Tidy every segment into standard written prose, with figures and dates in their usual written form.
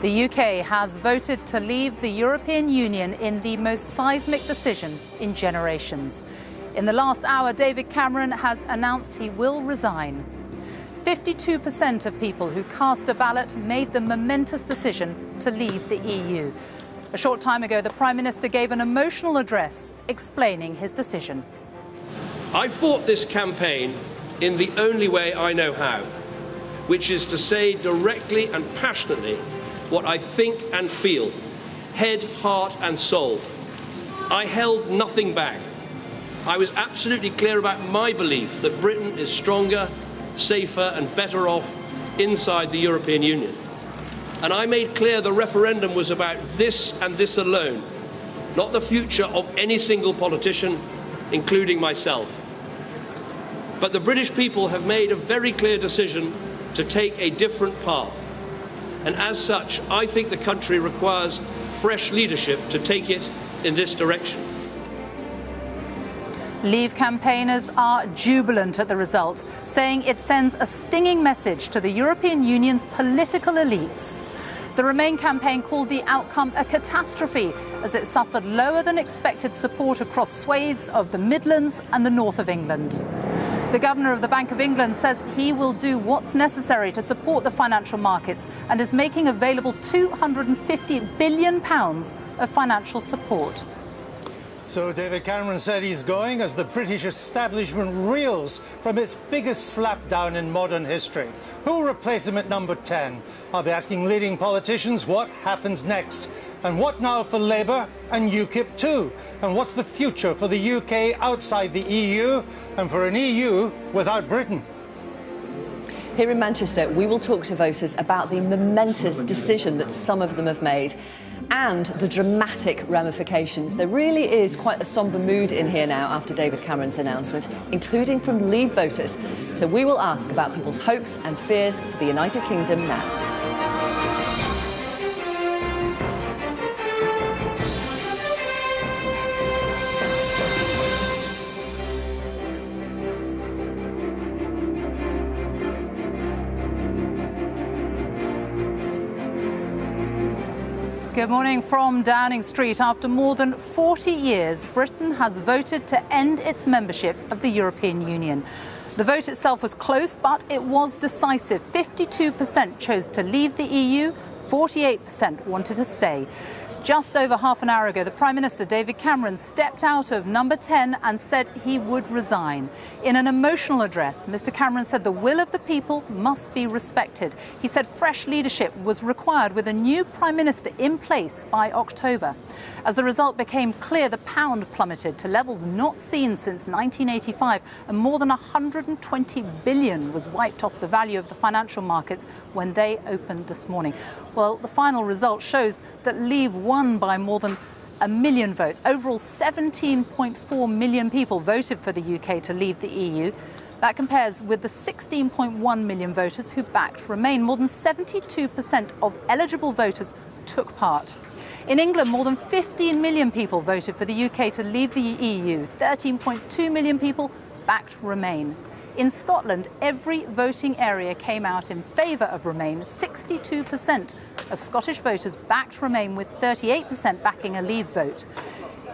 The UK has voted to leave the European Union in the most seismic decision in generations. In the last hour, David Cameron has announced he will resign. 52% of people who cast a ballot made the momentous decision to leave the EU. A short time ago, the Prime Minister gave an emotional address explaining his decision. I fought this campaign in the only way I know how, which is to say directly and passionately what I think and feel, head, heart and soul. I held nothing back. I was absolutely clear about my belief that Britain is stronger, safer and better off inside the European Union. And I made clear the referendum was about this and this alone, not the future of any single politician, including myself. But the British people have made a very clear decision to take a different path. And as such, I think the country requires fresh leadership to take it in this direction. Leave campaigners are jubilant at the result, saying it sends a stinging message to the European Union's political elites. The Remain campaign called the outcome a catastrophe, as it suffered lower than expected support across swathes of the Midlands and the north of England. The Governor of the Bank of England says he will do what's necessary to support the financial markets and is making available £250 billion of financial support. So David Cameron said he's going as the British establishment reels from its biggest slapdown in modern history. Who will replace him at number 10? I'll be asking leading politicians what happens next. And what now for Labour and UKIP too? And what's the future for the UK outside the EU and for an EU without Britain? Here in Manchester, we will talk to voters about the momentous decision that some of them have made and the dramatic ramifications. There really is quite a sombre mood in here now after David Cameron's announcement, including from Leave voters. So we will ask about people's hopes and fears for the United Kingdom now. Good morning from Downing Street. After more than 40 years, Britain has voted to end its membership of the European Union. The vote itself was close, but it was decisive. 52% chose to leave the EU, 48% wanted to stay. Just over half an hour ago, the Prime Minister, David Cameron, stepped out of number 10 and said he would resign. In an emotional address, Mr. Cameron said the will of the people must be respected. He said fresh leadership was required with a new Prime Minister in place by October. As the result became clear, the pound plummeted to levels not seen since 1985, and more than 120 billion was wiped off the value of the financial markets when they opened this morning. Well, the final result shows that Leave won by more than 1 million votes. Overall, 17.4 million people voted for the UK to leave the EU. That compares with the 16.1 million voters who backed Remain. More than 72% of eligible voters took part. In England, more than 15 million people voted for the UK to leave the EU. 13.2 million people backed Remain. In Scotland, every voting area came out in favour of Remain. 62% of Scottish voters backed Remain, with 38% backing a Leave vote.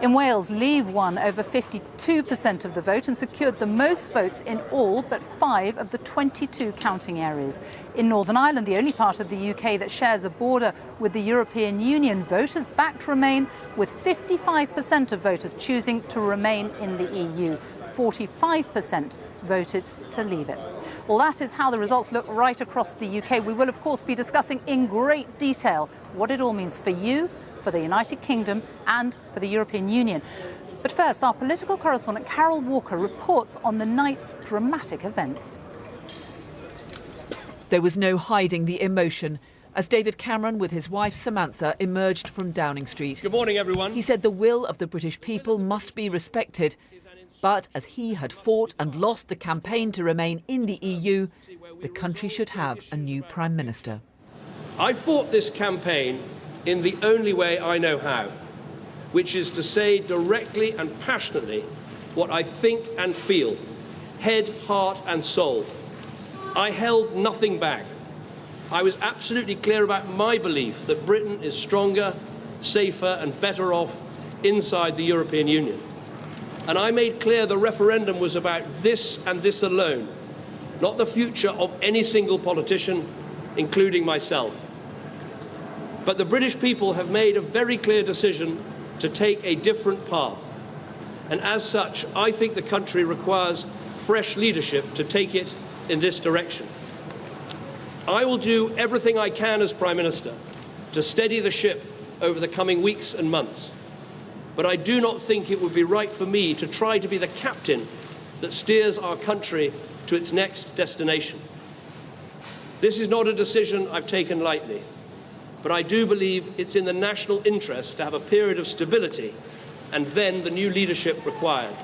In Wales, Leave won over 52% of the vote and secured the most votes in all but 5 of the 22 counting areas. In Northern Ireland, the only part of the UK that shares a border with the European Union, voters backed Remain, with 55% of voters choosing to remain in the EU. 45% voted to leave it. Well, that is how the results look right across the UK. We will, of course, be discussing in great detail what it all means for you, for the United Kingdom and for the European Union. But first, our political correspondent Carol Walker reports on the night's dramatic events. There was no hiding the emotion as David Cameron with his wife Samantha emerged from Downing Street. Good morning, everyone. He said the will of the British people must be respected. But as he had fought and lost the campaign to remain in the EU, the country should have a new Prime Minister. I fought this campaign in the only way I know how, which is to say directly and passionately what I think and feel, head, heart and soul. I held nothing back. I was absolutely clear about my belief that Britain is stronger, safer and better off inside the European Union. And I made clear the referendum was about this and this alone, not the future of any single politician, including myself. But the British people have made a very clear decision to take a different path. And as such, I think the country requires fresh leadership to take it in this direction. I will do everything I can as Prime Minister to steady the ship over the coming weeks and months. But I do not think it would be right for me to try to be the captain that steers our country to its next destination. This is not a decision I've taken lightly, but I do believe it's in the national interest to have a period of stability and then the new leadership required.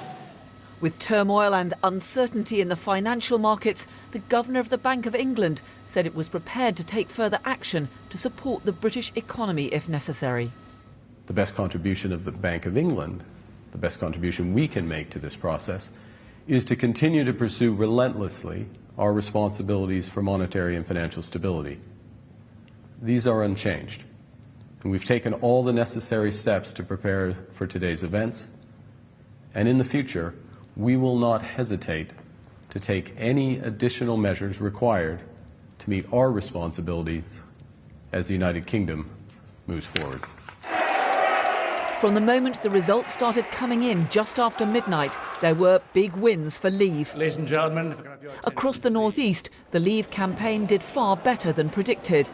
With turmoil and uncertainty in the financial markets, the Governor of the Bank of England said it was prepared to take further action to support the British economy if necessary. The best contribution of the Bank of England, the best contribution we can make to this process, is to continue to pursue relentlessly our responsibilities for monetary and financial stability. These are unchanged, and we've taken all the necessary steps to prepare for today's events, and in the future, we will not hesitate to take any additional measures required to meet our responsibilities as the United Kingdom moves forward. From the moment the results started coming in just after midnight, there were big wins for Leave. Ladies and gentlemen, across the northeast, the Leave campaign did far better than predicted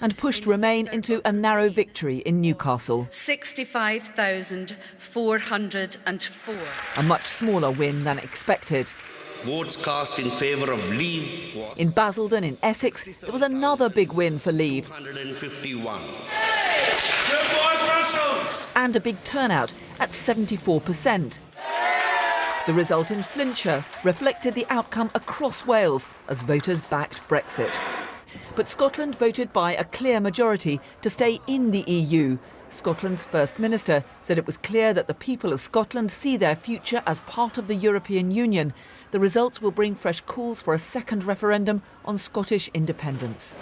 and pushed Remain into a narrow victory in Newcastle. 65,404. A much smaller win than expected. Votes cast in favour of Leave was in Basildon in Essex, it was another big win for Leave. 151. And a big turnout at 74%. The result in Flintshire reflected the outcome across Wales as voters backed Brexit. But Scotland voted by a clear majority to stay in the EU. Scotland's First Minister said it was clear that the people of Scotland see their future as part of the European Union. The results will bring fresh calls for a second referendum on Scottish independence.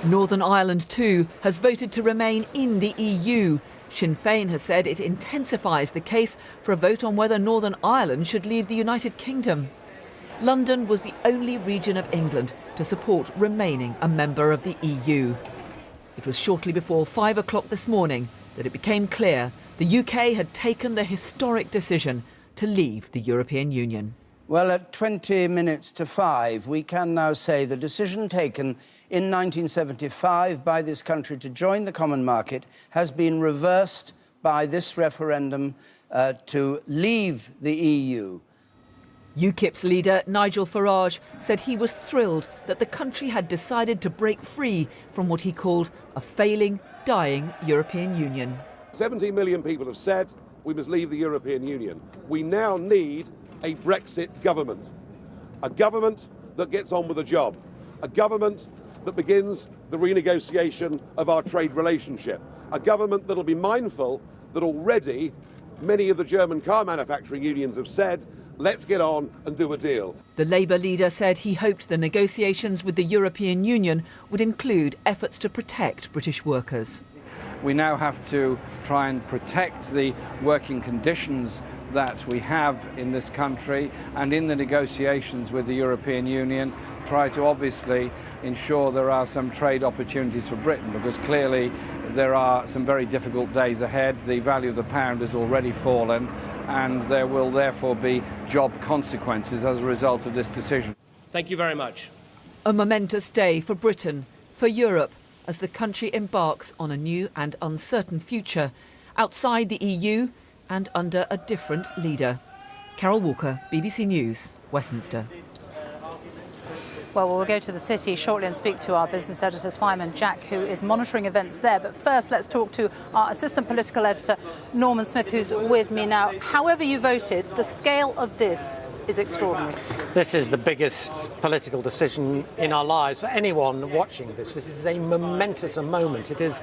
Northern Ireland, too, has voted to remain in the EU. Sinn Féin has said it intensifies the case for a vote on whether Northern Ireland should leave the United Kingdom. London was the only region of England to support remaining a member of the EU. It was shortly before 5 o'clock this morning that it became clear the UK had taken the historic decision to leave the European Union. Well, at 20 minutes to 5, we can now say the decision taken in 1975 by this country to join the common market has been reversed by this referendum to leave the EU. UKIP's leader, Nigel Farage, said he was thrilled that the country had decided to break free from what he called a failing, dying European Union. 17 million people have said we must leave the European Union. We now need a Brexit government. A government that gets on with the job. A government that begins the renegotiation of our trade relationship. A government that will be mindful that already many of the German car manufacturing unions have said, let's get on and do a deal. The Labour leader said he hoped the negotiations with the European Union would include efforts to protect British workers. We now have to try and protect the working conditions that we have in this country, and in the negotiations with the European Union try to obviously ensure there are some trade opportunities for Britain, because clearly there are some very difficult days ahead. The value of the pound has already fallen, and there will therefore be job consequences as a result of this decision. Thank you very much. A momentous day for Britain, for Europe, as the country embarks on a new and uncertain future outside the EU and under a different leader. Carol Walker, BBC News, Westminster. Well, we'll go to the city shortly and speak to our business editor, Simon Jack, who is monitoring events there. But first, let's talk to our assistant political editor, Norman Smith, who's with me now. However you voted, the scale of this is extraordinary. This is the biggest political decision in our lives for anyone watching this. This is a momentous moment. It is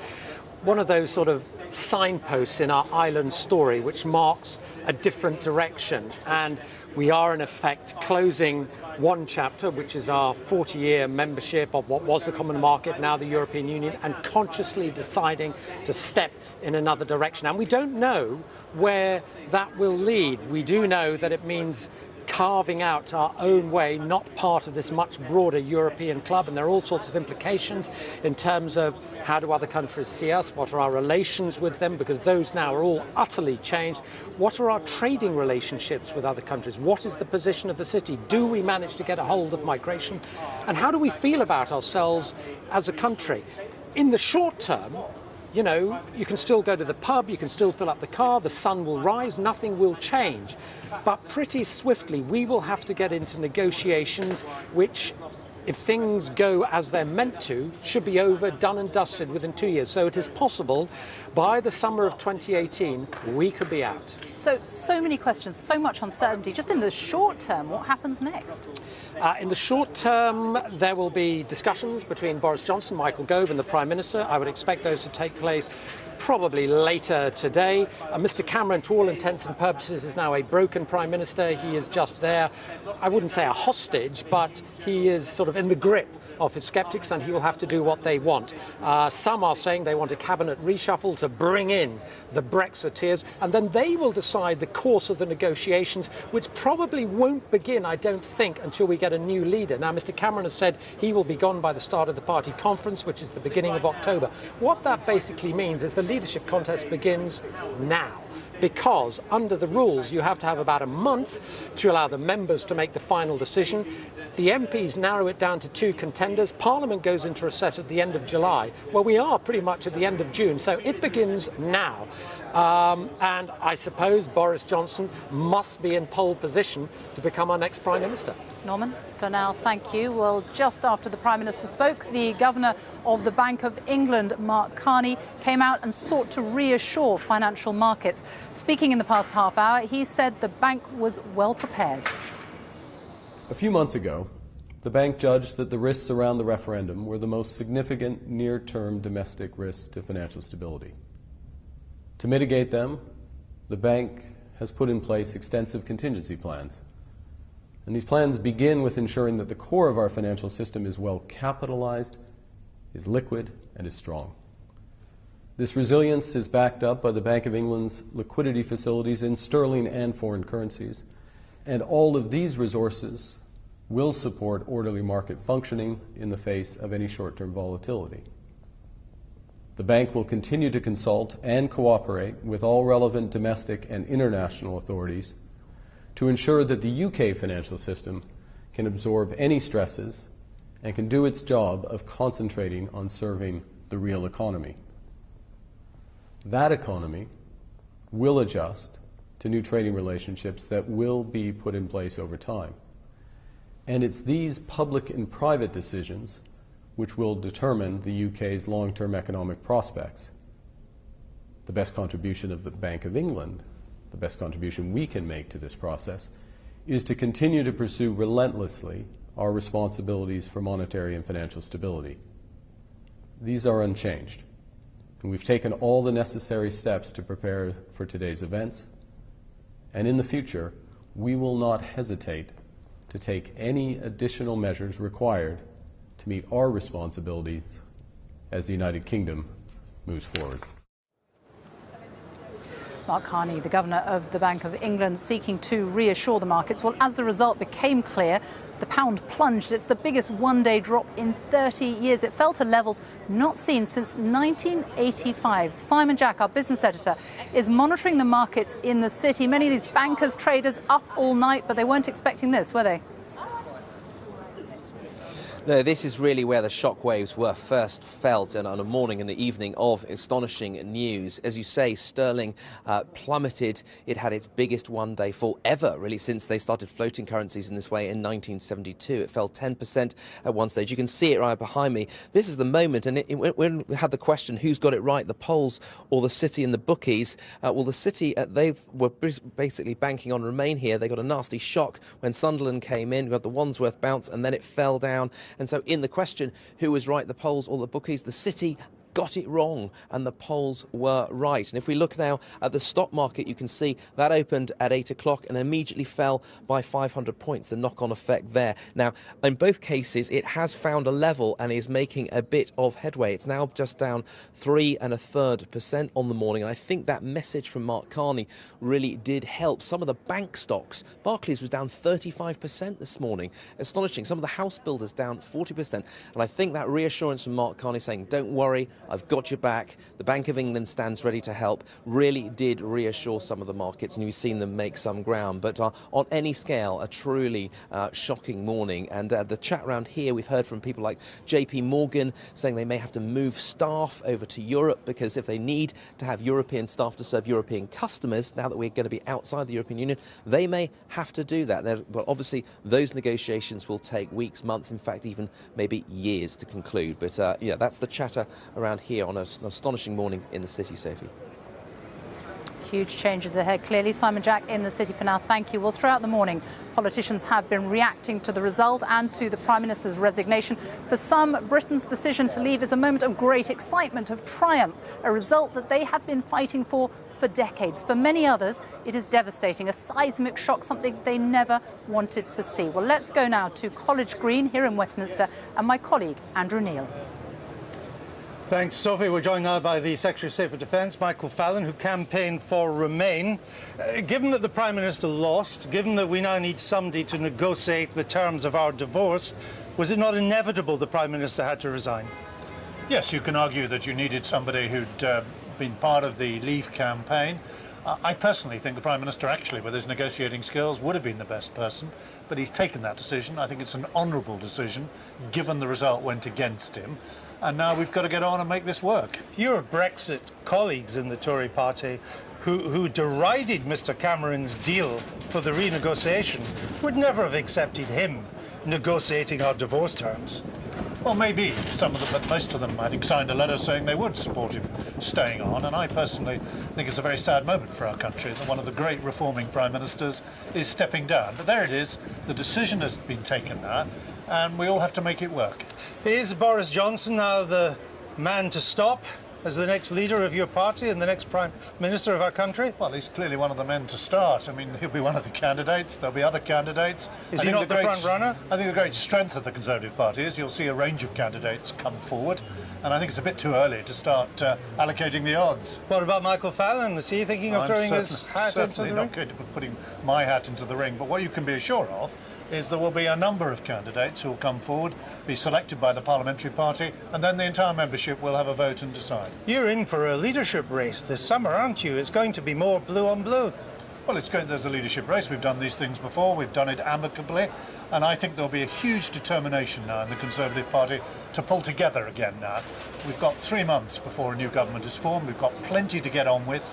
one of those sort of signposts in our island story which marks a different direction. And we are, in effect, closing one chapter, which is our 40-year membership of what was the common market, now the European Union, and consciously deciding to step in another direction. And we don't know where that will lead. We do know that it means carving out our own way, not part of this much broader European club, and there are all sorts of implications in terms of how do other countries see us, what are our relations with them, because those now are all utterly changed. What are our trading relationships with other countries? What is the position of the city? Do we manage to get a hold of migration? And how do we feel about ourselves as a country? In the short term, you know, you can still go to the pub, you can still fill up the car, the sun will rise, nothing will change. But pretty swiftly, we will have to get into negotiations which, if things go as they're meant to, should be over, done and dusted within 2 years. So it is possible by the summer of 2018, we could be out. So many questions, so much uncertainty. Just in the short term, what happens next? In the short term, there will be discussions between Boris Johnson, Michael Gove and the Prime Minister. I would expect those to take place probably later today. Mr Cameron, to all intents and purposes, is now a broken Prime Minister. He is just there, I wouldn't say a hostage, but he is sort of in the grip of his sceptics, and he will have to do what they want. Some are saying they want a cabinet reshuffle to bring in the Brexiteers, and then they will decide the course of the negotiations, which probably won't begin, I don't think, until we get a new leader. Now, Mr Cameron has said he will be gone by the start of the party conference, which is the beginning of October. What that basically means is the leadership contest begins now, because under the rules you have to have about a month to allow the members to make the final decision. The MPs narrow it down to 2 contenders. Parliament goes into recess at the end of July. Well, we are pretty much at the end of June, so it begins now. And I suppose Boris Johnson must be in pole position to become our next Prime Minister. Norman, for now, thank you. Well, just after the Prime Minister spoke, the Governor of the Bank of England, Mark Carney, came out and sought to reassure financial markets. Speaking in the past half hour, he said the bank was well prepared. A few months ago, the bank judged that the risks around the referendum were the most significant near-term domestic risks to financial stability. To mitigate them, the bank has put in place extensive contingency plans. And these plans begin with ensuring that the core of our financial system is well capitalized, is liquid, and is strong. This resilience is backed up by the Bank of England's liquidity facilities in sterling and foreign currencies, and all of these resources will support orderly market functioning in the face of any short-term volatility. The bank will continue to consult and cooperate with all relevant domestic and international authorities to ensure that the UK financial system can absorb any stresses and can do its job of concentrating on serving the real economy. That economy will adjust to new trading relationships that will be put in place over time. And it's these public and private decisions which will determine the UK's long-term economic prospects. The best contribution of the Bank of England, the best contribution we can make to this process, is to continue to pursue relentlessly our responsibilities for monetary and financial stability. These are unchanged, and we've taken all the necessary steps to prepare for today's events, and in the future, we will not hesitate to take any additional measures required to meet our responsibilities as the United Kingdom moves forward. Mark Carney, the Governor of the Bank of England, seeking to reassure the markets. Well, as the result became clear, the pound plunged. It's the biggest one-day drop in 30 years. It fell to levels not seen since 1985. Simon Jack, our business editor, is monitoring the markets in the city. Many of these bankers, traders up all night, but they weren't expecting this, were they? No, this is really where the shockwaves were first felt, and on a morning and the evening of astonishing news. As you say, sterling plummeted. It had its biggest one-day fall ever, really, since they started floating currencies in this way in 1972. It fell 10% at one stage. You can see it right behind me. This is the moment, and when we had the question, who's got it right, the polls or the City and the bookies? Well, the City, they were basically banking on Remain here. They got a nasty shock when Sunderland came in. We got the Wandsworth bounce, and then it fell down. And so in the question, who was right, the polls or the bookies, the City got it wrong and the polls were right. And if we look now at the stock market, you can see that opened at 8 o'clock and immediately fell by 500 points, the knock-on effect there. Now, in both cases, it has found a level and is making a bit of headway. It's now just down 3 1/3% on the morning, and I think that message from Mark Carney really did help. Some of the bank stocks, Barclays was down 35% this morning. Astonishing. Some of the house builders down 40%. And I think that reassurance from Mark Carney saying, don't worry, I've got your back, the Bank of England stands ready to help, really did reassure some of the markets, and you've seen them make some ground. But on any scale, a truly shocking morning. And the chat round here, we've heard from people like JP Morgan saying they may have to move staff over to Europe, because if they need to have European staff to serve European customers, now that we're going to be outside the European Union, they may have to do that. But obviously, those negotiations will take weeks, months, in fact, even maybe years to conclude. But yeah, that's the chatter around here on an astonishing morning in the city, Sophie. Huge changes ahead, clearly. Simon Jack in the city for now. Thank you. Well, throughout the morning, politicians have been reacting to the result and to the Prime Minister's resignation. For some, Britain's decision to leave is a moment of great excitement, of triumph, a result that they have been fighting for decades. For many others, it is devastating, a seismic shock, something they never wanted to see. Well, let's go now to College Green here in Westminster and my colleague, Andrew Neil. Thanks, Sophie. We're joined now by the Secretary of State for Defence, Michael Fallon, who campaigned for Remain. Given that the Prime Minister lost, given that we now need somebody to negotiate the terms of our divorce, was it not inevitable the Prime Minister had to resign? Yes, you can argue that you needed somebody who'd been part of the Leave campaign. I personally think the Prime Minister, actually, with his negotiating skills, would have been the best person, but he's taken that decision. I think it's an honourable decision, given the result went against him. And now we've got to get on and make this work. Your Brexit colleagues in the Tory party who derided Mr Cameron's deal for the renegotiation would never have accepted him negotiating our divorce terms. Well, maybe some of them, but most of them, I think, signed a letter saying they would support him staying on. And I personally think it's a very sad moment for our country that one of the great reforming Prime Ministers is stepping down. But there it is. The decision has been taken now, and we all have to make it work. Is Boris Johnson now the man to stop as the next leader of your party and the next Prime Minister of our country? Well, he's clearly one of the men to start. I mean, he'll be one of the candidates. There'll be other candidates. Is he not the front runner? I think the great strength of the Conservative Party is you'll see a range of candidates come forward, and I think it's a bit too early to start allocating the odds. What about Michael Fallon? Is he thinking of throwing his hat into the ring? Certainly not going to be putting my hat into the ring, but what you can be assured of is there will be a number of candidates who will come forward, be selected by the Parliamentary Party, and then the entire membership will have a vote and decide. You're in for a leadership race this summer, aren't you? It's going to be more blue on blue. Well, there's a leadership race. We've done these things before. We've done it amicably. And I think there'll be a huge determination now in the Conservative Party to pull together again now. We've got 3 months before a new government is formed. We've got plenty to get on with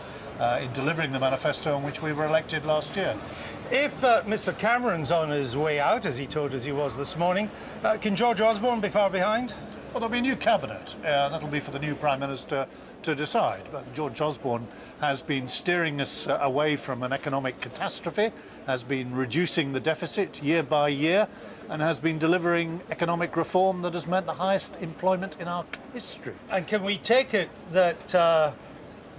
in delivering the manifesto on which we were elected last year. If Mr Cameron's on his way out, as he told us he was this morning, can George Osborne be far behind? Well, there'll be a new cabinet. That'll be for the new Prime Minister to decide. But George Osborne has been steering us away from an economic catastrophe, has been reducing the deficit year by year, and has been delivering economic reform that has meant the highest employment in our history. And can we take it that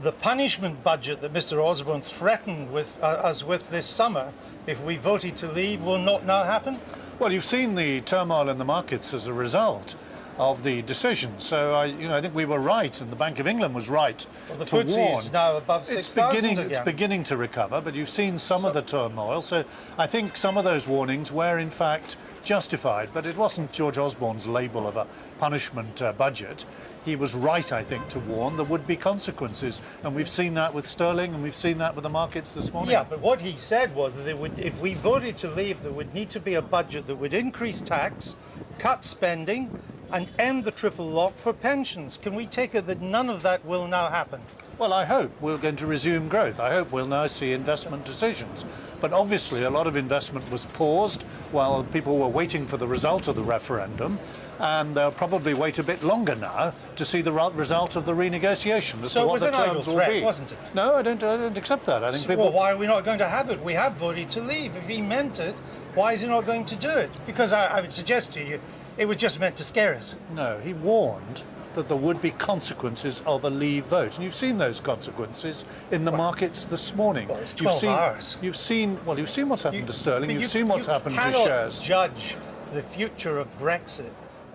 the punishment budget that Mr Osborne threatened with us with this summer, if we voted to leave, will not now happen? Well, you've seen the turmoil in the markets as a result of the decision. So I think we were right, and the Bank of England was right well, the to warn. FTSE is now above 6,000 again. It's beginning to recover, but you've seen some of the turmoil. So I think some of those warnings were, in fact, justified. But it wasn't George Osborne's label of a punishment budget. He was right, I think, to warn there would be consequences. And we've seen that with sterling, and we've seen that with the markets this morning. Yeah, but what he said was that if we voted to leave, there would need to be a budget that would increase tax, cut spending, and end the triple lock for pensions. Can we take it that none of that will now happen? Well, I hope we're going to resume growth. I hope we'll now see investment decisions. But obviously a lot of investment was paused while people were waiting for the result of the referendum, and they'll probably wait a bit longer now to see the result of the renegotiation as to what the terms will be. Wasn't it? No, I don't accept that. I think people... Well, why are we not going to have it? We have voted to leave. If he meant it, why is he not going to do it? Because I would suggest to you, it was just meant to scare us. No, he warned that there would be consequences of a Leave vote. And you've seen those consequences in the markets this morning. Well, it's 12 hours. You've seen what's happened to sterling. You've seen what's happened to shares. You cannot judge the future of Brexit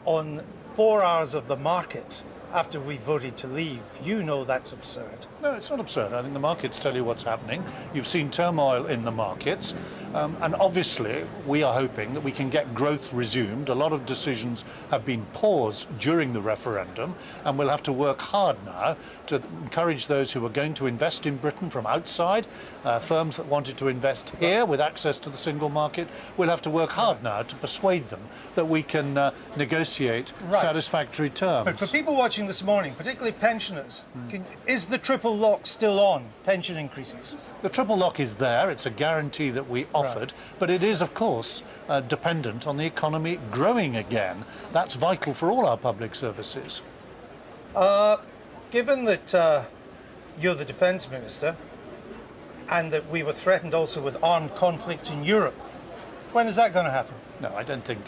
on 4 hours of the markets after we voted to leave. You know that's absurd. No, it's not absurd. I think the markets tell you what's happening. You've seen turmoil in the markets. And obviously, we are hoping that we can get growth resumed. A lot of decisions have been paused during the referendum, and we'll have to work hard now to encourage those who are going to invest in Britain from outside, firms that wanted to invest here with access to the single market. We'll have to work hard now to persuade them that we can negotiate satisfactory terms. But for people watching this morning, particularly pensioners, is the triple lock still on, pension increases? The triple lock is there. It's a guarantee that we offered, but it is, of course, dependent on the economy growing again. That's vital for all our public services. Given that you're the Defence Minister and that we were threatened also with armed conflict in Europe, when is that going to happen? No, I don't think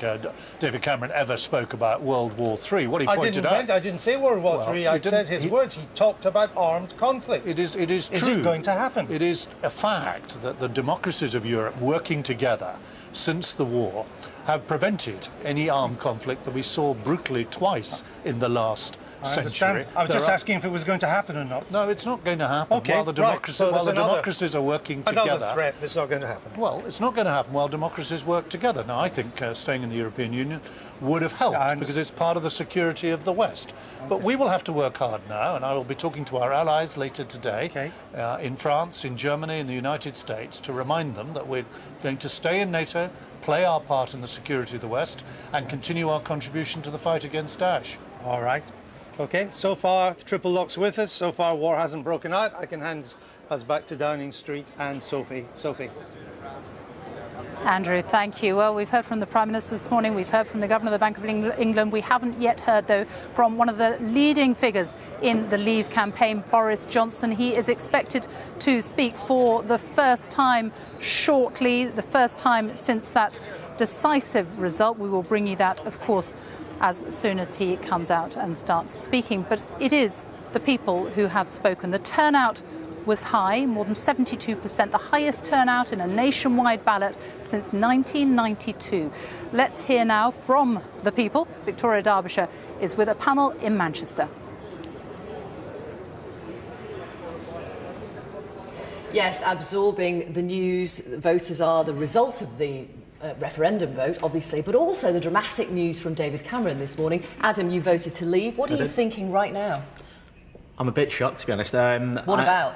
David Cameron ever spoke about World War III. What he pointed out... I didn't say World War III. I said his words. He talked about armed conflict. It is true. Is it going to happen? It is a fact that the democracies of Europe working together since the war have prevented any armed conflict that we saw brutally twice in the last century. I was just asking if it was going to happen or not. No, it's not going to happen. Okay, while the democracies are working together. Another threat that's not going to happen. Well, it's not going to happen while democracies work together. Now, I think staying in the European Union would have helped because it's part of the security of the West. Okay. But we will have to work hard now, and I will be talking to our allies later today in France, in Germany, in the United States to remind them that we're going to stay in NATO, play our part in the security of the West, and continue our contribution to the fight against Daesh. All right. OK, so far, triple lock's with us. So far, war hasn't broken out. I can hand us back to Downing Street and Sophie. Sophie. Andrew, thank you. Well, we've heard from the Prime Minister this morning. We've heard from the Governor of the Bank of England. We haven't yet heard, though, from one of the leading figures in the Leave campaign, Boris Johnson. He is expected to speak for the first time shortly, the first time since that decisive result. We will bring you that, of course, as soon as he comes out and starts speaking. But it is the people who have spoken. The turnout was high, more than 72%, the highest turnout in a nationwide ballot since 1992. Let's hear now from the people. Victoria Derbyshire is with a panel in Manchester. Yes, absorbing the news. Voters are the result of the referendum vote, obviously, but also the dramatic news from David Cameron this morning. Adam, you voted to leave. What are you thinking right now? I'm a bit shocked, to be honest. What about?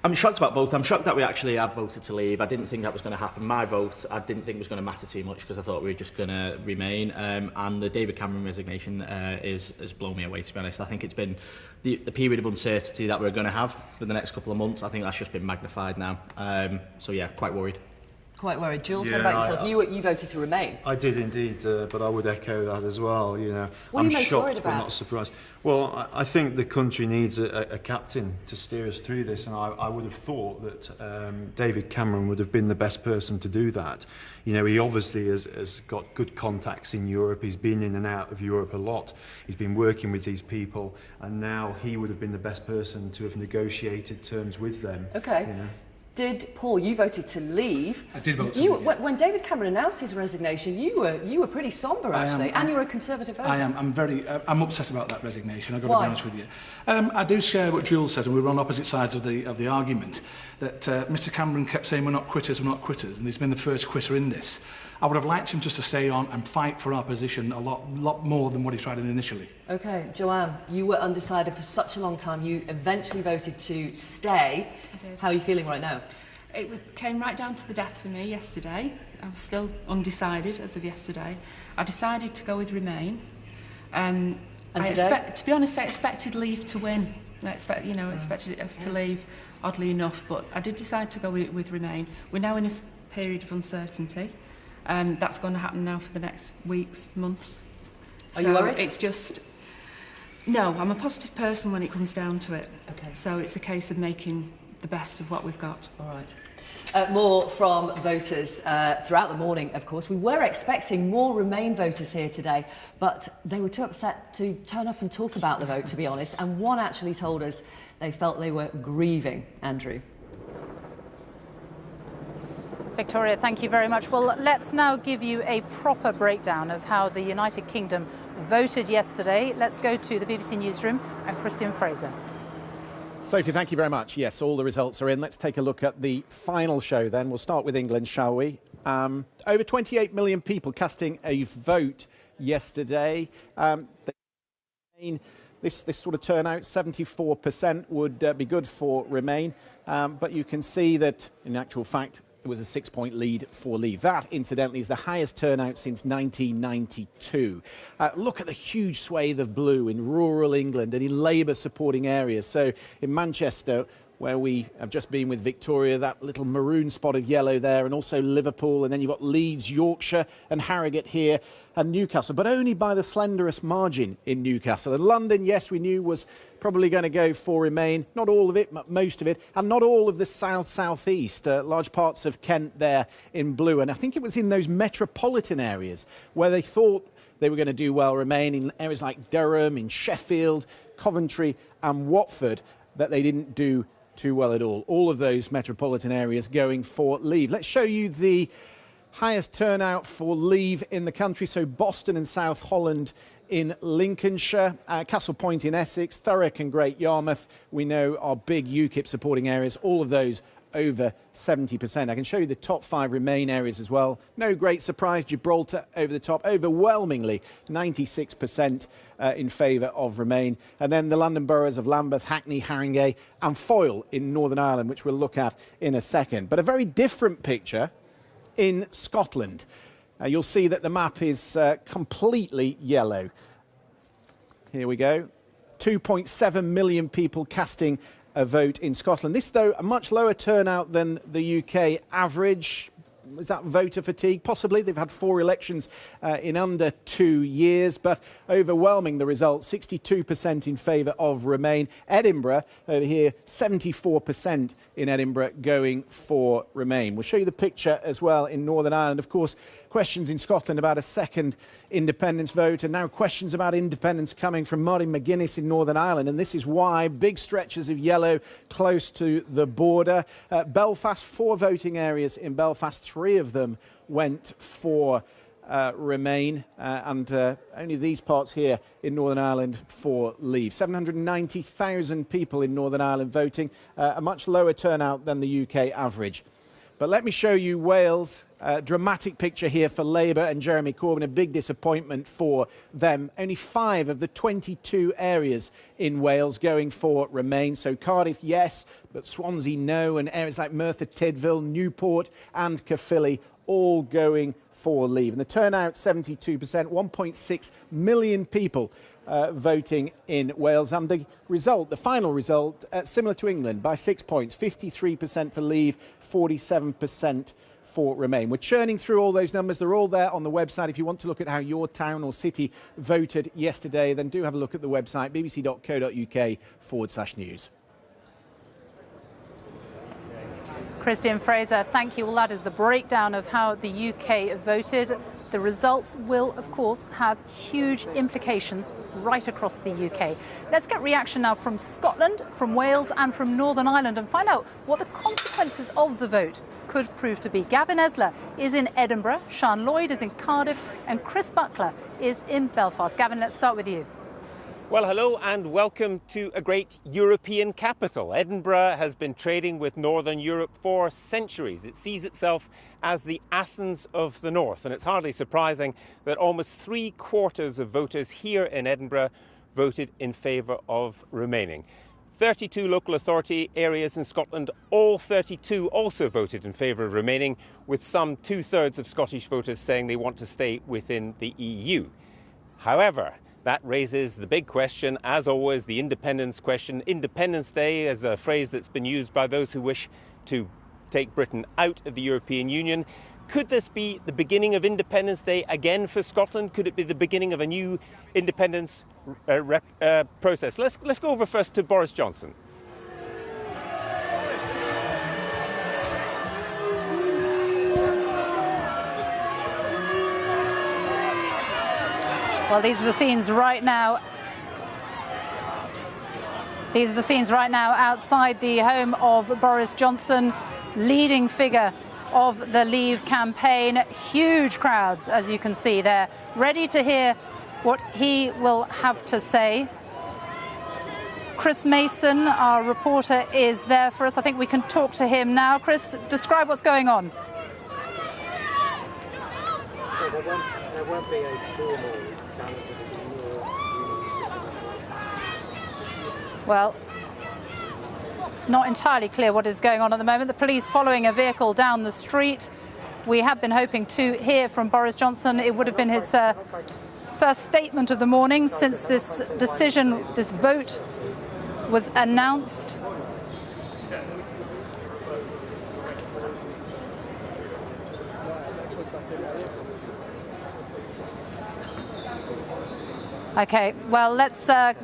I'm shocked about both. I'm shocked that we actually had voted to leave. I didn't think that was going to happen. My vote, I didn't think was going to matter too much because I thought we were just going to remain. And the David Cameron resignation has blown me away, to be honest. I think it's been the period of uncertainty that we're going to have for the next couple of months. I think that's just been magnified now. So yeah, quite worried. Quite worried. Jules, what about yourself? You voted to remain. I did indeed, but I would echo that as well. You know, what are you I'm most worried shocked about? but not surprised. Well, I think the country needs a captain to steer us through this, and I would have thought that David Cameron would have been the best person to do that. You know, he obviously has got good contacts in Europe. He's been in and out of Europe a lot. He's been working with these people, and now he would have been the best person to have negotiated terms with them. Okay. You know? Did Paul? You voted to leave. I did vote to leave. When David Cameron announced his resignation, you were pretty sombre actually, and you're a Conservative voter. I am. I'm upset about that resignation. I've got to be honest with you. I do share what Jules says, and we were on opposite sides of the argument. That Mr. Cameron kept saying we're not quitters, and he's been the first quitter in this. I would have liked him just to stay on and fight for our position a lot more than what he tried initially. Okay, Joanne, you were undecided for such a long time. You eventually voted to stay. I did. How are you feeling right now? It came right down to the death for me yesterday. I was still undecided as of yesterday. I decided to go with Remain. And today? To be honest, I expected Leave to win. I expected us to leave, oddly enough, but I did decide to go with Remain. We're now in a period of uncertainty. That's going to happen now for the next weeks, months. Are you worried? It's just... No, I'm a positive person when it comes down to it. Okay. So it's a case of making the best of what we've got. All right. More from voters throughout the morning, of course. We were expecting more Remain voters here today, but they were too upset to turn up and talk about the vote, to be honest. And one actually told us they felt they were grieving. Andrew. Victoria, thank you very much. Well, let's now give you a proper breakdown of how the United Kingdom voted yesterday. Let's go to the BBC Newsroom and Christian Fraser. Sophie, thank you very much. Yes, all the results are in. Let's take a look at the final show then. We'll start with England, shall we? Over 28 million people casting a vote yesterday. This sort of turnout, 74% would be good for Remain. But you can see that, in actual fact, it was a 6-point lead for Leave. That, incidentally, is the highest turnout since 1992. Look at the huge swathe of blue in rural England and in Labour supporting areas. So in Manchester, where we have just been with Victoria, that little maroon spot of yellow there, and also Liverpool, and then you've got Leeds, Yorkshire and Harrogate here, and Newcastle, but only by the slenderest margin in Newcastle. And London, yes, we knew was probably going to go for Remain. Not all of it, but most of it, and not all of the south-southeast, large parts of Kent there in blue. And I think it was in those metropolitan areas where they thought they were going to do well, Remain, in areas like Durham, in Sheffield, Coventry and Watford, that they didn't do too well at all. All of those metropolitan areas going for Leave. Let's show you the highest turnout for Leave in the country. So Boston and South Holland in Lincolnshire, Castle Point in Essex, Thurrock and Great Yarmouth, we know are big UKIP supporting areas. All of those over 70%. I can show you the top 5 Remain areas as well. No great surprise, Gibraltar over the top, overwhelmingly 96% in favour of Remain. And then the London boroughs of Lambeth, Hackney, Haringey and Foyle in Northern Ireland, which we'll look at in a second. But a very different picture in Scotland. You'll see that the map is completely yellow. Here we go. 2.7 million people casting a vote in Scotland. This, though, a much lower turnout than the UK average. Is that voter fatigue? Possibly. They've had 4 elections in under 2 years, but overwhelming the result, 62% in favour of Remain. Edinburgh, over here, 74% in Edinburgh going for Remain. We'll show you the picture as well in Northern Ireland. Of course, questions in Scotland about a second independence vote, and now questions about independence coming from Martin McGuinness in Northern Ireland, and this is why. Big stretches of yellow close to the border. Belfast, 4 voting areas in Belfast, 3 of them went for Remain, and only these parts here in Northern Ireland for Leave. 790,000 people in Northern Ireland voting, a much lower turnout than the UK average. But let me show you Wales. Dramatic picture here for Labour and Jeremy Corbyn, a big disappointment for them. Only 5 of the 22 areas in Wales going for Remain. So Cardiff, yes, but Swansea, no, and areas like Merthyr Tydfil, Newport and Caerphilly all going for Leave. And the turnout, 72%, 1.6 million people voting in Wales. And the result, the final result, similar to England by 6 points, 53% for Leave, 47% for Remain. We're churning through all those numbers. They're all there on the website. If you want to look at how your town or city voted yesterday, then do have a look at the website, bbc.co.uk/news. Christian Fraser, thank you. Well, that is the breakdown of how the UK voted. The results will, of course, have huge implications right across the UK. Let's get reaction now from Scotland, from Wales and from Northern Ireland and find out what the consequences of the vote could prove to be. Gavin Esler is in Edinburgh, Sian Lloyd is in Cardiff and Chris Buckler is in Belfast. Gavin, let's start with you. Well, hello and welcome to a great European capital. Edinburgh has been trading with Northern Europe for centuries. It sees itself as the Athens of the North, and it's hardly surprising that almost 3/4 of voters here in Edinburgh voted in favour of remaining. 32 local authority areas in Scotland, all 32 also voted in favour of remaining, with some 2/3 of Scottish voters saying they want to stay within the EU. However, that raises the big question, as always, the independence question. Independence Day is a phrase that's been used by those who wish to take Britain out of the European Union. Could this be the beginning of Independence Day again for Scotland? Could it be the beginning of a new independence process? Let's go over first to Boris Johnson. Well, these are the scenes right now. These are the scenes right now outside the home of Boris Johnson, leading figure of the Leave campaign. Huge crowds, as you can see there, ready to hear what he will have to say. Chris Mason, our reporter, is there for us. I think we can talk to him now. Chris, describe what's going on. So there won't be a formal challenge of the Well, not entirely clear what is going on at the moment. The police following a vehicle down the street. We have been hoping to hear from Boris Johnson. It would have been his first statement of the morning since this decision, this vote was announced. Okay, well,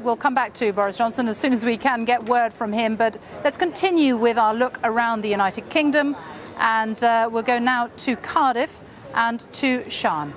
we'll come back to Boris Johnson as soon as we can get word from him, but let's continue with our look around the United Kingdom, and we'll go now to Cardiff and to Sian.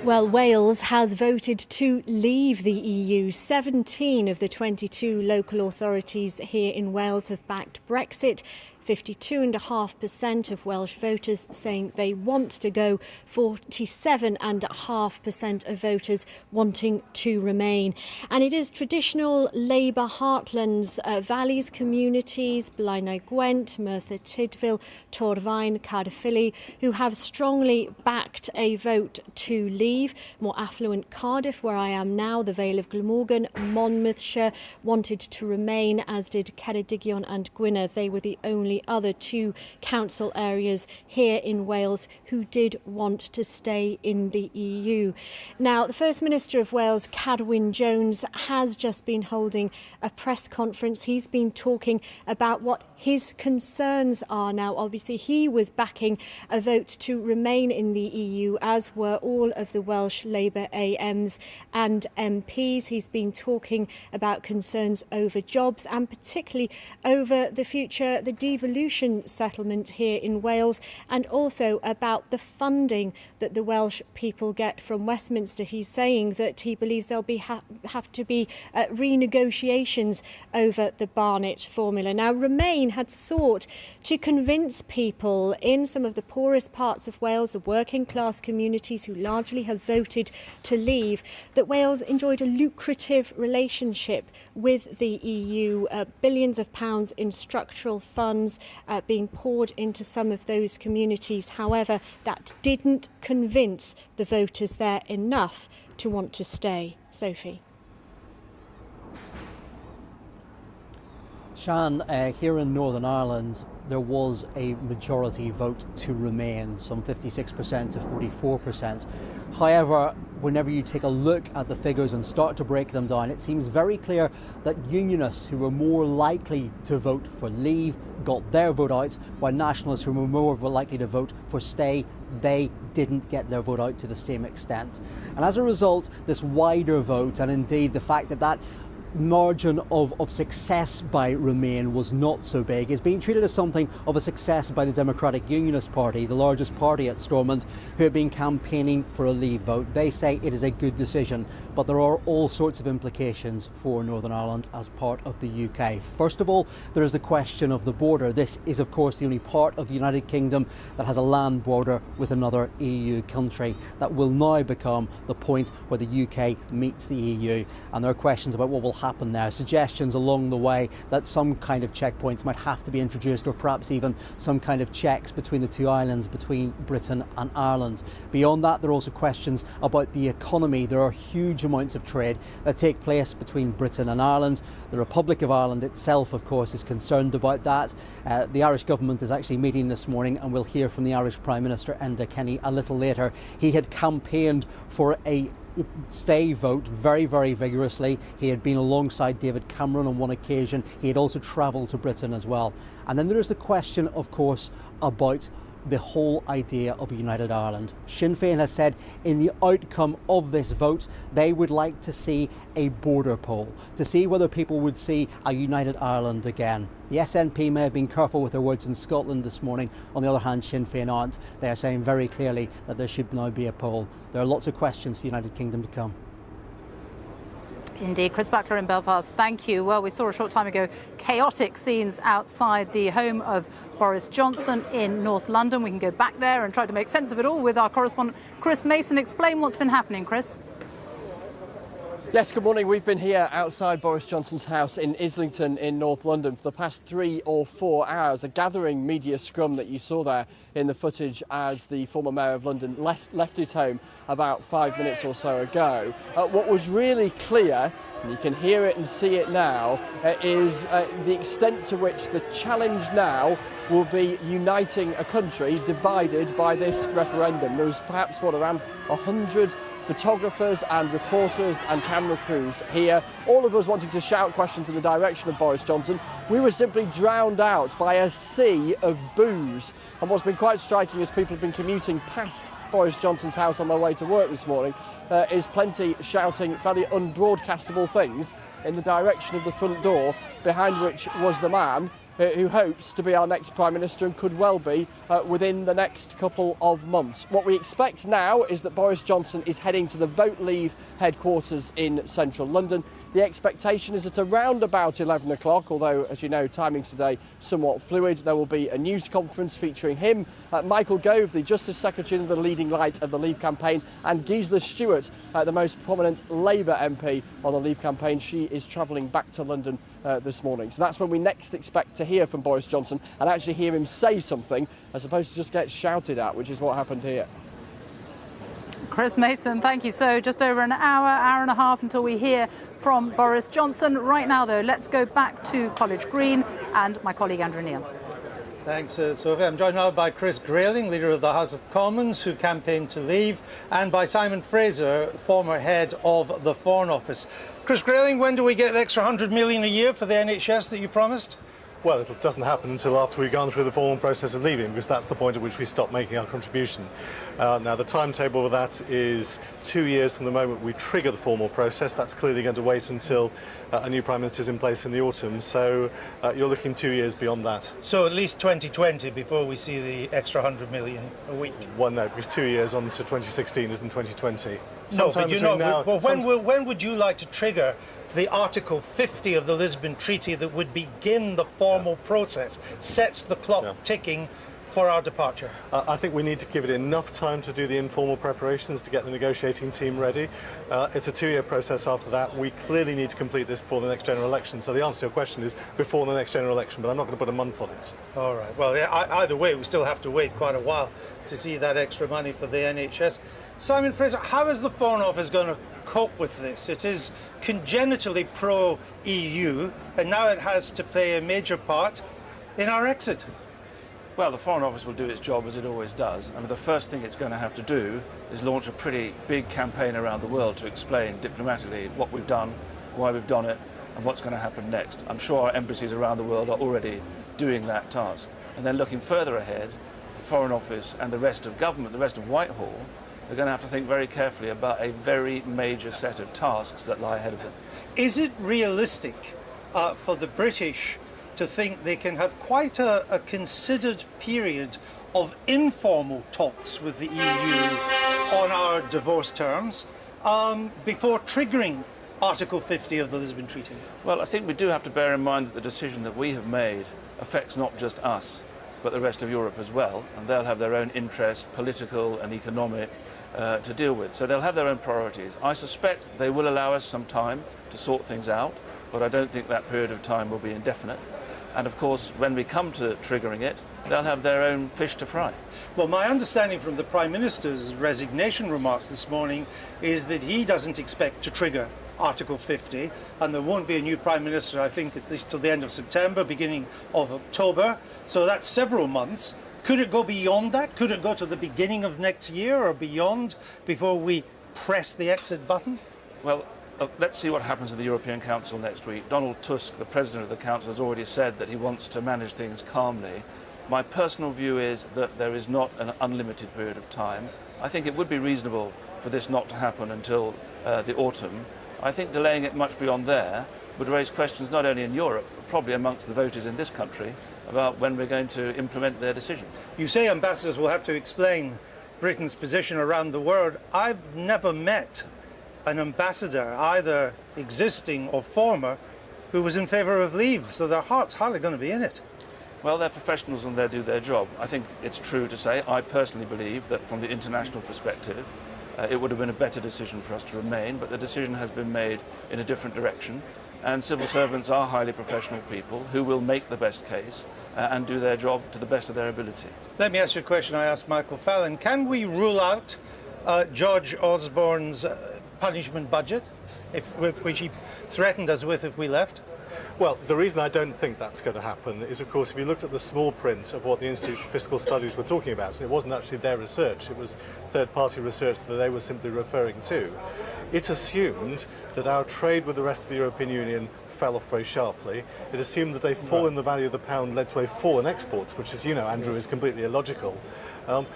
Well, Wales has voted to leave the EU. 17 of the 22 local authorities here in Wales have backed Brexit. 52.5% of Welsh voters saying they want to go, 47.5% of voters wanting to remain. And it is traditional Labour heartlands, valleys communities, Blaenau Gwent, Merthyr Tydfil, Torfaen, Caerphilly, who have strongly backed a vote to leave. More affluent Cardiff, where I am now, the Vale of Glamorgan, Monmouthshire wanted to remain, as did Ceredigion and Gwynedd. They were the only other two council areas here in Wales who did want to stay in the EU. Now, the First Minister of Wales, Cadwyn Jones, has just been holding a press conference. He's been talking about what his concerns are now. Obviously, he was backing a vote to remain in the EU, as were all of the Welsh Labour AMs and MPs. He's been talking about concerns over jobs and particularly over the future, the devolution settlement here in Wales, and also about the funding that the Welsh people get from Westminster. He's saying that he believes there'll have to be renegotiations over the Barnett formula. Now, Remain had sought to convince people in some of the poorest parts of Wales, the working class communities who largely have voted to leave, that Wales enjoyed a lucrative relationship with the EU, billions of pounds in structural funds being poured into some of those communities. However, that didn't convince the voters there enough to want to stay. Sophie. Sian, here in Northern Ireland, there was a majority vote to remain, some 56% to 44%. However, whenever you take a look at the figures and start to break them down, it seems very clear that unionists who were more likely to vote for leave got their vote out, while nationalists who were more likely to vote for stay, they didn't get their vote out to the same extent. And as a result, this wider vote, and indeed the fact that that margin of success by Remain was not so big, is being treated as something of a success by the Democratic Unionist Party, the largest party at Stormont, who have been campaigning for a leave vote. They say it is a good decision, but there are all sorts of implications for Northern Ireland as part of the UK. First of all, there is the question of the border. This is, of course, the only part of the United Kingdom that has a land border with another EU country. That will now become the point where the UK meets the EU, and there are questions about what will happen there. Suggestions along the way that some kind of checkpoints might have to be introduced, or perhaps even some kind of checks between the two islands, between Britain and Ireland. Beyond that, there are also questions about the economy. There are huge amounts of trade that take place between Britain and Ireland. The Republic of Ireland itself, of course, is concerned about that. The Irish government is actually meeting this morning, and we'll hear from the Irish Prime Minister Enda Kenny a little later. He had campaigned for a stay vote very, very vigorously. He had been alongside David Cameron on one occasion. He had also travelled to Britain as well. And then there is the question, of course, about the whole idea of a united Ireland. Sinn Féin has said in the outcome of this vote, they would like to see a border poll, to see whether people would see a united Ireland again. The SNP may have been careful with their words in Scotland this morning. On the other hand, Sinn Féin aren't. They are saying very clearly that there should now be a poll. There are lots of questions for the United Kingdom to come. Indeed. Chris Buckler in Belfast, thank you. Well, we saw a short time ago chaotic scenes outside the home of Boris Johnson in North London. We can go back there and try to make sense of it all with our correspondent Chris Mason. Explain what's been happening, Chris. Yes, good morning. We've been here outside Boris Johnson's house in Islington in North London for the past 3 or 4 hours. A gathering media scrum that you saw there in the footage as the former Mayor of London left his home about 5 minutes or so ago. What was really clear, and you can hear it and see it now, is the extent to which the challenge now will be uniting a country divided by this referendum. There was perhaps, around 100 photographers and reporters and camera crews here, all of us wanting to shout questions in the direction of Boris Johnson. We were simply drowned out by a sea of boos. And what's been quite striking as people have been commuting past Boris Johnson's house on their way to work this morning is plenty shouting fairly unbroadcastable things in the direction of the front door, behind which was the man who hopes to be our next Prime Minister and could well be within the next couple of months. What we expect now is that Boris Johnson is heading to the Vote Leave headquarters in central London. The expectation is at around about 11 o'clock, although, as you know, timings today somewhat fluid. There will be a news conference featuring him, Michael Gove, the Justice Secretary and the leading light of the Leave campaign, and Gisela Stewart, the most prominent Labour MP on the Leave campaign. She is travelling back to London this morning. So that's when we next expect to hear from Boris Johnson and actually hear him say something, as opposed to just get shouted at, which is what happened here. Chris Mason, thank you. So just over an hour and a half until we hear from Boris Johnson. Right now, though, let's go back to College Green and my colleague Andrew Neil. Thanks, Sophie. I'm joined now by Chris Grayling, Leader of the House of Commons, who campaigned to leave, and by Simon Fraser, former head of the Foreign Office. Chris Grayling, when do we get the extra 100 million a year for the NHS that you promised? Well, it doesn't happen until after we've gone through the formal process of leaving, because that's the point at which we stop making our contribution. Now, the timetable of that is 2 years from the moment we trigger the formal process. That's clearly going to wait until a new Prime Minister is in place in the autumn. So you're looking 2 years beyond that. So at least 2020 before we see the extra 100 million a week? Well, no, because 2 years on to 2016 isn't 2020. No, but you know, well, when would you like to trigger the Article 50 of the Lisbon Treaty that would begin the formal process, sets the clock ticking for our departure? I think we need to give it enough time to do the informal preparations to get the negotiating team ready. It's a 2-year process after that. We clearly need to complete this before the next general election. So the answer to your question is before the next general election, but I'm not going to put a month on it. All right. Well, either way, we still have to wait quite a while to see that extra money for the NHS. Simon Fraser, how is the Foreign Office going to cope with this? It is congenitally pro-EU, and now it has to play a major part in our exit. Well, the Foreign Office will do its job as it always does. I mean, the first thing it's going to have to do is launch a pretty big campaign around the world to explain diplomatically what we've done, why we've done it, and what's going to happen next. I'm sure our embassies around the world are already doing that task. And then looking further ahead, the Foreign Office and the rest of government, the rest of Whitehall, they're going to have to think very carefully about a very major set of tasks that lie ahead of them. Is it realistic for the British to think they can have quite a considered period of informal talks with the EU on our divorce terms before triggering Article 50 of the Lisbon Treaty? Well, I think we do have to bear in mind that the decision that we have made affects not just us, but the rest of Europe as well, and they'll have their own interests, political and economic, to deal with. So they'll have their own priorities. I suspect they will allow us some time to sort things out, but I don't think that period of time will be indefinite. And of course, when we come to triggering it, they'll have their own fish to fry. Well, my understanding from the Prime Minister's resignation remarks this morning is that he doesn't expect to trigger Article 50, and there won't be a new Prime Minister, I think, at least till the end of September, beginning of October. So that's several months. Could it go beyond that? Could it go to the beginning of next year or beyond before we press the exit button? Well, let's see what happens in the European Council next week. Donald Tusk, the President of the Council, has already said that he wants to manage things calmly. My personal view is that there is not an unlimited period of time. I think it would be reasonable for this not to happen until the autumn. I think delaying it much beyond there would raise questions not only in Europe, but probably amongst the voters in this country about when we're going to implement their decision. You say ambassadors will have to explain Britain's position around the world. I've never met an ambassador, either existing or former, who was in favour of leave, so their heart's hardly going to be in it. Well, they're professionals and they do their job. I think it's true to say, I personally believe that from the international perspective, it would have been a better decision for us to remain, but the decision has been made in a different direction. And civil servants are highly professional people who will make the best case and do their job to the best of their ability. Let me ask you a question I asked Michael Fallon. Can we rule out George Osborne's punishment budget, which he threatened us with if we left? Well, the reason I don't think that's going to happen is, of course, if you looked at the small print of what the Institute for Fiscal Studies were talking about, and it wasn't actually their research, it was third-party research that they were simply referring to, it assumed that our trade with the rest of the European Union fell off very sharply. It assumed that a fall in the value of the pound led to a fall in exports, which, as you know, Andrew, is completely illogical.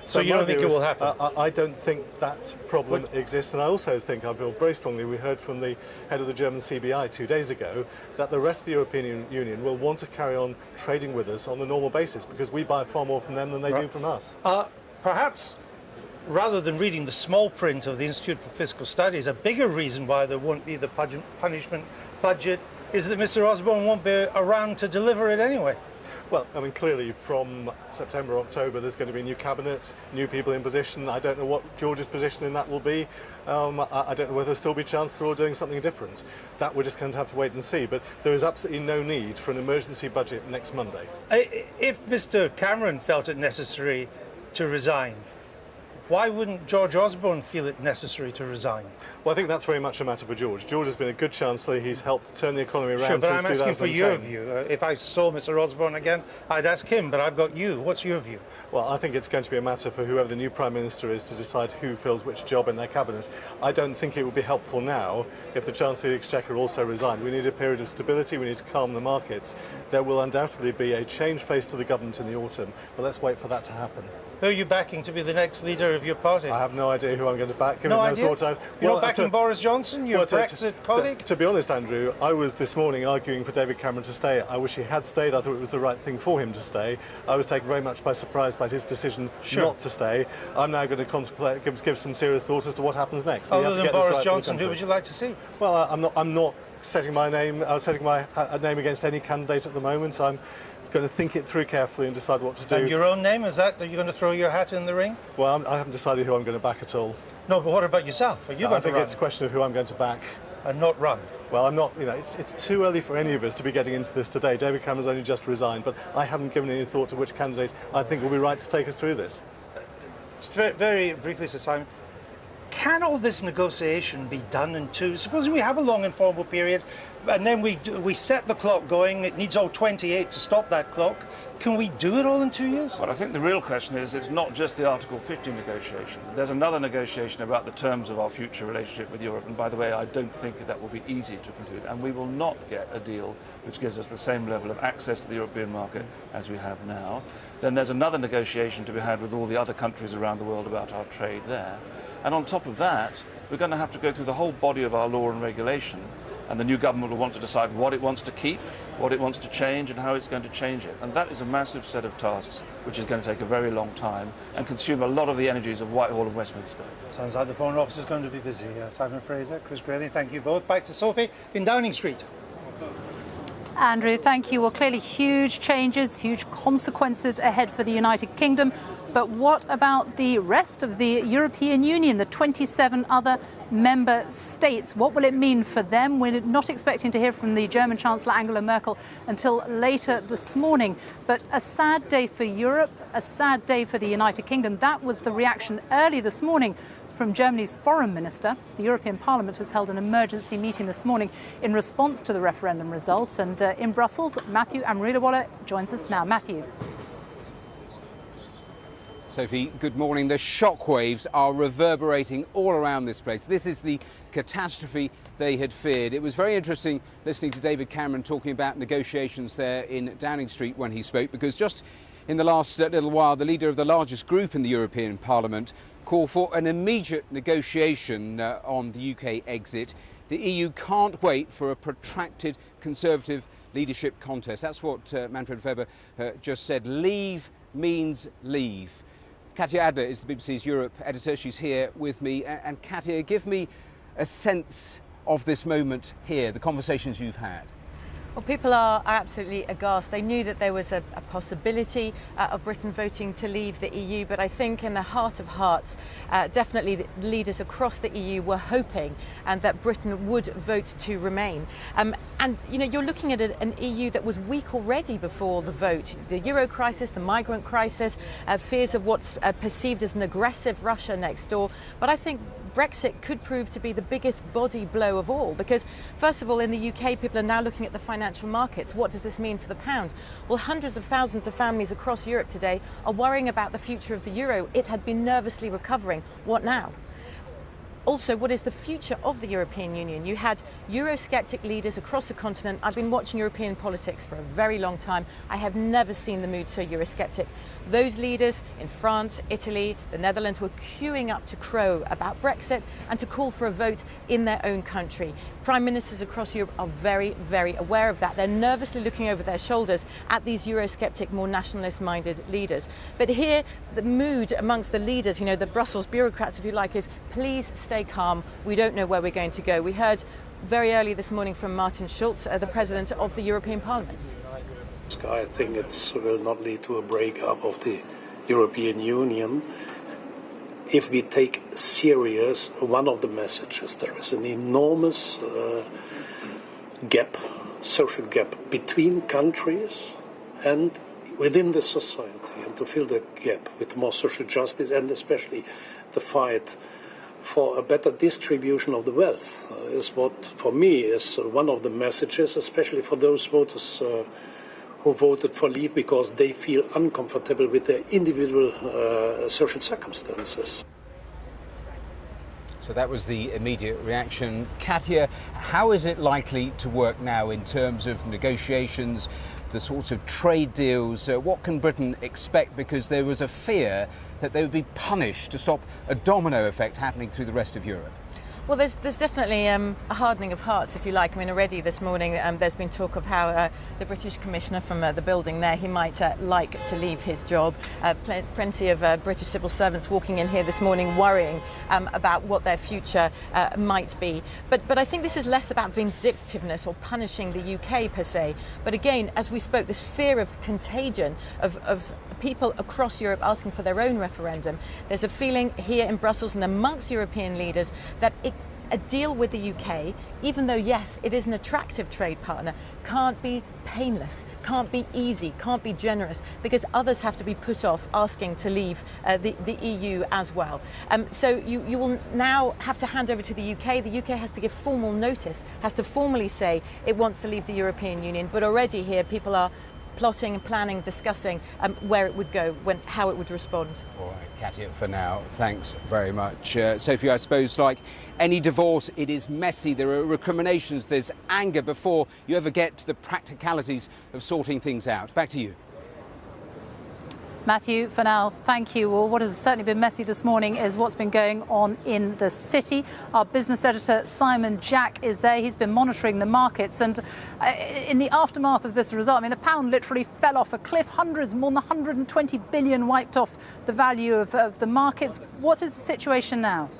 So you don't think it will happen? I don't think that problem exists, and I also think, I feel very strongly, we heard from the head of the German CBI 2 days ago, that the rest of the European Union will want to carry on trading with us on a normal basis, because we buy far more from them than they do from us. Perhaps, rather than reading the small print of the Institute for Fiscal Studies, a bigger reason why there won't be the punishment budget is that Mr. Osborne won't be around to deliver it anyway. Well, I mean, clearly from September, October, there's going to be a new cabinet, new people in position. I don't know what George's position in that will be. I don't know whether there'll still be Chancellor or doing something different. That we're just going to have to wait and see. But there is absolutely no need for an emergency budget next Monday. If Mr. Cameron felt it necessary to resign, why wouldn't George Osborne feel it necessary to resign? Well, I think that's very much a matter for George. George has been a good Chancellor. He's helped turn the economy around since 2010. Sure, but I'm asking for your view. If I saw Mr. Osborne again, I'd ask him, but I've got you. What's your view? Well, I think it's going to be a matter for whoever the new Prime Minister is to decide who fills which job in their cabinet. I don't think it would be helpful now if the Chancellor of the Exchequer also resigned. We need a period of stability. We need to calm the markets. There will undoubtedly be a change face to the government in the autumn, but let's wait for that to happen. Who are you backing to be the next leader of your party? I have no idea who I'm going to back. No idea? You're not backing Boris Johnson, your Brexit colleague? To be honest, Andrew, I was this morning arguing for David Cameron to stay. I wish he had stayed. I thought it was the right thing for him to stay. I was taken very much by surprise by his decision not to stay. I'm now going to contemplate, give some serious thought as to what happens next. Other than Boris Johnson, who would you like to see? Well, I'm not setting my name against any candidate at the moment. I'm going to think it through carefully and decide what to do. And your own name, are you going to throw your hat in the ring? Well, I haven't decided who I'm going to back at all. No, but what about yourself? Are you going to run? I think it's a question of who I'm going to back. And not run? Well, I'm not, it's too early for any of us to be getting into this today. David Cameron's only just resigned, but I haven't given any thought to which candidate I think will be right to take us through this. Very, very briefly, Sir Simon, can all this negotiation be done in two? Supposing we have a long informal period and then we set the clock going, it needs all 28 to stop that clock. Can we do it all in 2 years? Well, I think the real question is it's not just the Article 50 negotiation. There's another negotiation about the terms of our future relationship with Europe. And by the way, I don't think that will be easy to conclude. And we will not get a deal which gives us the same level of access to the European market as we have now. Then there's another negotiation to be had with all the other countries around the world about our trade there. And on top of that, we're going to have to go through the whole body of our law and regulation, and the new government will want to decide what it wants to keep, what it wants to change, and how it's going to change it. And that is a massive set of tasks, which is going to take a very long time and consume a lot of the energies of Whitehall and Westminster. Sounds like the Foreign Office is going to be busy. Simon Fraser, Chris Grayling, thank you both. Back to Sophie in Downing Street. Andrew, thank you. Well, clearly huge changes, huge consequences ahead for the United Kingdom. But what about the rest of the European Union, the 27 other member states? What will it mean for them? We're not expecting to hear from the German Chancellor Angela Merkel until later this morning. But a sad day for Europe, a sad day for the United Kingdom. That was the reaction early this morning from Germany's foreign minister. The European Parliament has held an emergency meeting this morning in response to the referendum results. And in Brussels, Matthew Amrilawola joins us now. Matthew. Sophie, good morning. The shockwaves are reverberating all around this place. This is the catastrophe they had feared. It was very interesting listening to David Cameron talking about negotiations there in Downing Street when he spoke, because just in the last little while, the leader of the largest group in the European Parliament called for an immediate negotiation on the UK exit. The EU can't wait for a protracted Conservative leadership contest. That's what Manfred Weber just said. Leave means leave. Katja Adler is the BBC's Europe editor. She's here with me. And Katja, give me a sense of this moment here, the conversations you've had. Well, people are absolutely aghast. They knew that there was a possibility of Britain voting to leave the EU, but I think in the heart of hearts, definitely the leaders across the EU were hoping that Britain would vote to remain. And, you know, you're looking at an EU that was weak already before the vote. The euro crisis, the migrant crisis, fears of what's perceived as an aggressive Russia next door. But I think Brexit could prove to be the biggest body blow of all, because first of all, in the UK, people are now looking at the financial markets. What does this mean for the pound? Well, hundreds of thousands of families across Europe today are worrying about the future of the euro. It had been nervously recovering. What now? Also, what is the future of the European Union? You had Eurosceptic leaders across the continent. I've been watching European politics for a very long time. I have never seen the mood so Eurosceptic. Those leaders in France, Italy, the Netherlands were queuing up to crow about Brexit and to call for a vote in their own country. Prime ministers across Europe are very, very aware of that. They're nervously looking over their shoulders at these Eurosceptic, more nationalist-minded leaders. But here, the mood amongst the leaders, you know, the Brussels bureaucrats, if you like, is please stay calm. We don't know where we're going to go. We heard very early this morning from Martin Schulz, the President of the European Parliament. I think it will not lead to a breakup of the European Union. If we take serious one of the messages, there is an enormous gap, social gap between countries and within the society, and to fill that gap with more social justice and especially the fight for a better distribution of the wealth is what, for me, is one of the messages, especially for those voters who voted for leave because they feel uncomfortable with their individual social circumstances. So that was the immediate reaction. Katja, how is it likely to work now in terms of negotiations, the sorts of trade deals? What can Britain expect? Because there was a fear that they would be punished to stop a domino effect happening through the rest of Europe. Well, there's definitely a hardening of hearts, if you like. I mean, already this morning there's been talk of how the British Commissioner from the building there, he might like to leave his job. Plenty of British civil servants walking in here this morning worrying about what their future might be. But I think this is less about vindictiveness or punishing the UK per se. But again, as we spoke, this fear of contagion, of people across Europe asking for their own referendum. There's a feeling here in Brussels and amongst European leaders that a deal with the UK, even though, yes, it is an attractive trade partner, can't be painless, can't be easy, can't be generous, because others have to be put off asking to leave the EU as well. So you will now have to hand over to the UK. The UK has to give formal notice, has to formally say it wants to leave the European Union, but already here people are plotting, planning, discussing where it would go, how it would respond. All right, Katja, for now, thanks very much. Sophie, I suppose like any divorce, it is messy. There are recriminations, there's anger before you ever get to the practicalities of sorting things out. Back to you. Matthew, for now, thank you. Well, what has certainly been messy this morning is what's been going on in the city. Our business editor, Simon Jack, is there. He's been monitoring the markets. And in the aftermath of this result, I mean, the pound literally fell off a cliff. Hundreds, more than 120 billion wiped off the value of the markets. What is the situation now?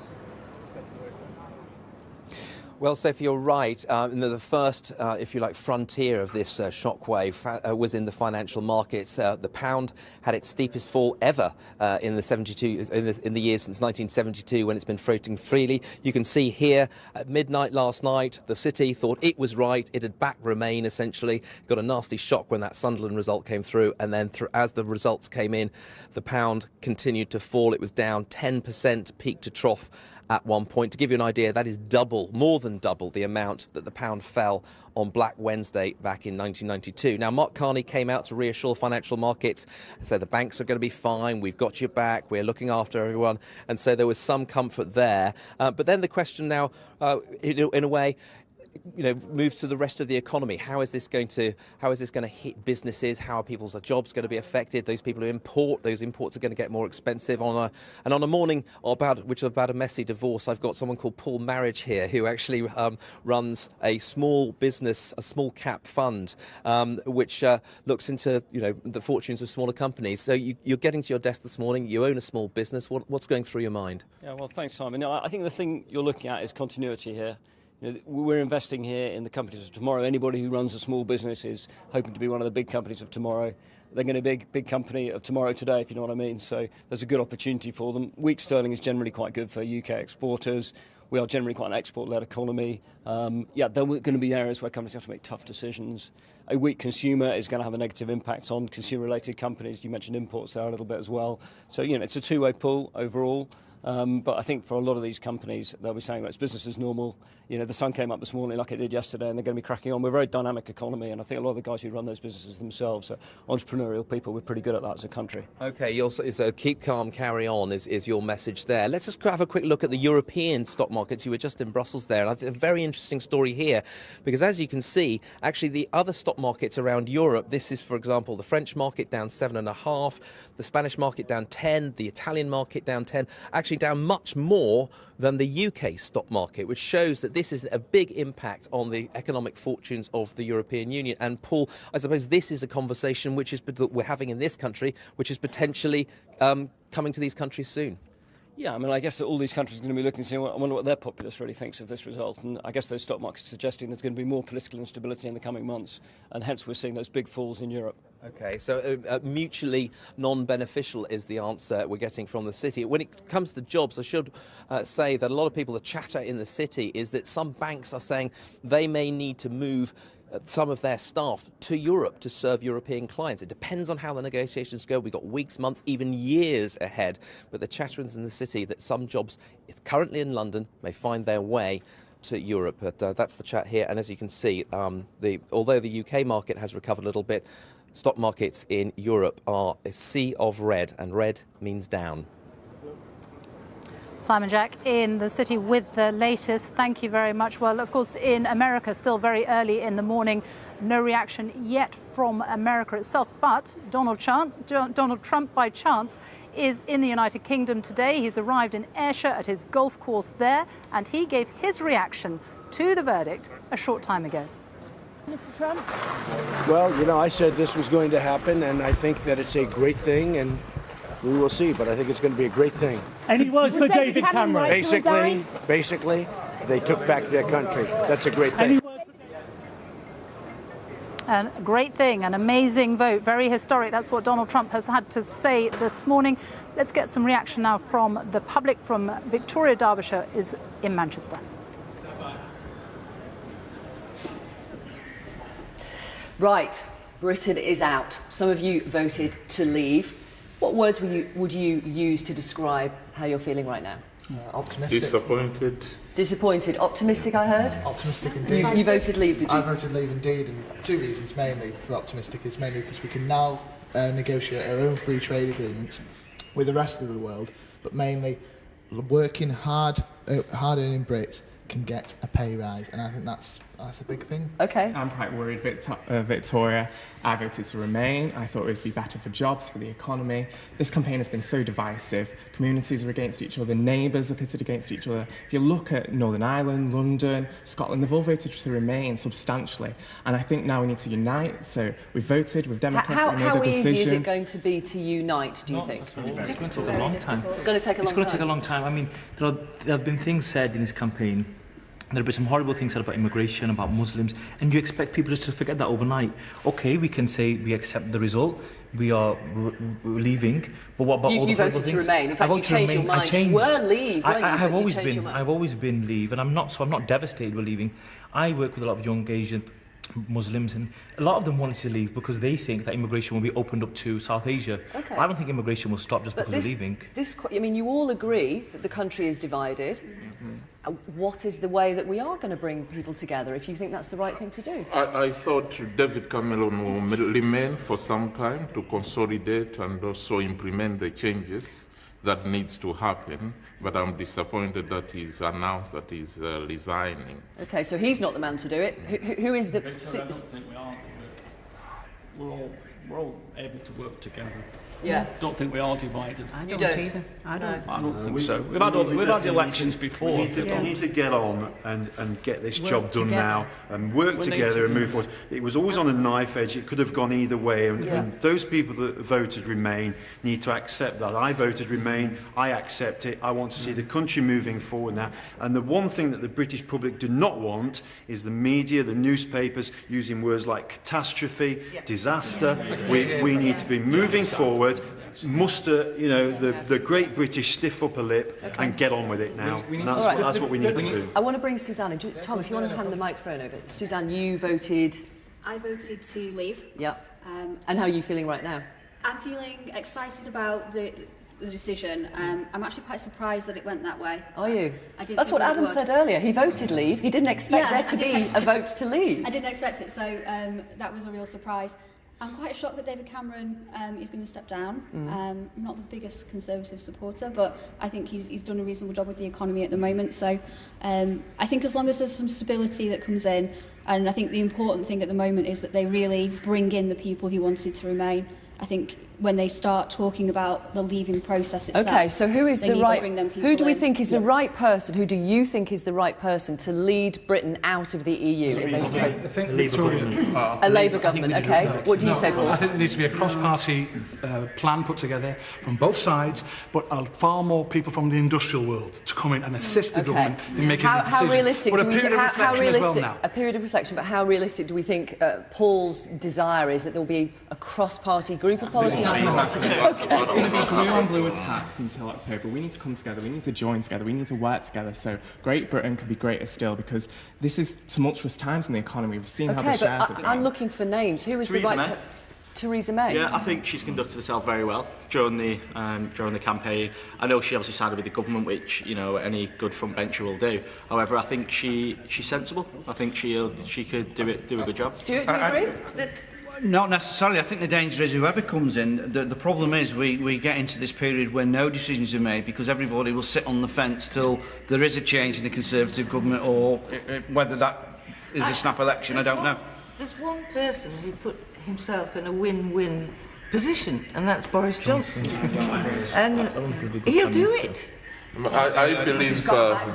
Well, Sophie, you're right. The first, if you like, frontier of this shockwave was in the financial markets. The pound had its steepest fall ever in the years since 1972, when it's been floating freely. You can see here at midnight last night, the city thought it was right. It had backed Remain, essentially. Got a nasty shock when that Sunderland result came through, and then as the results came in, the pound continued to fall. It was down 10% peak to trough at one point. To give you an idea, that is double, more than double the amount that the pound fell on Black Wednesday back in 1992. Now, Mark Carney came out to reassure financial markets and said the banks are going to be fine, we've got your back, we're looking after everyone. And so there was some comfort there. But then the question now, in a way, move to the rest of the economy? How is this going to hit businesses? How are people's jobs going to be affected? Those people who import, those imports are going to get more expensive. On a morning about a messy divorce, I've got someone called Paul Marriage here who actually runs a small business, a small cap fund, which looks into the fortunes of smaller companies. So you're getting to your desk this morning. You own a small business. What's going through your mind? Yeah, well, thanks, Simon. I think the thing you're looking at is continuity here. We're investing here in the companies of tomorrow. Anybody who runs a small business is hoping to be one of the big companies of tomorrow. They're going to be a big company of tomorrow today, if you know what I mean. So there's a good opportunity for them. Weak sterling is generally quite good for UK exporters. We are generally quite an export-led economy. There are going to be areas where companies have to make tough decisions. A weak consumer is going to have a negative impact on consumer-related companies. You mentioned imports there a little bit as well. So, it's a two-way pull overall. But I think for a lot of these companies, they'll be saying, well, it's business as normal. The sun came up this morning like it did yesterday, and they're going to be cracking on. We're a very dynamic economy, and I think a lot of the guys who run those businesses themselves are entrepreneurial people. We're pretty good at that as a country. OK, so keep calm, carry on is your message there. Let's just have a quick look at the European stock markets. You were just in Brussels there, and I think a very interesting story here, because as you can see, actually the other stock markets around Europe, this is, for example, the French market down 7.5%, the Spanish market down 10%, the Italian market down 10%, actually down much more than the UK stock market, which shows that this is a big impact on the economic fortunes of the European Union. And Paul, I suppose this is a conversation that we're having in this country, which is potentially coming to these countries soon. Yeah, I guess that all these countries are going to be looking and saying, I wonder what their populace really thinks of this result. And I guess those stock markets are suggesting there's going to be more political instability in the coming months. And hence we're seeing those big falls in Europe. OK, so mutually non-beneficial is the answer we're getting from the city. When it comes to jobs, I should say that a lot of people, the chatter in the city is that some banks are saying they may need to move some of their staff to Europe to serve European clients. It depends on how the negotiations go. We've got weeks, months, even years ahead. But the chatterings in the city that some jobs, if currently in London, may find their way to Europe. But that's the chat here. And as you can see, although the UK market has recovered a little bit, stock markets in Europe are a sea of red, and red means down. Simon Jack in the city with the latest. Thank you very much. Well, of course, in America, still very early in the morning, no reaction yet from America itself. But Donald Trump, by chance, is in the United Kingdom today. He's arrived in Ayrshire at his golf course there, and he gave his reaction to the verdict a short time ago. Mr. Trump? Well, I said this was going to happen, and I think that it's a great thing, and we will see, but I think it's going to be a great thing. Any words for David Cameron? Basically, they took back their country. That's a great thing. A great thing, an amazing vote, very historic. That's what Donald Trump has had to say this morning. Let's get some reaction now from the public. From Victoria, Derbyshire is in Manchester. Right, Britain is out. Some of you voted to leave. What words would you use to describe how you're feeling right now? Optimistic. Disappointed. Disappointed. Optimistic, I heard? Optimistic indeed. You voted leave, did you? I voted leave indeed, and two reasons mainly for optimistic is mainly because we can now negotiate our own free trade agreements with the rest of the world, but mainly working hard earning Brits can get a pay rise, and I think that's a big thing. Okay. I'm quite worried, Victoria. I voted to remain. I thought it would be better for jobs, for the economy. This campaign has been so divisive. Communities are against each other. Neighbours are pitted against each other. If you look at Northern Ireland, London, Scotland, they've all voted to remain substantially. And I think now we need to unite. So we've voted, we've democratically made a decision. How easy is it going to be to unite, do you think? It's going to take a long time. It's going to take a long time. It's going to take a long time. I mean, there have been things said in this campaign. There have been some horrible things said about immigration, about Muslims, and you expect people just to forget that overnight. Okay, we can say we accept the result, we are leaving, but what about all the horrible things? You voted to remain. In fact, you changed your mind. You were leave, weren't you? I've always been leave, and I'm not devastated with leaving. I work with a lot of young Asian Muslims, and a lot of them wanted to leave because they think that immigration will be opened up to South Asia. Okay. I don't think immigration will stop just because of leaving. You all agree that the country is divided. Mm-hmm. What is the way that we are going to bring people together, if you think that's the right thing to do? I thought David Cameron will remain for some time to consolidate and also implement the changes that needs to happen, but I'm disappointed that he's announced that he's resigning. Okay, so he's not the man to do it. Who is the... I don't think we are. We're all able to work together. Yeah. Don't think we are divided. You don't? I don't think so. We've had elections before. We need to get on and get this job done now and work together and move forward. It was always on a knife edge. It could have gone either way. And those people that voted Remain need to accept that. I voted Remain. I accept it. I want to see the country moving forward now. And the one thing that the British public do not want is the media, the newspapers, using words like catastrophe, disaster. We need to be moving forward. Muster, the great British stiff upper lip and get on with it now. That's what we need to do. I want to bring Suzanne in. Tom, if you want to hand the microphone over. Suzanne, you voted... I voted to leave. Yep. And how are you feeling right now? I'm feeling excited about the decision. I'm actually quite surprised that it went that way. Are you? I didn't That's what think it Adam would. said earlier. He voted leave. He didn't expect there to be a vote to leave. I didn't expect it, so that was a real surprise. I'm quite shocked that David Cameron is going to step down. I'm not the biggest Conservative supporter, but I think he's done a reasonable job with the economy at the moment. So I think as long as there's some stability that comes in, and I think the important thing at the moment is that they really bring in the people who wanted to remain. I think when they start talking about the leaving process itself, okay, so who is the right? Who do we think is the right person? Who do you think is the right person to lead Britain out of the EU? I think a Labour government. Okay, what do you say, Paul? I think there needs to be a cross-party plan put together from both sides, but far more people from the industrial world to come in and assist the government in making the decisions. How realistic? But a period of reflection as well now. A period of reflection, but how realistic do we think Paul's desire is that there will be a cross-party group of politicians? It's going to be blue on blue attacks until October. We need to come together, we need to join together, we need to work together so Great Britain can be greater still, because this is tumultuous times in the economy. We've seen how the shares are going. I'm looking for names. Who is the right... Theresa May? Yeah, I think she's conducted herself very well during the campaign. I know she obviously sided with the government, which any good front bencher will do. However, I think she's sensible. I think she could do a good job. Stuart, do you agree? Not necessarily. I think the danger is whoever comes in, the problem is we get into this period where no decisions are made because everybody will sit on the fence till there is a change in the Conservative government, or whether that is a snap election, I don't know. There's one person who put himself in a win-win position, and that's Boris Johnson. And he'll do it. I believe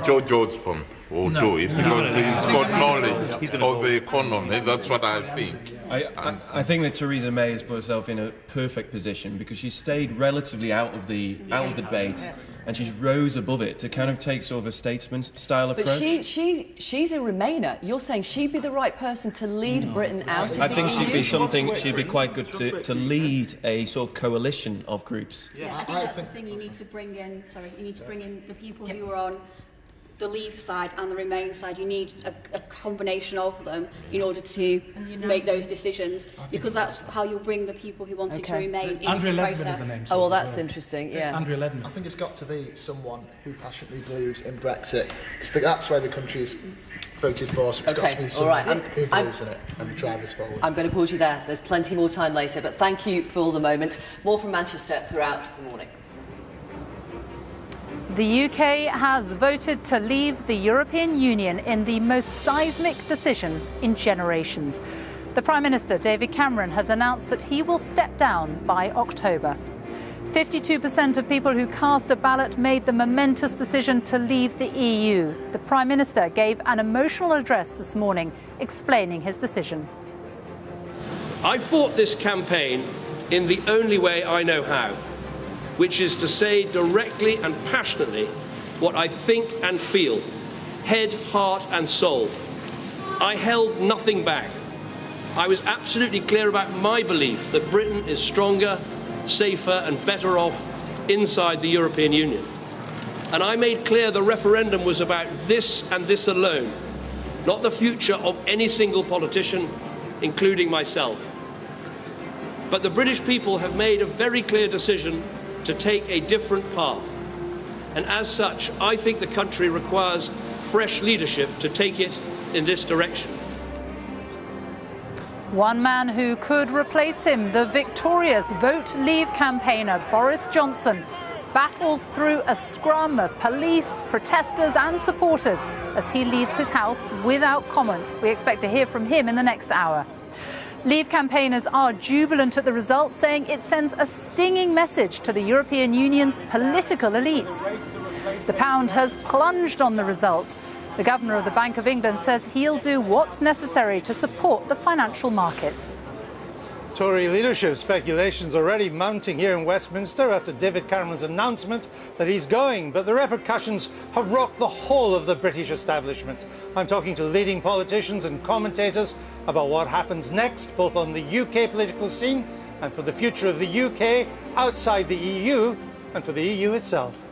George Osborne will do it because he's got knowledge of the economy. That's what I think. I think that Theresa May has put herself in a perfect position because she stayed relatively out of the debate, and she's rose above it to kind of take sort of a statesman-style approach. But she's a Remainer. You're saying she'd be the right person to lead Britain out of the EU? I think she'd be quite good to lead a sort of coalition of groups. Yeah, I think that's the thing. You need to bring in. You need to bring in the people who are on the Leave side and the Remain side. You need a combination of them in order to make those decisions, because that's how you'll bring the people who wanted to remain into the process. Oh, well, that's interesting, yeah. Andrea Ledden. I think it's got to be someone who passionately believes in Brexit. That's where the country's voted for, so it's got to be someone who believes in it and drive us forward. I'm going to pause you there. There's plenty more time later, but thank you for the moment. More from Manchester throughout the morning. The UK has voted to leave the European Union in the most seismic decision in generations. The Prime Minister, David Cameron, has announced that he will step down by October. 52% of people who cast a ballot made the momentous decision to leave the EU. The Prime Minister gave an emotional address this morning explaining his decision. I fought this campaign in the only way I know how, which is to say directly and passionately what I think and feel, head, heart and soul. I held nothing back. I was absolutely clear about my belief that Britain is stronger, safer and better off inside the European Union. And I made clear the referendum was about this and this alone, not the future of any single politician, including myself. But the British people have made a very clear decision to take a different path. And as such, I think the country requires fresh leadership to take it in this direction. One man who could replace him, the victorious Vote Leave campaigner Boris Johnson, battles through a scrum of police, protesters and supporters as he leaves his house without comment. We expect to hear from him in the next hour. Leave campaigners are jubilant at the result, saying it sends a stinging message to the European Union's political elites. The pound has plunged on the result. The Governor of the Bank of England says he'll do what's necessary to support the financial markets. Tory leadership speculations already mounting here in Westminster after David Cameron's announcement that he's going, but the repercussions have rocked the whole of the British establishment. I'm talking to leading politicians and commentators about what happens next, both on the UK political scene and for the future of the UK outside the EU and for the EU itself.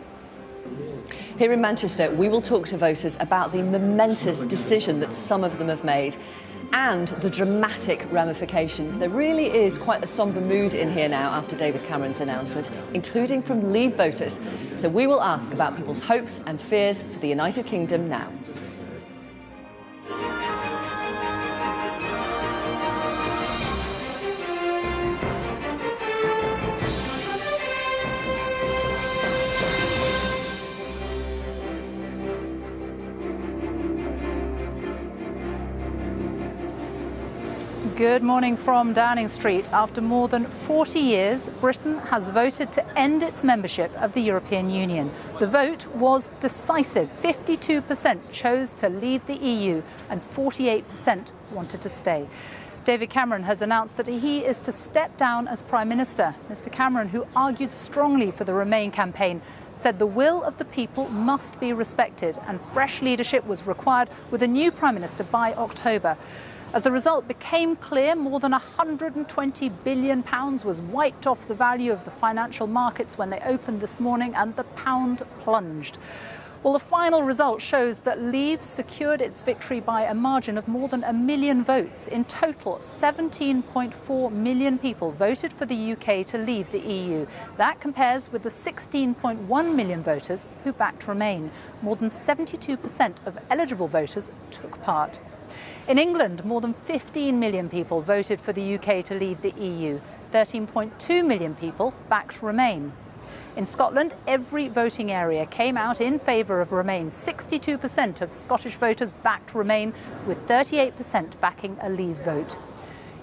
Here in Manchester, we will talk to voters about the momentous decision that some of them have made and the dramatic ramifications. There really is quite a sombre mood in here now after David Cameron's announcement, including from Leave voters. So we will ask about people's hopes and fears for the United Kingdom now. Good morning from Downing Street. After more than 40 years, Britain has voted to end its membership of the European Union. The vote was decisive. 52% chose to leave the EU and 48% wanted to stay. David Cameron has announced that he is to step down as Prime Minister. Mr. Cameron, who argued strongly for the Remain campaign, said the will of the people must be respected and fresh leadership was required with a new Prime Minister by October. As the result became clear, more than £120 billion was wiped off the value of the financial markets when they opened this morning, and the pound plunged. Well, the final result shows that Leave secured its victory by a margin of more than 1 million votes. In total, 17.4 million people voted for the UK to leave the EU. That compares with the 16.1 million voters who backed Remain. More than 72% of eligible voters took part. In England, more than 15 million people voted for the UK to leave the EU. 13.2 million people backed Remain. In Scotland, every voting area came out in favour of Remain. 62% of Scottish voters backed Remain, with 38% backing a Leave vote.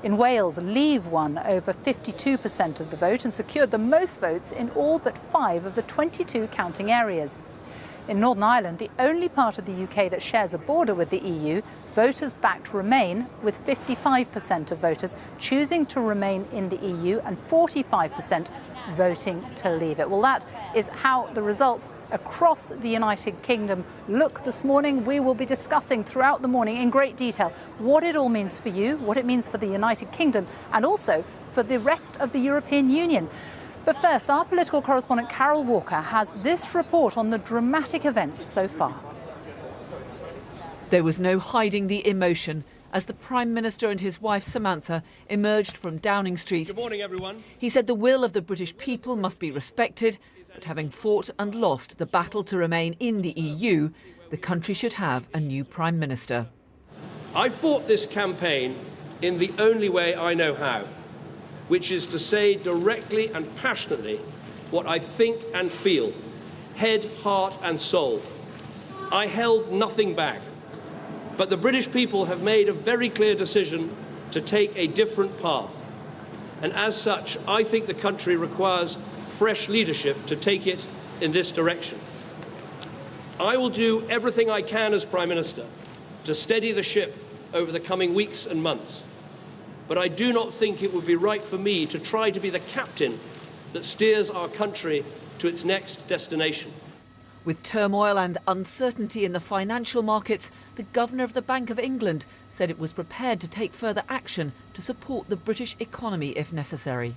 In Wales, Leave won over 52% of the vote and secured the most votes in all but 5 of the 22 counting areas. In Northern Ireland, the only part of the UK that shares a border with the EU, voters backed Remain, with 55% of voters choosing to remain in the EU and 45% voting to leave it. Well, that is how the results across the United Kingdom look this morning. We will be discussing throughout the morning in great detail what it all means for you, what it means for the United Kingdom, and also for the rest of the European Union. But first, our political correspondent Carol Walker has this report on the dramatic events so far. There was no hiding the emotion as the Prime Minister and his wife Samantha emerged from Downing Street. Good morning, everyone. He said the will of the British people must be respected, but having fought and lost the battle to remain in the EU, the country should have a new Prime Minister. I fought this campaign in the only way I know how, which is to say directly and passionately what I think and feel, head, heart and soul. I held nothing back, but the British people have made a very clear decision to take a different path. And as such, I think the country requires fresh leadership to take it in this direction. I will do everything I can as Prime Minister to steady the ship over the coming weeks and months. But I do not think it would be right for me to try to be the captain that steers our country to its next destination. With turmoil and uncertainty in the financial markets, the Governor of the Bank of England said it was prepared to take further action to support the British economy if necessary.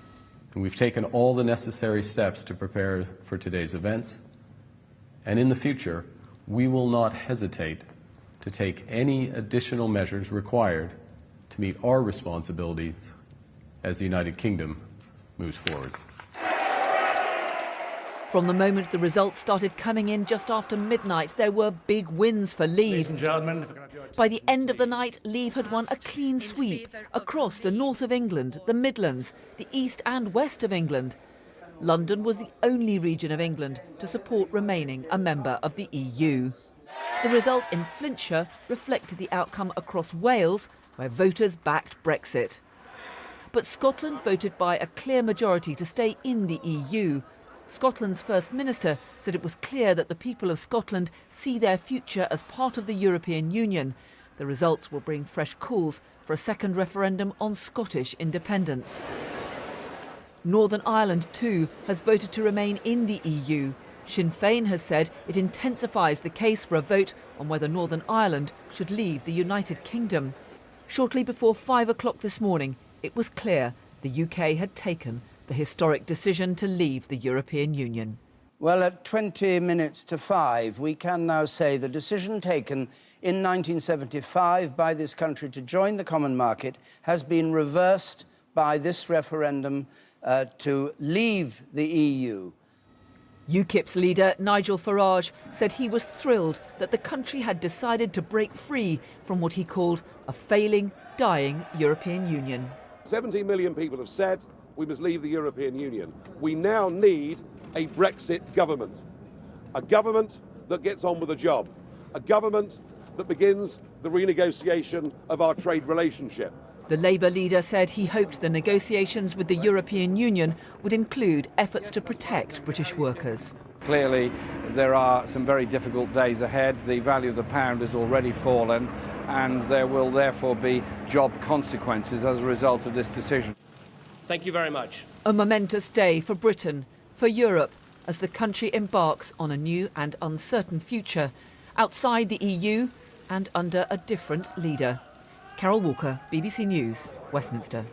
We've taken all the necessary steps to prepare for today's events, and in the future, we will not hesitate to take any additional measures required to meet our responsibilities as the United Kingdom moves forward. From the moment the results started coming in just after midnight, there were big wins for Leave. Ladies and gentlemen, by the end of the night, Leave had won a clean sweep across the north of England, the Midlands, the east and west of England. London was the only region of England to support remaining a member of the EU. The result in Flintshire reflected the outcome across Wales, where voters backed Brexit. But Scotland voted by a clear majority to stay in the EU. Scotland's First Minister said it was clear that the people of Scotland see their future as part of the European Union. The results will bring fresh calls for a second referendum on Scottish independence. Northern Ireland, too, has voted to remain in the EU. Sinn Féin has said it intensifies the case for a vote on whether Northern Ireland should leave the United Kingdom. Shortly before 5 o'clock this morning, it was clear the UK had taken the historic decision to leave the European Union. Well, at 20 minutes to 5, we can now say the decision taken in 1975 by this country to join the common market has been reversed by this referendum to leave the EU. UKIP's leader, Nigel Farage, said he was thrilled that the country had decided to break free from what he called a failing, dying European Union. 17 million people have said we must leave the European Union. We now need a Brexit government. A government that gets on with the job. A government that begins the renegotiation of our trade relationship. The Labour leader said he hoped the negotiations with the European Union would include efforts to protect British workers. Clearly, there are some very difficult days ahead. The value of the pound has already fallen, and there will therefore be job consequences as a result of this decision. Thank you very much. A momentous day for Britain, for Europe, as the country embarks on a new and uncertain future, outside the EU and under a different leader. Carol Walker, BBC News, Westminster.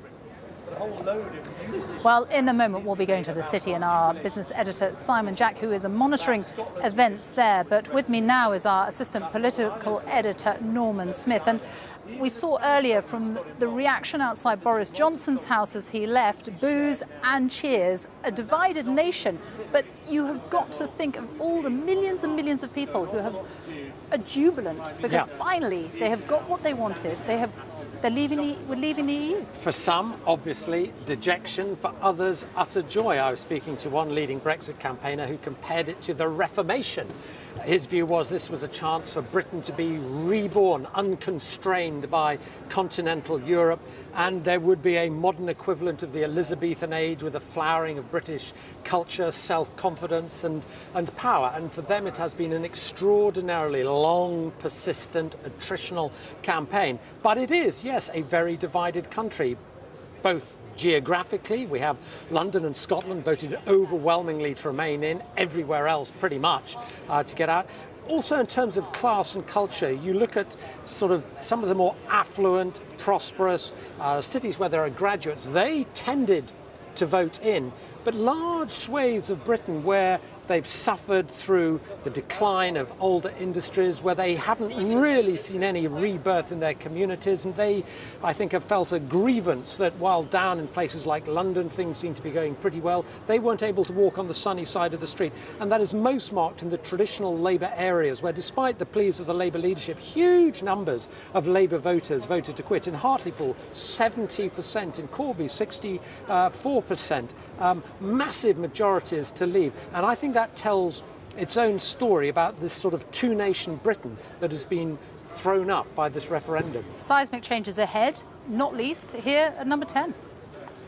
Well, in a moment, we'll be going to the city and our business editor, Simon Jack, who is monitoring events there. But with me now is our assistant political editor, Norman Smith. And we saw earlier from the reaction outside Boris Johnson's house as he left, boos and cheers, a divided nation. But you have got to think of all the millions and millions of people who are jubilant because finally they have got what they wanted. We're leaving the EU. For some, obviously, dejection. For others, utter joy. I was speaking to one leading Brexit campaigner who compared it to the Reformation. His view was this was a chance for Britain to be reborn, unconstrained by continental Europe, and there would be a modern equivalent of the Elizabethan age with a flowering of British culture, self-confidence and power. And for them it has been an extraordinarily long, persistent, attritional campaign. But it is, yes, a very divided country, both geographically. We have London and Scotland voted overwhelmingly to remain in, everywhere else pretty much to get out. Also in terms of class and culture, you look at sort of some of the more affluent, prosperous cities where there are graduates, they tended to vote in, but large swathes of Britain where they've suffered through the decline of older industries, where they haven't really seen any rebirth in their communities, and they, I think, have felt a grievance that while down in places like London things seem to be going pretty well, they weren't able to walk on the sunny side of the street. And that is most marked in the traditional Labour areas, where despite the pleas of the Labour leadership, huge numbers of Labour voters voted to quit. In Hartlepool, 70%, in Corby, 64%, massive majorities to leave. And I think that tells its own story about this sort of two-nation Britain that has been thrown up by this referendum. Seismic changes ahead, not least here at number 10.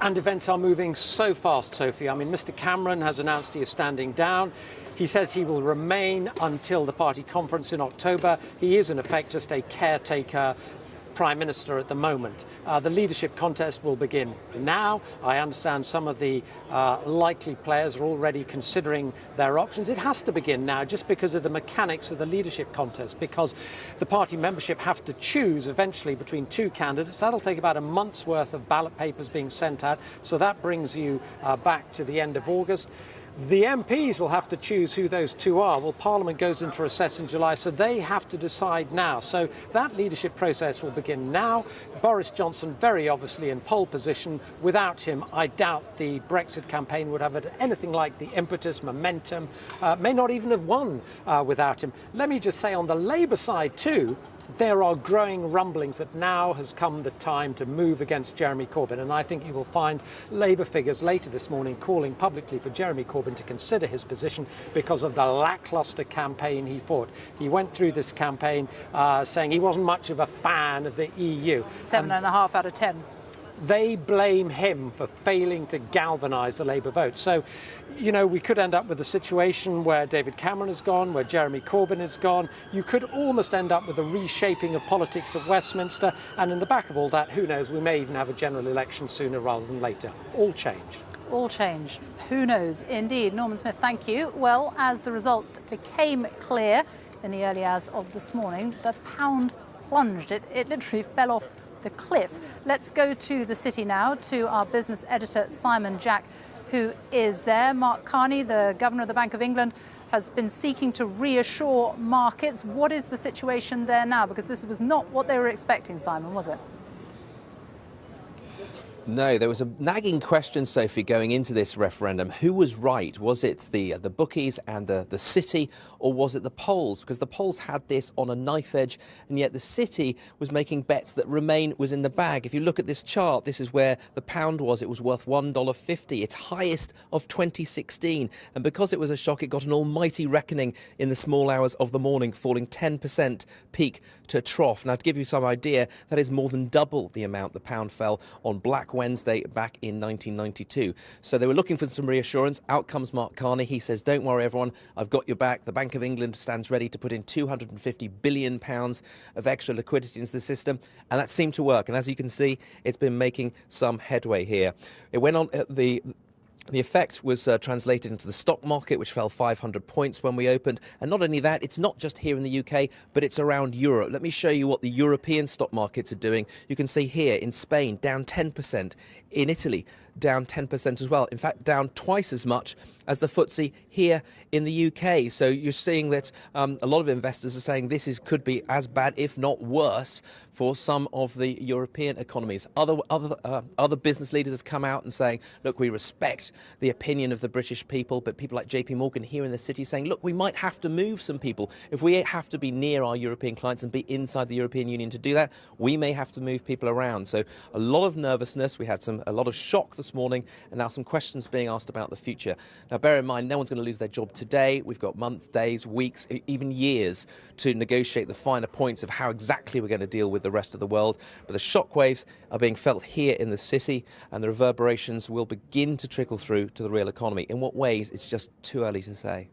And events are moving so fast, Sophie. I mean, Mr. Cameron has announced he is standing down. He says he will remain until the party conference in October. He is, in effect, just a caretaker Prime Minister at the moment. The leadership contest will begin now. I understand some of the likely players are already considering their options. It has to begin now just because of the mechanics of the leadership contest, because the party membership have to choose eventually between two candidates. That'll take about a month's worth of ballot papers being sent out, so that brings you back to the end of August. The MPs will have to choose who those two are. Well, Parliament goes into recess in July, so they have to decide now. So that leadership process will begin now. Boris Johnson very obviously in pole position. Without him, I doubt the Brexit campaign would have anything like the impetus, momentum, may not even have won without him. Let me just say on the Labour side too, there are growing rumblings that now has come the time to move against Jeremy Corbyn, and I think you will find Labour figures later this morning calling publicly for Jeremy Corbyn to consider his position because of the lacklustre campaign he fought. He went through this campaign saying he wasn't much of a fan of the EU. 7.5 out of 10. They blame him for failing to galvanise the Labour vote. So, you know, we could end up with a situation where David Cameron is gone, where Jeremy Corbyn is gone. You could almost end up with a reshaping of politics at Westminster. And in the back of all that, who knows, we may even have a general election sooner rather than later. All change. All change. Who knows? Indeed. Norman Smith, thank you. Well, as the result became clear in the early hours of this morning, the pound plunged. It literally fell off the cliff. Let's go to the city now, to our business editor, Simon Jack, who is there. Mark Carney, the Governor of the Bank of England, has been seeking to reassure markets. What is the situation there now? Because this was not what they were expecting, Simon, was it? No, there was a nagging question, Sophie, going into this referendum. Who was right? Was it the bookies and the city, or was it the polls? Because the polls had this on a knife edge, and yet the city was making bets that Remain was in the bag. If you look at this chart, this is where the pound was. It was worth $1.50, its highest of 2016. And because it was a shock, it got an almighty reckoning in the small hours of the morning, falling 10% peak to trough. Now, to give you some idea, that is more than double the amount the pound fell on Black Wednesday back in 1992. So they were looking for some reassurance. Out comes Mark Carney. He says, don't worry, everyone, I've got your back. The Bank of England stands ready to put in £250 billion of extra liquidity into the system. And that seemed to work. And as you can see, it's been making some headway here. It went on the effect was translated into the stock market, which fell 500 points when we opened. And not only that, it's not just here in the UK, but it's around Europe. Let me show you what the European stock markets are doing. You can see here in Spain, down 10%. In Italy, down 10% as well. In fact, down twice as much as the FTSE here in the UK. So you're seeing that a lot of investors are saying this could be as bad, if not worse, for some of the European economies. Other business leaders have come out and saying, look, we respect the opinion of the British people, but people like JP Morgan here in the city saying, look, we might have to move some people. If we have to be near our European clients and be inside the European Union to do that, we may have to move people around. So a lot of nervousness. We had a lot of shock this morning, and now some questions being asked about the future. Now, bear in mind, no one's going to lose their job today. We've got months, days, weeks, even years to negotiate the finer points of how exactly we're going to deal with the rest of the world. But the shockwaves are being felt here in the city, and the reverberations will begin to trickle through to the real economy. In what ways, it's just too early to say.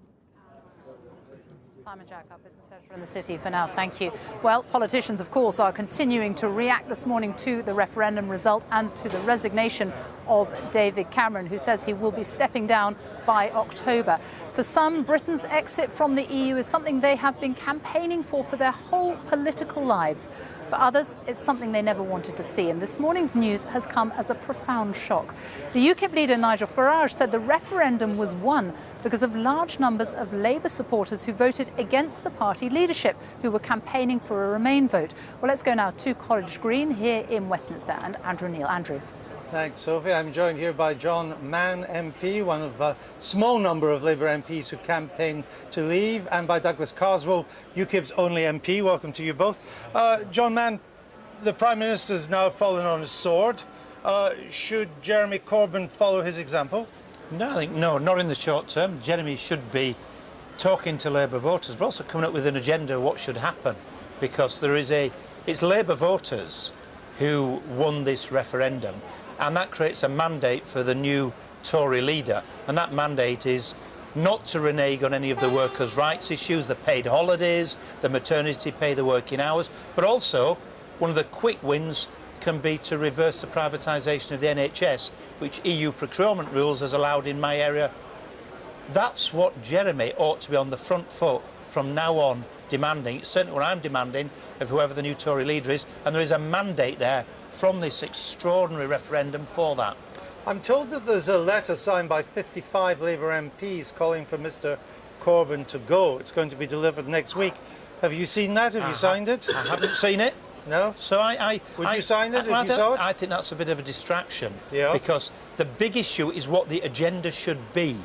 Simon Jack, our business editor in the city for now. Thank you. Well, politicians, of course, are continuing to react this morning to the referendum result and to the resignation of David Cameron, who says he will be stepping down by October. For some, Britain's exit from the EU is something they have been campaigning for their whole political lives. For others, it's something they never wanted to see, and this morning's news has come as a profound shock. The UKIP leader Nigel Farage said the referendum was won because of large numbers of Labour supporters who voted against the party leadership, who were campaigning for a Remain vote. Well, let's go now to College Green here in Westminster, and Andrew Neil. Andrew. Thanks, Sophie. I'm joined here by John Mann MP, one of a small number of Labour MPs who campaigned to leave, and by Douglas Carswell, UKIP's only MP. Welcome to you both. John Mann, the Prime Minister's now fallen on his sword. Should Jeremy Corbyn follow his example? No, I think no, not in the short term. Jeremy should be talking to Labour voters, but also coming up with an agenda of what should happen, because it's Labour voters who won this referendum, and that creates a mandate for the new Tory leader, and that mandate is not to renege on any of the workers' rights issues, the paid holidays, the maternity pay, the working hours, but also one of the quick wins can be to reverse the privatisation of the NHS, which EU procurement rules has allowed in my area. That's what Jeremy ought to be on the front foot from now on demanding. It's certainly what I'm demanding of whoever the new Tory leader is, and there is a mandate there from this extraordinary referendum for that. I'm told that there's a letter signed by 55 Labour MPs calling for Mr Corbyn to go. It's going to be delivered next week. Have you seen that? Have you signed it? I haven't seen it. No? So Would you sign it if you saw it? I think that's a bit of a distraction. Yeah. Because the big issue is what the agenda should be.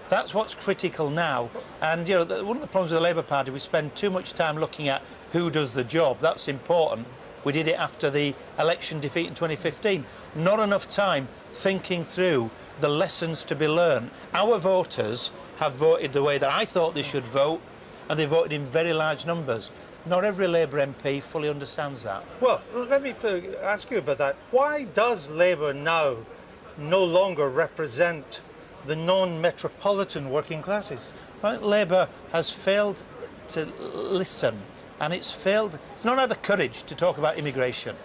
That's what's critical now. And, you know, one of the problems with the Labour Party, we spend too much time looking at who does the job. That's important. We did it after the election defeat in 2015. Not enough time thinking through the lessons to be learned. Our voters have voted the way that I thought they should vote, and they voted in very large numbers. Not every Labour MP fully understands that. Well, let me ask you about that. Why does Labour now no longer represent the non-metropolitan working classes? Right, Labour has failed to listen, and it's not had the courage to talk about immigration.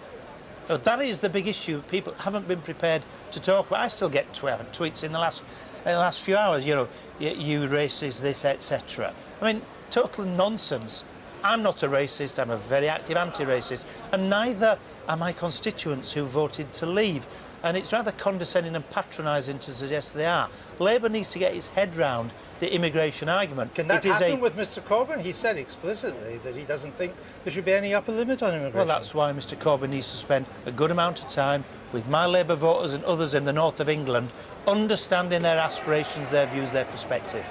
Now, that is the big issue. People haven't been prepared to talk about. I still get tweets in the last few hours, you know, you racist, this, etc. I mean, total nonsense. I'm not a racist, I'm a very active anti-racist, and neither are my constituents who voted to leave. And it's rather condescending and patronising to suggest they are. Labour needs to get its head round the immigration argument. Can that happen with Mr Corbyn? He said explicitly that he doesn't think there should be any upper limit on immigration. Well, that's why Mr Corbyn needs to spend a good amount of time with my Labour voters and others in the north of England, understanding their aspirations, their views, their perspective.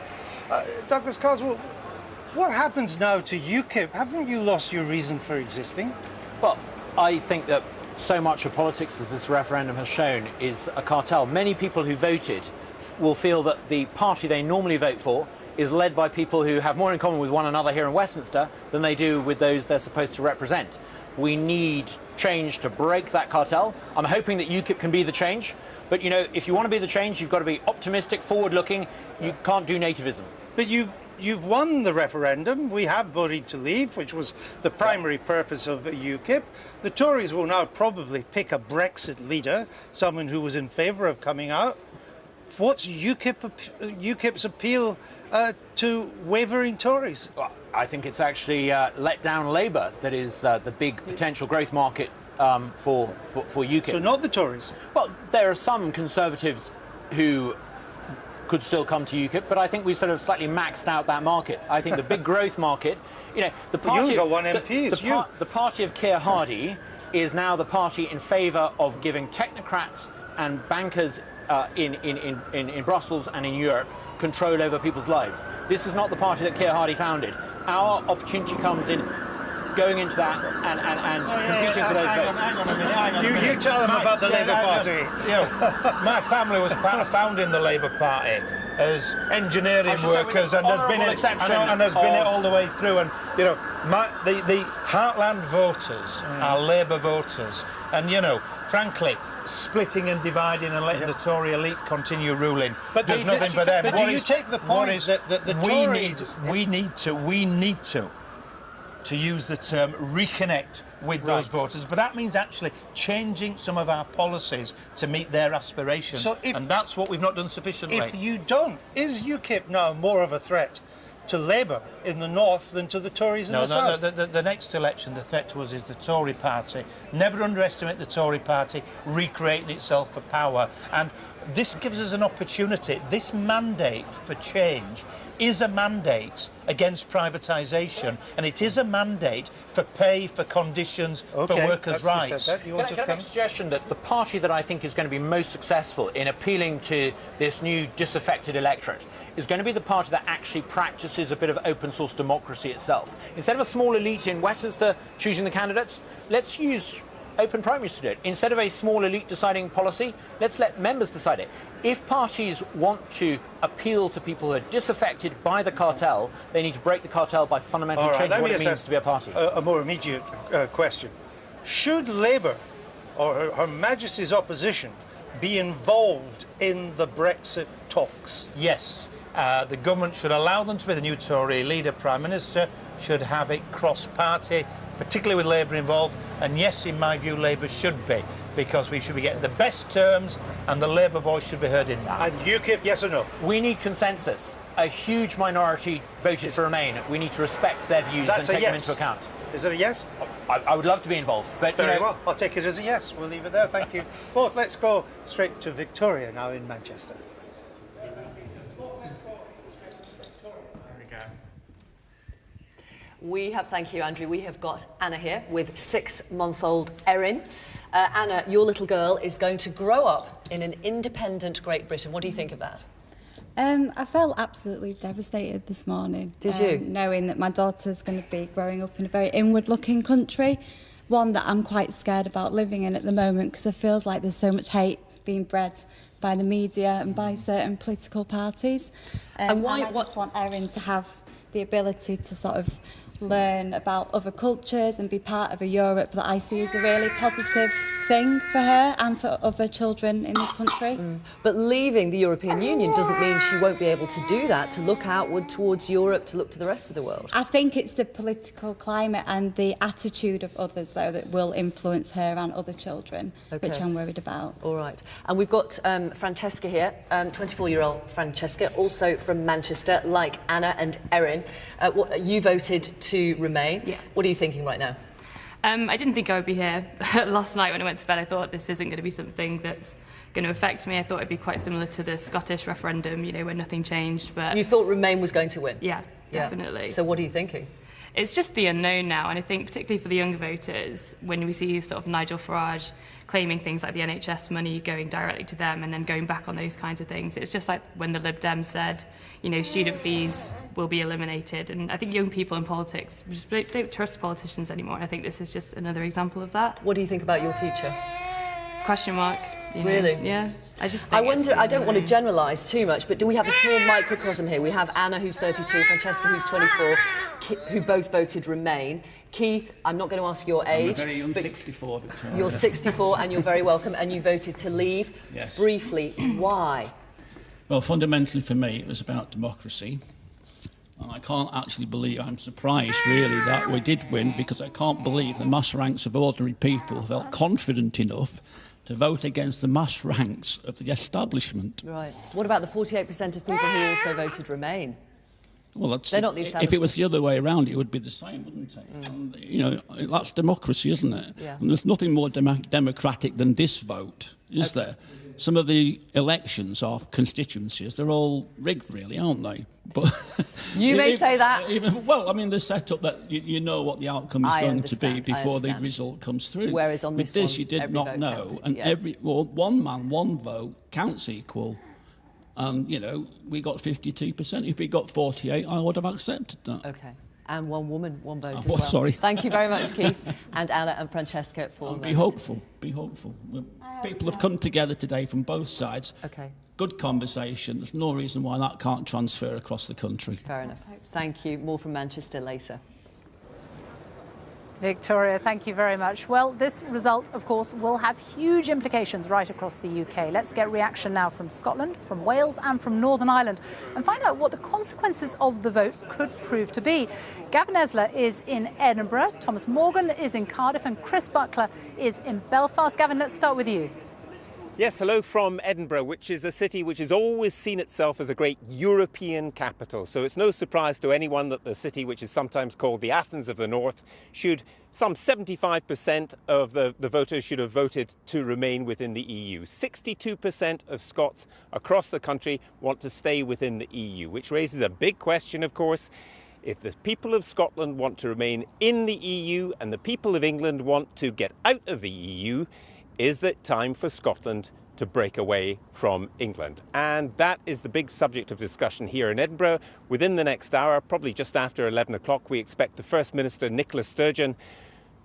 Douglas Carswell, what happens now to UKIP? Haven't you lost your reason for existing? Well, I think that so much of politics, as this referendum has shown, is a cartel. Many people who voted will feel that the party they normally vote for is led by people who have more in common with one another here in Westminster than they do with those they're supposed to represent. We need change to break that cartel. I'm hoping that UKIP can be the change. But, you know, if you want to be the change, you've got to be optimistic, forward-looking. You can't do nativism. But you've won the referendum. We have voted to leave, which was the primary purpose of UKIP. The Tories will now probably pick a Brexit leader, someone who was in favour of coming out. What's UKIP's appeal to wavering Tories? Well, I think it's actually let down Labour that is the big potential growth market for UKIP. So not the Tories? Well, there are some Conservatives who could still come to UKIP, but I think we sort of slightly maxed out that market. I think the big growth market, you know, the party... You only got one MP, the party of Keir Hardie is now the party in favour of giving technocrats and bankers in Brussels and in Europe control over people's lives. This is not the party that Keir Hardie founded. Our opportunity comes in going into that and competing for those votes. Hang on a minute. You tell them about the Labour Party. You know, my family was part of founding the Labour Party as engineering workers, and has been it all the way through. And you know, the Heartland voters are Labour voters, and you know, frankly, splitting and dividing and letting the Tory elite continue ruling does nothing for them. But do you take the point that the Tories... We need to use the term reconnect with those voters, but that means actually changing some of our policies to meet their aspirations, and that's what we've not done sufficiently. If you don't, is UKIP now more of a threat to Labour in the north than to the Tories in the south? The next election, the threat to us is the Tory party. Never underestimate the Tory party recreating itself for power, and this gives us an opportunity. This mandate for change is a mandate against privatisation, and it is a mandate for pay, for conditions, for workers' rights. Can I make a suggestion that the party that I think is going to be most successful in appealing to this new disaffected electorate is going to be the party that actually practices a bit of open source democracy itself. Instead of a small elite in Westminster choosing the candidates, let's use open primaries to do it. Instead of a small elite deciding policy, let's let members decide it. If parties want to appeal to people who are disaffected by the cartel, they need to break the cartel by fundamentally changing what it means to be a party. A more immediate question. Should Labour, or Her Majesty's opposition, be involved in the Brexit talks? Yes. The government should allow them to be the new Tory leader, Prime Minister, should have it cross-party, particularly with Labour involved, and yes, in my view, Labour should be, because we should be getting the best terms and the Labour voice should be heard in that. And UKIP, yes or no? We need consensus. A huge minority voted to remain. We need to respect their views and take them into account. Is it a yes? I would love to be involved. But very well. I'll take it as a yes. We'll leave it there. Thank you both. Let's go straight to Victoria now in Manchester. Thank you, Andrew. We have got Anna here with 6-month-old Erin. Anna, your little girl is going to grow up in an independent Great Britain. What do you think of that? I felt absolutely devastated this morning. Did you? Knowing that my daughter's going to be growing up in a very inward-looking country, one that I'm quite scared about living in at the moment, because it feels like there's so much hate being bred by the media and by certain political parties. And why? And I just want Erin to have the ability to sort of learn about other cultures and be part of a Europe that I see as a really positive thing for her and for other children in this country. But leaving the European Union doesn't mean she won't be able to do that, to look outward towards Europe, to look to the rest of the world. I think it's the political climate and the attitude of others, though, that will influence her and other children, which I'm worried about. All right. And we've got Francesca here, 24-year-old Francesca, also from Manchester, like Anna and Erin. You voted to remain. Yeah. What are you thinking right now? I didn't think I would be here. Last night when I went to bed, I thought this isn't going to be something that's going to affect me. I thought it'd be quite similar to the Scottish referendum, you know, where nothing changed. But you thought Remain was going to win? Yeah, definitely. So what are you thinking? It's just the unknown now, and I think particularly for the younger voters, when we see sort of Nigel Farage claiming things like the NHS money going directly to them and then going back on those kinds of things, it's just like when the Lib Dems said, you know, student fees will be eliminated, and I think young people in politics just don't trust politicians anymore, and I think this is just another example of that. What do you think about your future? Question mark. You know? Really? Yeah. I wonder, I don't want to generalise too much, but do we have a small microcosm here? We have Anna, who's 32, Francesca, who's 24, who both voted Remain. Keith, I'm not going to ask your age. I'm a very young 64, Victoria. You're 64 and you're very welcome, and you voted to leave. Yes. Briefly, why? Well, fundamentally for me, it was about democracy. And I can't actually believe, I'm surprised really that we did win, because I can't believe the mass ranks of ordinary people felt confident enough to vote against the mass ranks of the establishment. Right. What about the 48% of people who also voted Remain? Well, that's, they're not the establishment. if it was the other way around, it would be the same, wouldn't it? And, you know, that's democracy, isn't it? Yeah. And there's nothing more democratic than this vote, is there? Some of the elections of constituencies, they're all rigged, really, aren't they? But you may say that. Well, I mean, they're set up that you know what the outcome is going to be before the result comes through. Whereas on with this you did not know, counted, and yeah. one man, one vote counts equal. And, you know, we got 52%. If we got 48, I would have accepted that. OK. And one woman, one vote as well. well. Sorry. Thank you very much, Keith, and Anna and Francesca for Be hopeful, be hopeful. People have come together today from both sides. OK. Good conversation. There's no reason why that can't transfer across the country. Fair enough. Thank you. More from Manchester later. Victoria, thank you very much. Well, this result, of course, will have huge implications right across the UK. Let's get reaction now from Scotland, from Wales and from Northern Ireland and find out what the consequences of the vote could prove to be. Gavin Esler is in Edinburgh, Thomas Morgan is in Cardiff and Chris Buckler is in Belfast. Gavin, let's start with you. Yes, hello from Edinburgh, which is a city which has always seen itself as a great European capital. So it's no surprise to anyone that the city, which is sometimes called the Athens of the North, some 75% of the voters should have voted to remain within the EU. 62% of Scots across the country want to stay within the EU, which raises a big question, of course. If the people of Scotland want to remain in the EU and the people of England want to get out of the EU, is it time for Scotland to break away from England? And that is the big subject of discussion here in Edinburgh. Within the next hour, probably just after 11 o'clock, we expect the First Minister, Nicola Sturgeon,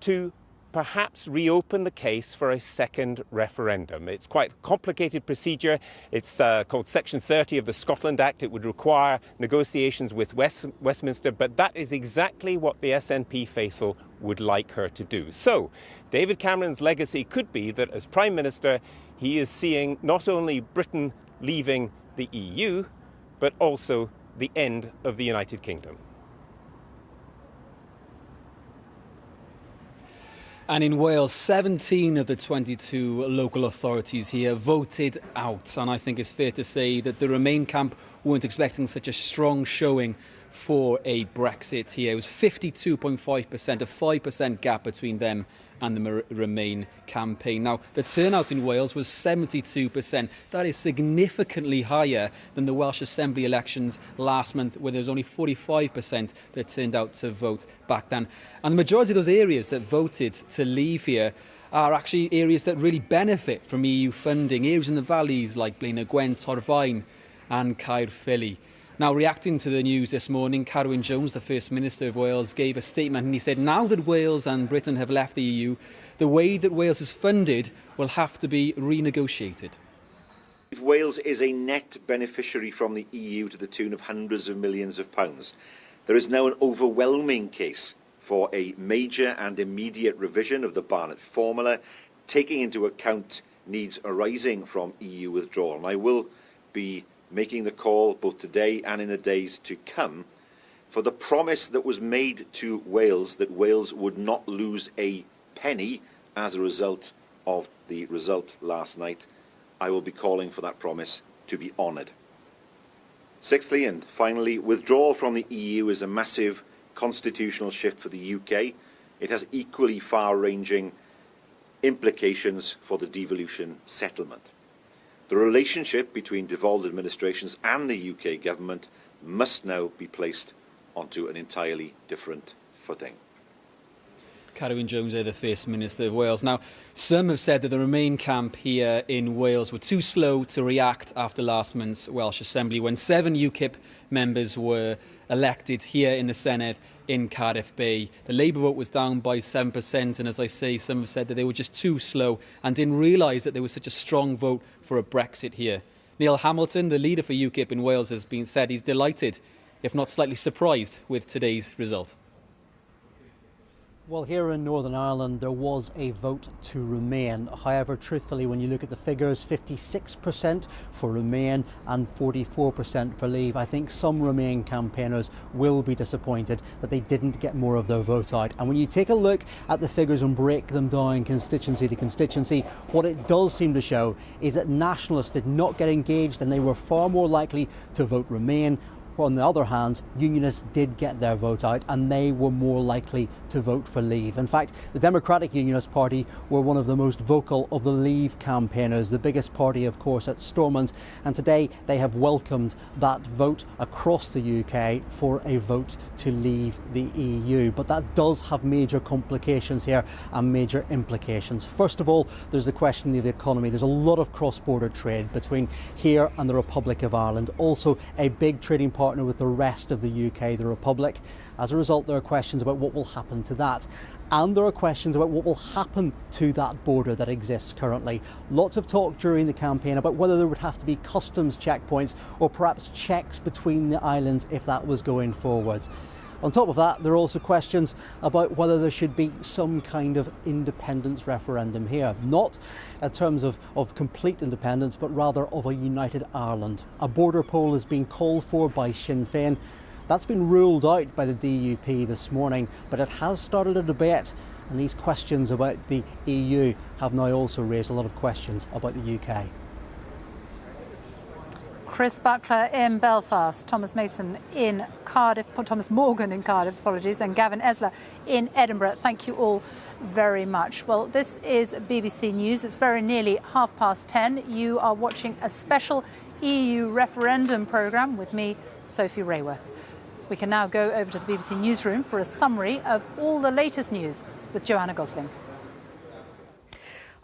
to perhaps reopen the case for a second referendum. It's quite a complicated procedure. It's called Section 30 of the Scotland Act. It would require negotiations with Westminster, but that is exactly what the SNP faithful would like her to do. So David Cameron's legacy could be that as Prime Minister, he is seeing not only Britain leaving the EU, but also the end of the United Kingdom. And in Wales, 17 of the 22 local authorities here voted out. And I think it's fair to say that the Remain camp weren't expecting such a strong showing for a Brexit here. It was 52.5%, a 5% gap between them and the Remain campaign. Now, the turnout in Wales was 72%. That is significantly higher than the Welsh Assembly elections last month, where there was only 45% that turned out to vote back then. And the majority of those areas that voted to leave here are actually areas that really benefit from EU funding. Areas in the valleys like Blaenau Gwent, Torfaen, and Caerphilly. Now, reacting to the news this morning, Carwyn Jones, the First Minister of Wales, gave a statement and he said, now that Wales and Britain have left the EU, the way that Wales is funded will have to be renegotiated. If Wales is a net beneficiary from the EU to the tune of hundreds of millions of pounds, there is now an overwhelming case for a major and immediate revision of the Barnett formula, taking into account needs arising from EU withdrawal. And I will be making the call both today and in the days to come for the promise that was made to Wales that Wales would not lose a penny as a result of the result last night. I will be calling for that promise to be honoured. Sixthly and finally, withdrawal from the EU is a massive constitutional shift for the UK. It has equally far-ranging implications for the devolution settlement. The relationship between devolved administrations and the UK government must now be placed onto an entirely different footing. Carwyn Jones, the First Minister of Wales. Now, some have said that the Remain camp here in Wales were too slow to react after last month's Welsh Assembly when 7 UKIP members were elected here in the Senedd in Cardiff Bay. The Labour vote was down by 7%, and as I say, some have said that they were just too slow and didn't realise that there was such a strong vote for a Brexit here. Neil Hamilton, the leader for UKIP in Wales, has been said he's delighted, if not slightly surprised, with today's result. Well, here in Northern Ireland, there was a vote to remain. However, truthfully, when you look at the figures, 56% for remain and 44% for leave, I think some remain campaigners will be disappointed that they didn't get more of their vote out. And when you take a look at the figures and break them down constituency to constituency, what it does seem to show is that nationalists did not get engaged and they were far more likely to vote remain. On the other hand, unionists did get their vote out and they were more likely to vote for leave. In fact, the Democratic Unionist Party were one of the most vocal of the leave campaigners, the biggest party, of course, at Stormont. And today they have welcomed that vote across the UK for a vote to leave the EU. But that does have major complications here and major implications. First of all, there's the question of the economy. There's a lot of cross-border trade between here and the Republic of Ireland. Also, a big trading partner with the rest of the UK, the Republic. As a result, there are questions about what will happen to that. And there are questions about what will happen to that border that exists currently. Lots of talk during the campaign about whether there would have to be customs checkpoints or perhaps checks between the islands if that was going forward. On top of that, there are also questions about whether there should be some kind of independence referendum here. Not in terms of complete independence, but rather of a united Ireland. A border poll has been called for by Sinn Féin. That's been ruled out by the DUP this morning, but it has started a debate. And these questions about the EU have now also raised a lot of questions about the UK. Chris Butler in Belfast, Thomas Mason in Cardiff, Thomas Morgan in Cardiff, apologies, and Gavin Esler in Edinburgh. Thank you all very much. Well, this is BBC News. It's very nearly 10:30. You are watching a special EU referendum programme with me, Sophie Rayworth. We can now go over to the BBC newsroom for a summary of all the latest news with Joanna Gosling.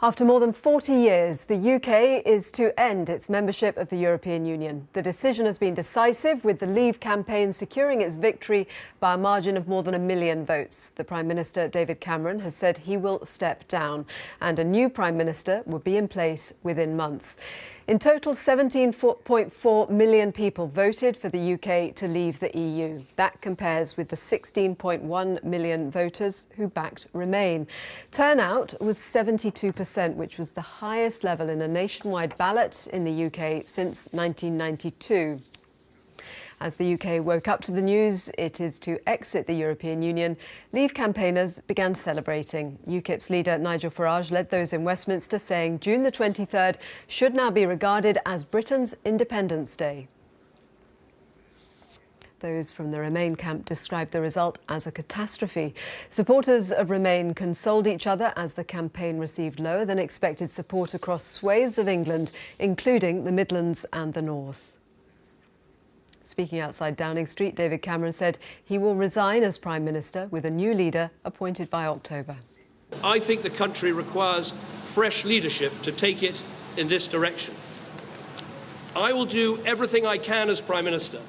After more than 40 years, the UK is to end its membership of the European Union. The decision has been decisive, with the Leave campaign securing its victory by a margin of more than 1 million votes. The Prime Minister, David Cameron, has said he will step down, and a new Prime Minister will be in place within months. In total, 17.4 million people voted for the UK to leave the EU. That compares with the 16.1 million voters who backed Remain. Turnout was 72%, which was the highest level in a nationwide ballot in the UK since 1992. As the UK woke up to the news it is to exit the European Union, Leave campaigners began celebrating. UKIP's leader Nigel Farage led those in Westminster, saying June the 23rd should now be regarded as Britain's Independence Day. Those from the Remain camp described the result as a catastrophe. Supporters of Remain consoled each other as the campaign received lower than expected support across swathes of England, including the Midlands and the North. Speaking outside Downing Street, David Cameron said he will resign as Prime Minister with a new leader appointed by October. I think the country requires fresh leadership to take it in this direction. I will do everything I can as Prime Minister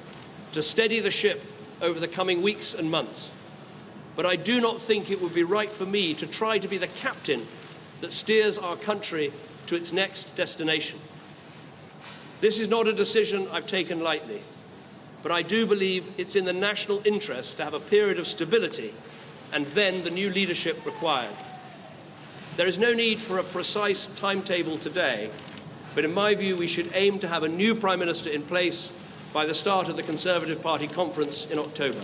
to steady the ship over the coming weeks and months. But I do not think it would be right for me to try to be the captain that steers our country to its next destination. This is not a decision I've taken lightly, but I do believe it's in the national interest to have a period of stability and then the new leadership required. There is no need for a precise timetable today, but in my view we should aim to have a new Prime Minister in place by the start of the Conservative Party conference in October.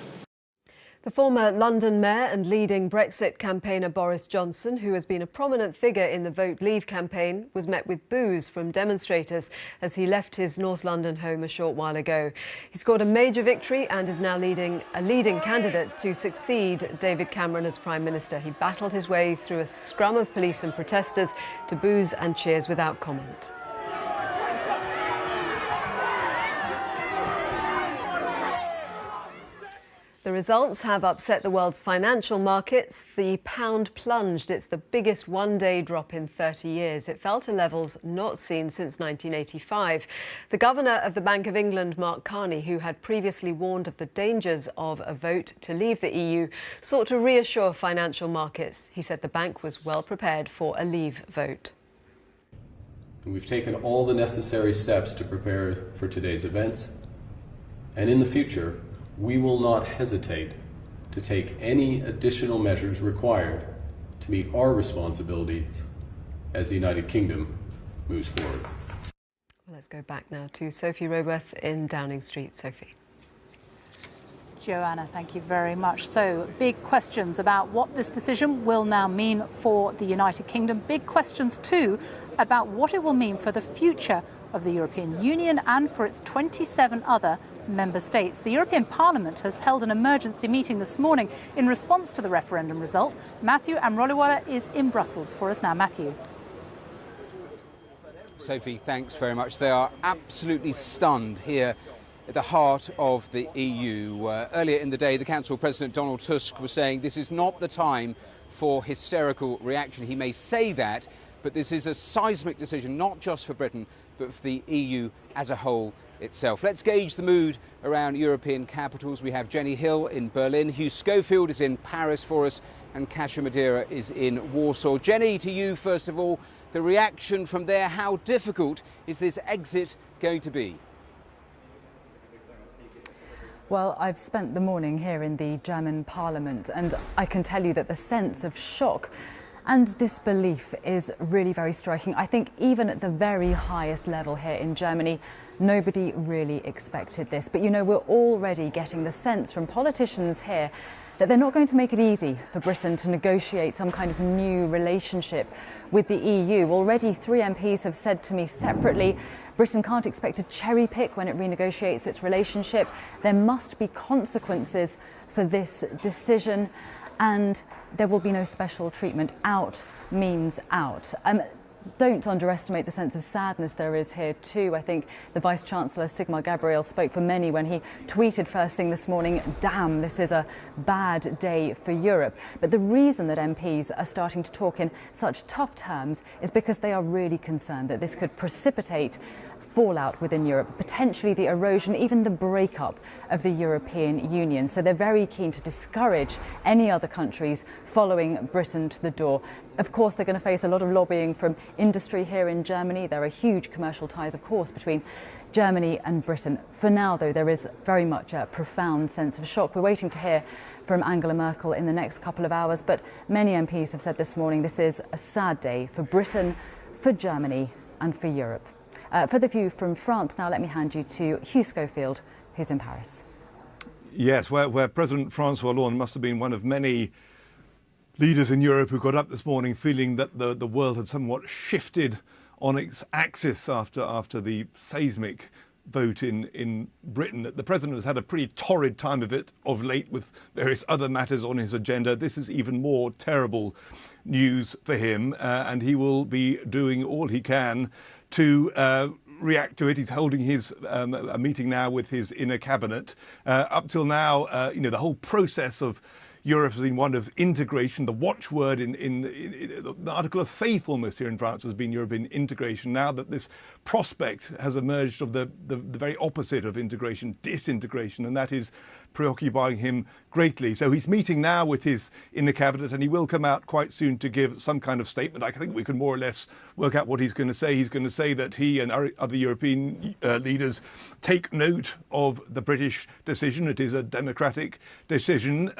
The former London mayor and leading Brexit campaigner Boris Johnson, who has been a prominent figure in the Vote Leave campaign, was met with boos from demonstrators as he left his North London home a short while ago. He scored a major victory and is now a leading candidate to succeed David Cameron as Prime Minister. He battled his way through a scrum of police and protesters to boos and cheers without comment. The results have upset the world's financial markets. The pound plunged. It's the biggest one-day drop in 30 years. It fell to levels not seen since 1985. The governor of the Bank of England, Mark Carney, who had previously warned of the dangers of a vote to leave the EU, sought to reassure financial markets. He said the bank was well prepared for a leave vote. We've taken all the necessary steps to prepare for today's events, and in the future, we will not hesitate to take any additional measures required to meet our responsibilities as the United Kingdom moves forward. Well, let's go back now to Sophie Roworth in Downing Street. Sophie. Joanna, thank you very much. So, big questions about what this decision will now mean for the United Kingdom. Big questions, too, about what it will mean for the future of the European Union and for its 27 other member states. The European Parliament has held an emergency meeting this morning in response to the referendum result. Matthew Amroliwala is in Brussels for us now. Matthew. Sophie, thanks very much. They are absolutely stunned here at the heart of the EU. Earlier in the day, the Council President Donald Tusk was saying this is not the time for hysterical reaction. He may say that, but this is a seismic decision, not just for Britain, but for the EU as a whole itself. Let's gauge the mood around European capitals. We have Jenny Hill in Berlin, Hugh Schofield is in Paris for us, and Kasia Madeira is in Warsaw. Jenny, to you first of all, the reaction from there, how difficult is this exit going to be? Well, I've spent the morning here in the German Parliament, and I can tell you that the sense of shock and disbelief is really very striking. I think even at the very highest level here in Germany, nobody really expected this. But, you know, we're already getting the sense from politicians here that they're not going to make it easy for Britain to negotiate some kind of new relationship with the EU. Already 3 MPs have said to me separately, Britain can't expect to cherry pick when it renegotiates its relationship. There must be consequences for this decision, and there will be no special treatment. Out means out. Don't underestimate the sense of sadness there is here too. I think the Vice-Chancellor Sigmar Gabriel spoke for many when he tweeted first thing this morning, damn, this is a bad day for Europe. But the reason that MPs are starting to talk in such tough terms is because they are really concerned that this could precipitate fallout within Europe, potentially the erosion, even the breakup of the European Union. So they're very keen to discourage any other countries following Britain to the door. Of course, they're going to face a lot of lobbying from industry here in Germany. There are huge commercial ties, of course, between Germany and Britain. For now, though, there is very much a profound sense of shock. We're waiting to hear from Angela Merkel in the next couple of hours, but many MPs have said this morning this is a sad day for Britain, for Germany and for Europe. For the view from France now, let me hand you to Hugh Schofield, who's in Paris. Yes, where President Francois Hollande must have been one of many leaders in Europe who got up this morning feeling that the world had somewhat shifted on its axis after the seismic vote in Britain. The President has had a pretty torrid time of it of late with various other matters on his agenda. This is even more terrible news for him, and he will be doing all he can to react to it. He's holding his a meeting now with his inner cabinet. Up till now, the whole process of Europe has been one of integration. The watchword in the article of faith almost here in France has been European integration. Now that this prospect has emerged of the very opposite of integration, disintegration, and that is preoccupying him greatly. So he's meeting now with his inner cabinet, and he will come out quite soon to give some kind of statement. I think we can more or less work out what he's going to say. He's going to say that he and other European leaders take note of the British decision. It is a democratic decision.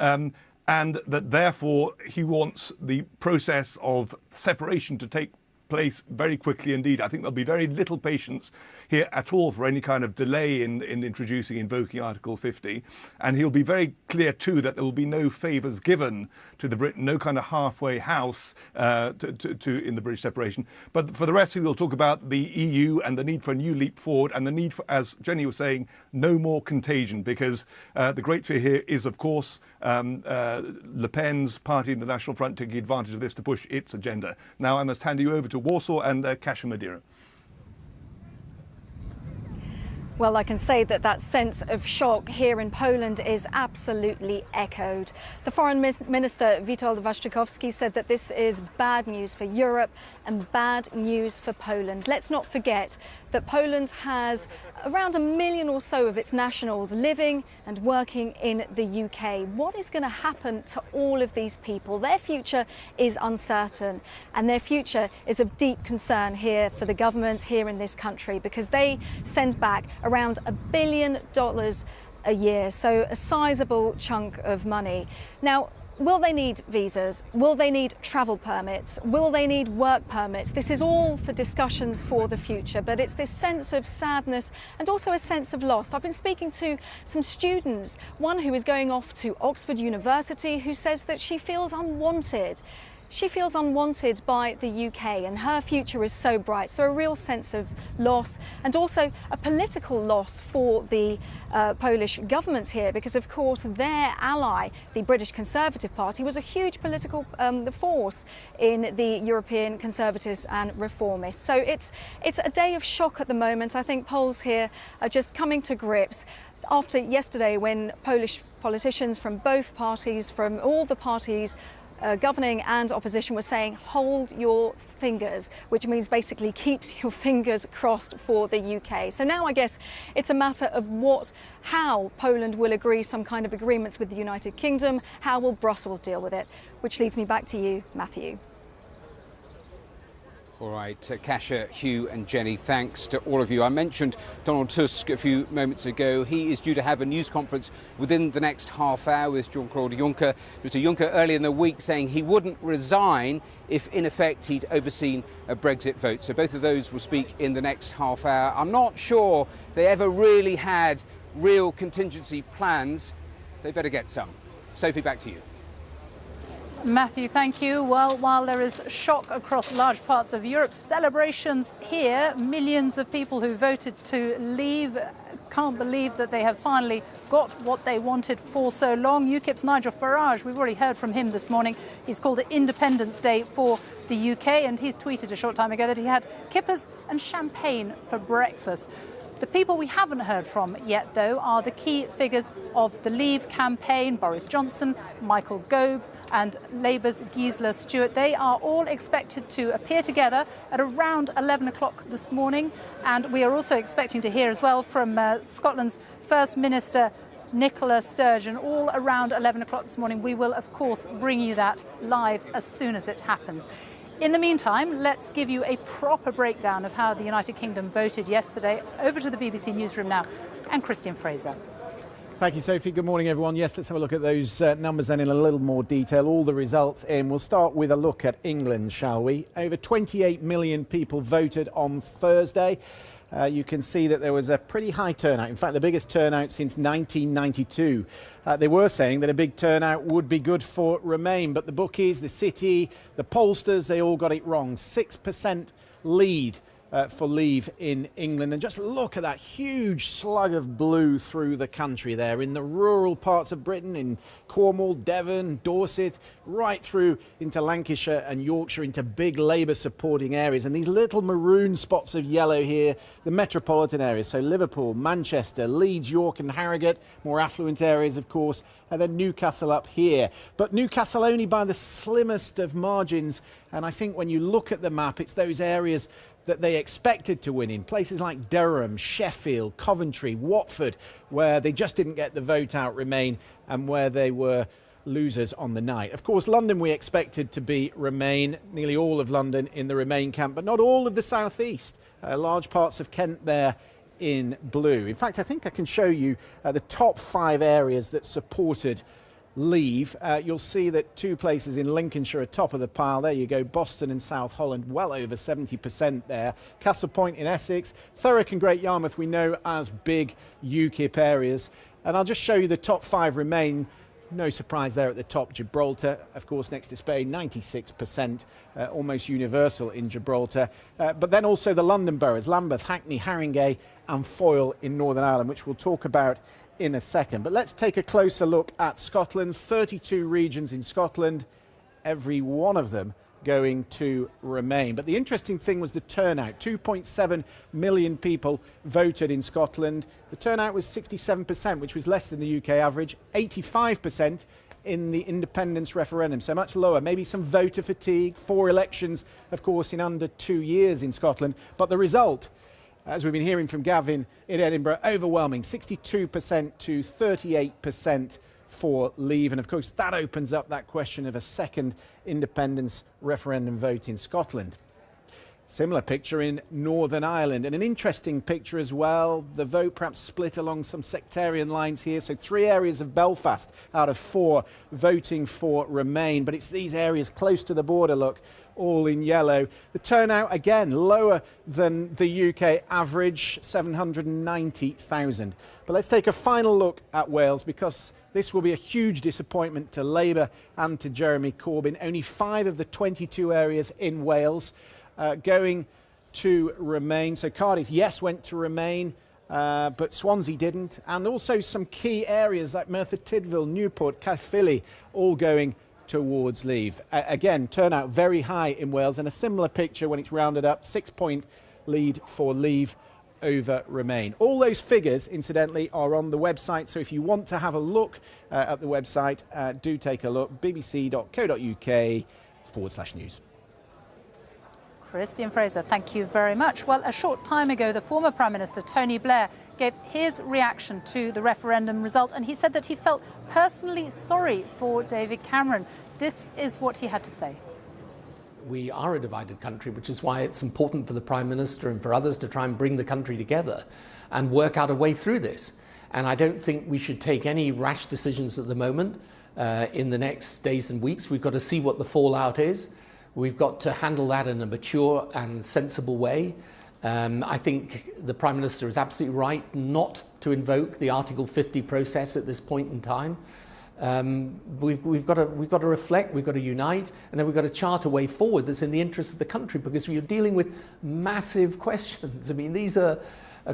And that therefore he wants the process of separation to take place very quickly indeed. I think there'll be very little patience here at all for any kind of delay in invoking Article 50. And he'll be very clear too that there will be no favours given to the Britain, no kind of halfway house in the British separation. But for the rest, we will talk about the EU and the need for a new leap forward and the need for, as Jenny was saying, no more contagion, because the great fear here is, of course, Le Pen's party in the National Front taking advantage of this to push its agenda. Now I must hand you over to Warsaw and Kasia Madeira. Well, I can say that that sense of shock here in Poland is absolutely echoed. The Foreign Minister Witold Waszczykowski said that this is bad news for Europe and bad news for Poland. Let's not forget that Poland has around 1 million or so of its nationals living and working in the UK. What is going to happen to all of these people? Their future is uncertain, and their future is of deep concern here for the government here in this country, because they send back around $1 billion a year, so a sizable chunk of money. Now, will they need visas? Will they need travel permits? Will they need work permits? This is all for discussions for the future, but it's this sense of sadness and also a sense of loss. I've been speaking to some students, one who is going off to Oxford University, who says that she feels unwanted. She feels unwanted by the UK, and her future is so bright. So a real sense of loss, and also a political loss for the Polish government here, because of course their ally, the British Conservative Party, was a huge political force in the European Conservatives and Reformists. So it's a day of shock at the moment. I think Poles here are just coming to grips after yesterday, when Polish politicians from both parties, from all the parties, governing and opposition, were saying hold your fingers, which means basically keeps your fingers crossed for the UK. So now I guess it's a matter of how Poland will agree some kind of agreements with the United Kingdom. How will Brussels deal with it? Which leads me back to you, Matthew. All right, Kasia, Hugh and Jenny, thanks to all of you. I mentioned Donald Tusk a few moments ago. He is due to have a news conference within the next half hour with Jean-Claude Juncker. Mr Juncker earlier in the week saying he wouldn't resign if in effect he'd overseen a Brexit vote. So both of those will speak in the next half hour. I'm not sure they ever really had real contingency plans. They better get some. Sophie, back to you. Matthew, thank you. Well, while there is shock across large parts of Europe, celebrations here. Millions of people who voted to leave can't believe that they have finally got what they wanted for so long. UKIP's Nigel Farage, we've already heard from him this morning. He's called it Independence Day for the UK, and he's tweeted a short time ago that he had kippers and champagne for breakfast. The people we haven't heard from yet, though, are the key figures of the Leave campaign: Boris Johnson, Michael Gove and Labour's Gisela Stewart. They are all expected to appear together at around 11 o'clock this morning. And we are also expecting to hear as well from Scotland's First Minister Nicola Sturgeon, all around 11 o'clock this morning. We will, of course, bring you that live as soon as it happens. In the meantime, let's give you a proper breakdown of how the United Kingdom voted yesterday. Over to the BBC Newsroom now, and Christian Fraser. Thank you, Sophie. Good morning, everyone. Yes, let's have a look at those numbers then in a little more detail. All the results in. We'll start with a look at England, shall we? Over 28 million people voted on Thursday. You can see that there was a pretty high turnout. In fact, the biggest turnout since 1992. They were saying that a big turnout would be good for Remain, but the bookies, the city, the pollsters, they all got it wrong. 6% lead for Leave in England. And just look at that huge slug of blue through the country there in the rural parts of Britain, in Cornwall, Devon, Dorset, right through into Lancashire and Yorkshire, into big Labour supporting areas. And these little maroon spots of yellow here, the metropolitan areas, so Liverpool, Manchester, Leeds, York and Harrogate, more affluent areas of course, and then Newcastle up here. But Newcastle only by the slimmest of margins, and I think when you look at the map, it's those areas that they expected to win in, places like Durham, Sheffield, Coventry, Watford, where they just didn't get the vote out Remain and where they were losers on the night. Of course, London we expected to be Remain, nearly all of London in the Remain camp, but not all of the southeast. Large parts of Kent there in blue. In fact, I think I can show you the top 5 areas that supported Leave. You'll see that 2 places in Lincolnshire are top of the pile. There you go, Boston and South Holland, well over 70% there. Castle Point in Essex, Thurrock and Great Yarmouth we know as big UKIP areas. And I'll just show you the top 5 Remain. No surprise there at the top, Gibraltar, of course, next to Spain, 96%, almost universal in Gibraltar. But then also the London boroughs, Lambeth, Hackney, Haringey and Foyle in Northern Ireland, which we'll talk about in a second. But let's take a closer look at Scotland. 32 regions in Scotland, every one of them going to Remain. But the interesting thing was the turnout. 2.7 million people voted in Scotland. The turnout was 67%, which was less than the UK average, 85% in the independence referendum, so much lower. Maybe some voter fatigue, 4 elections, of course, in under 2 years in Scotland. But the result, as we've been hearing from Gavin in Edinburgh, overwhelming, 62% to 38% for Leave. And of course, that opens up that question of a second independence referendum vote in Scotland. Similar picture in Northern Ireland, and an interesting picture as well. The vote perhaps split along some sectarian lines here. So 3 areas of Belfast out of 4 voting for Remain, but it's these areas close to the border, look, all in yellow. The turnout, again, lower than the UK average, 790,000. But let's take a final look at Wales, because this will be a huge disappointment to Labour and to Jeremy Corbyn. Only 5 of the 22 areas in Wales going to Remain. So Cardiff, yes, went to Remain, but Swansea didn't. And also some key areas like Merthyr Tydfil, Newport, Caerphilly, all going towards Leave. Again, turnout very high in Wales, and a similar picture when it's rounded up, 6-point lead for Leave over Remain. All those figures, incidentally, are on the website, so if you want to have a look at the website, do take a look, bbc.co.uk/news. Christian Fraser, thank you very much. Well, a short time ago, the former Prime Minister, Tony Blair, gave his reaction to the referendum result, and he said that he felt personally sorry for David Cameron. This is what he had to say. We are a divided country, which is why it's important for the Prime Minister and for others to try and bring the country together and work out a way through this. And I don't think we should take any rash decisions at the moment. In the next days and weeks, we've got to see what the fallout is. We've got to handle that in a mature and sensible way. I think the Prime Minister is absolutely right not to invoke the Article 50 process at this point in time. We've got to reflect, we've got to unite, and then we've got to chart a way forward that's in the interest of the country, because we're dealing with massive questions. I mean, these are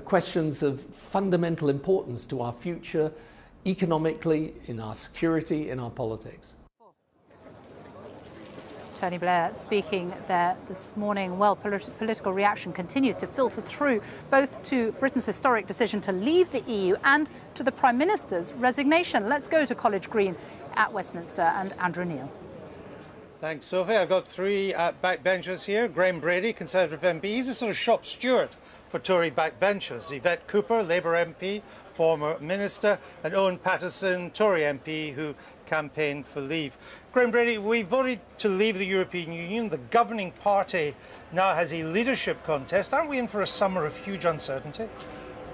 questions of fundamental importance to our future, economically, in our security, in our politics. Tony Blair speaking there this morning. Well, political reaction continues to filter through both to Britain's historic decision to leave the EU and to the Prime Minister's resignation. Let's go to College Green at Westminster and Andrew Neil. Thanks, Sophie. I've got 3 backbenchers here. Graham Brady, Conservative MP. He's a sort of shop steward for Tory backbenchers. Yvette Cooper, Labour MP, former Minister, and Owen Paterson, Tory MP, who campaigned for Leave. Graham Brady, we voted to leave the European Union. The governing party now has a leadership contest. Aren't we in for a summer of huge uncertainty?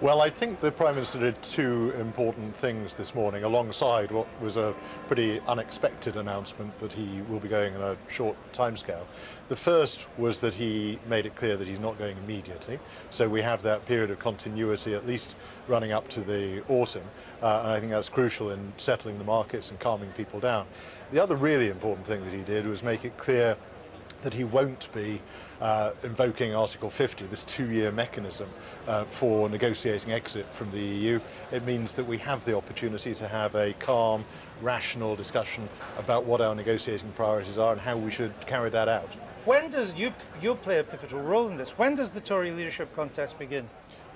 Well, I think the Prime Minister did 2 important things this morning, alongside what was a pretty unexpected announcement that he will be going in a short timescale. The first was that he made it clear that he's not going immediately, so we have that period of continuity at least running up to the autumn, and I think that's crucial in settling the markets and calming people down. The other really important thing that he did was make it clear that he won't be invoking Article 50, this 2-year mechanism for negotiating exit from the EU. It means that we have the opportunity to have a calm, rational discussion about what our negotiating priorities are and how we should carry that out. When does you play a pivotal role in this? When does the Tory leadership contest begin?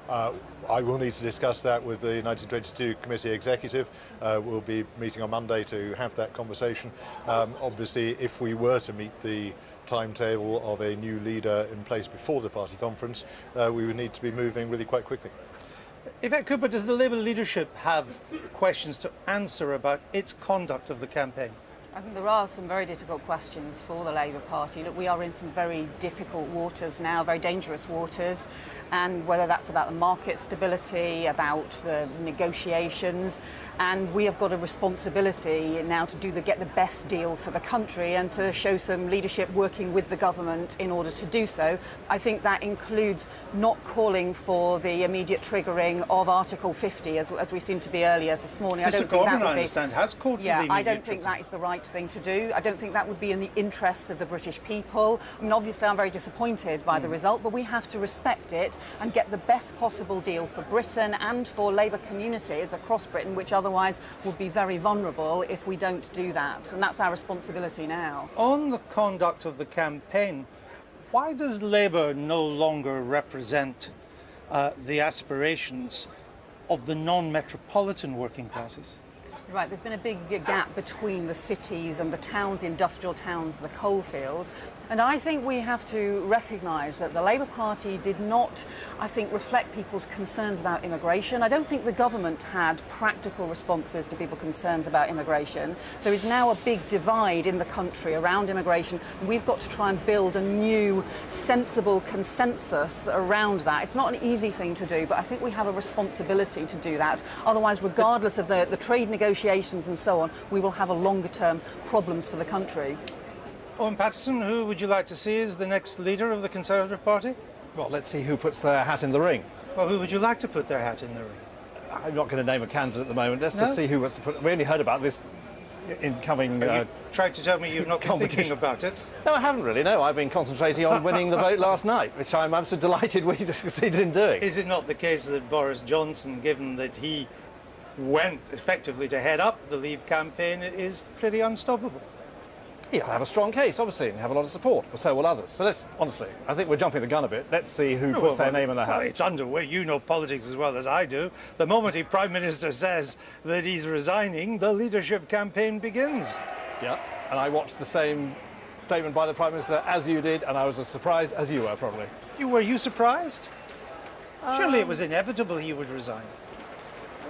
I will need to discuss that with the 1922 Committee Executive. We'll be meeting on Monday to have that conversation. Obviously, if we were to meet the timetable of a new leader in place before the party conference, we would need to be moving really quite quickly. Yvette Cooper, does the Labour leadership have questions to answer about its conduct of the campaign? I think there are some very difficult questions for the Labour Party. Look, we are in some very difficult waters now, very dangerous waters, and whether that's about the market stability, about the negotiations, and we have got a responsibility now to get the best deal for the country and to show some leadership working with the government in order to do so. I think that includes not calling for the immediate triggering of Article 50, as we seem to be earlier this morning. Mr. Corbyn, I understand, has called for the immediate I don't think that is the right thing to do. I don't think that would be in the interests of the British people. I mean, obviously I'm very disappointed by the result, but we have to respect it and get the best possible deal for Britain and for Labour communities across Britain, which otherwise would be very vulnerable if we don't do that. And that's our responsibility now. On the conduct of the campaign, why does Labour no longer represent the aspirations of the non-metropolitan working classes? Right, there's been a big gap between the cities and the towns, the industrial towns, the coalfields. And I think we have to recognise that the Labour Party did not, I think, reflect people's concerns about immigration. I don't think the government had practical responses to people's concerns about immigration. There is now a big divide in the country around immigration, and we've got to try and build a new, sensible consensus around that. It's not an easy thing to do, but I think we have a responsibility to do that. Otherwise, regardless of the trade negotiations and so on, we will have a longer-term problems for the country. Owen Paterson, who would you like to see as the next leader of the Conservative Party? Well, let's see who puts their hat in the ring. Well, who would you like to put their hat in the ring? I'm not going to name a candidate at the moment. Let's just see who wants to put... We only heard about this incoming... You tried to tell me you've not been thinking about it. No, I haven't really, no. I've been concentrating on winning the vote last night, which I'm absolutely delighted we succeeded in doing. Is it not the case that Boris Johnson, given that he went effectively to head up the Leave campaign, is pretty unstoppable? He'll have a strong case, obviously, and have a lot of support, but so will others. So let's, honestly, I think we're jumping the gun a bit. Let's see who puts their name in the hat. Well, it's underway. You know politics as well as I do. The moment a Prime Minister says that he's resigning, the leadership campaign begins. Yeah, and I watched the same statement by the Prime Minister as you did, and I was as surprised as you were, probably. Were you surprised? Surely it was inevitable he would resign.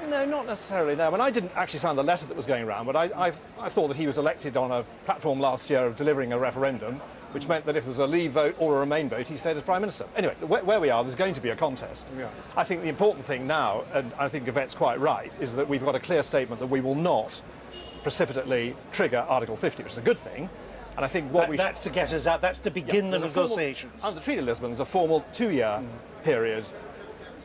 No, not necessarily, no. I mean, I didn't actually sign the letter that was going around, but I thought that he was elected on a platform last year of delivering a referendum, which meant that if there was a Leave vote or a Remain vote, he stayed as Prime Minister. Anyway, where we are, there's going to be a contest. Yeah. I think the important thing now, and I think Yvette's quite right, is that we've got a clear statement that we will not precipitately trigger Article 50, which is a good thing. And I think what that's to get us out, that's to begin the negotiations. Under the Treaty of Lisbon, there's a formal 2-year period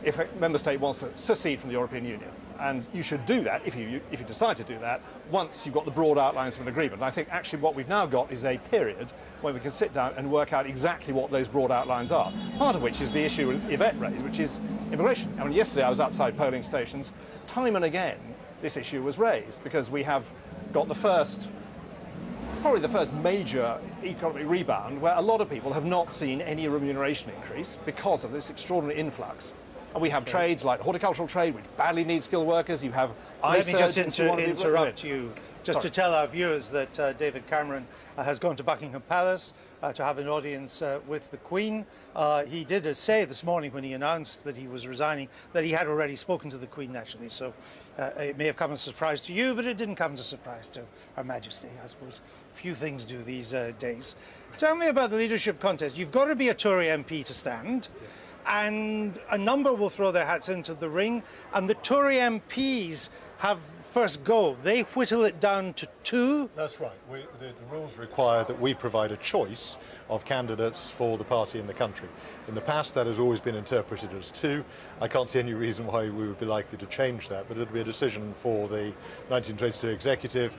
if a member state wants to secede from the European Union. And you should do that, if you decide to do that, once you've got the broad outlines of an agreement. And I think actually what we've now got is a period where we can sit down and work out exactly what those broad outlines are. Part of which is the issue Yvette raised, which is immigration. I mean, yesterday I was outside polling stations. Time and again, this issue was raised because we have got probably the first major economic rebound where a lot of people have not seen any remuneration increase because of this extraordinary influx. And we have trades like horticultural trade, which badly needs skilled workers. You have... Let me just interrupt you, just to tell our viewers that David Cameron has gone to Buckingham Palace to have an audience with the Queen. He did say this morning when he announced that he was resigning that he had already spoken to the Queen naturally. So it may have come as a surprise to you, but it didn't come as a surprise to Her Majesty. I suppose few things do these days. Tell me about the leadership contest. You've got to be a Tory MP to stand. Yes. And a number will throw their hats into the ring, and the Tory MPs have first go. They whittle it down to 2. That's right. The rules require that we provide a choice of candidates for the party in the country. In the past, that has always been interpreted as 2. I can't see any reason why we would be likely to change that, but it'll be a decision for the 1922 executive,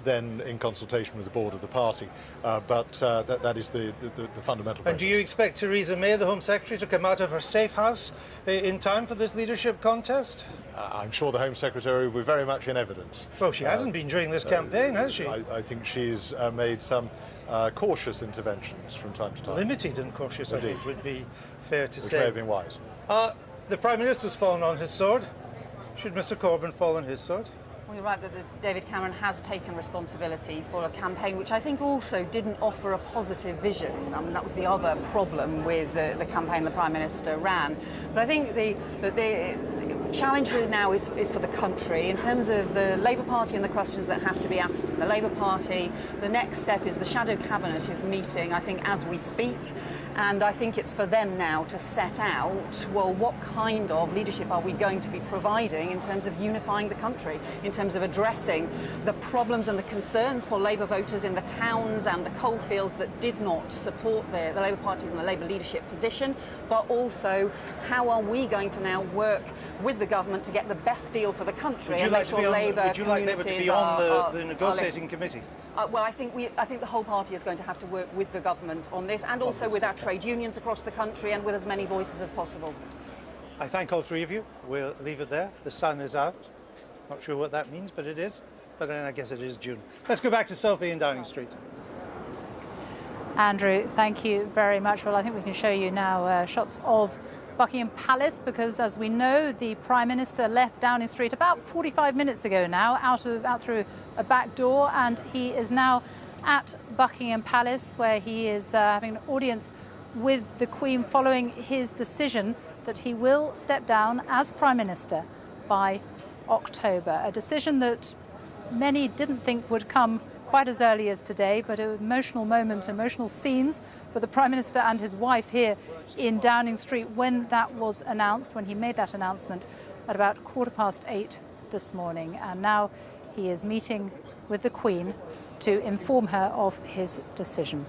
then in consultation with the board of the party. But that is the fundamental And do you expect Theresa May, the Home Secretary, to come out of her safe house in time for this leadership contest? I'm sure the Home Secretary will be very much in evidence. Well, she hasn't been during this campaign, has she? I think she's made some cautious interventions from time to time. Limited and cautious, I think, would be fair to say. Which may have been wise. The Prime Minister's fallen on his sword. Should Mr Corbyn fall on his sword? Well, you're right that David Cameron has taken responsibility for a campaign which I think also didn't offer a positive vision. That was the other problem with the campaign the Prime Minister ran. But I think the challenge really now is for the country in terms of the Labour Party and the questions that have to be asked. The Labour Party, the next step is the Shadow Cabinet is meeting, I think, as we speak. And I think it's for them now to set out, well, what kind of leadership are we going to be providing in terms of unifying the country, in terms of addressing the problems and the concerns for Labour voters in the towns and the coalfields that did not support the Labour Party's and the Labour leadership position, but also how are we going to now work with the government to get the best deal for the country and make sure Labour would you like Labour to be on the negotiating committee? Well, I think the whole party is going to have to work with the government on this, and also with our trade unions across the country, and with as many voices as possible. I thank all 3 of you. We'll leave it there. The sun is out. Not sure what that means, but it is. But then I guess it is June. Let's go back to Sophie in Downing Street. Andrew, thank you very much. Well, I think we can show you now shots of Buckingham Palace, because as we know, the Prime Minister left Downing Street about 45 minutes ago now, out through a back door, and he is now at Buckingham Palace, where he is having an audience with the Queen following his decision that he will step down as Prime Minister by October. A decision that many didn't think would come quite as early as today, but an emotional moment, emotional scenes for the Prime Minister and his wife here in Downing Street when that was announced, when he made that announcement at about 8:15 this morning. And now he is meeting with the Queen to inform her of his decision.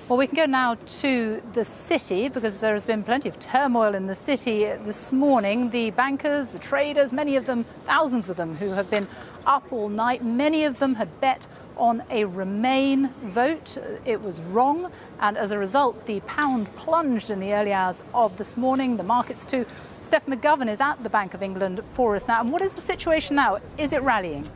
Well, we can go now to the city, because there has been plenty of turmoil in the city this morning. The bankers, the traders, many of them, thousands of them, who have been up all night, many of them had bet on a Remain vote. It was wrong, and as a result, the pound plunged in the early hours of this morning. The markets too. Steph McGovern is at the Bank of England for us now. And what is the situation now? Is it rallying?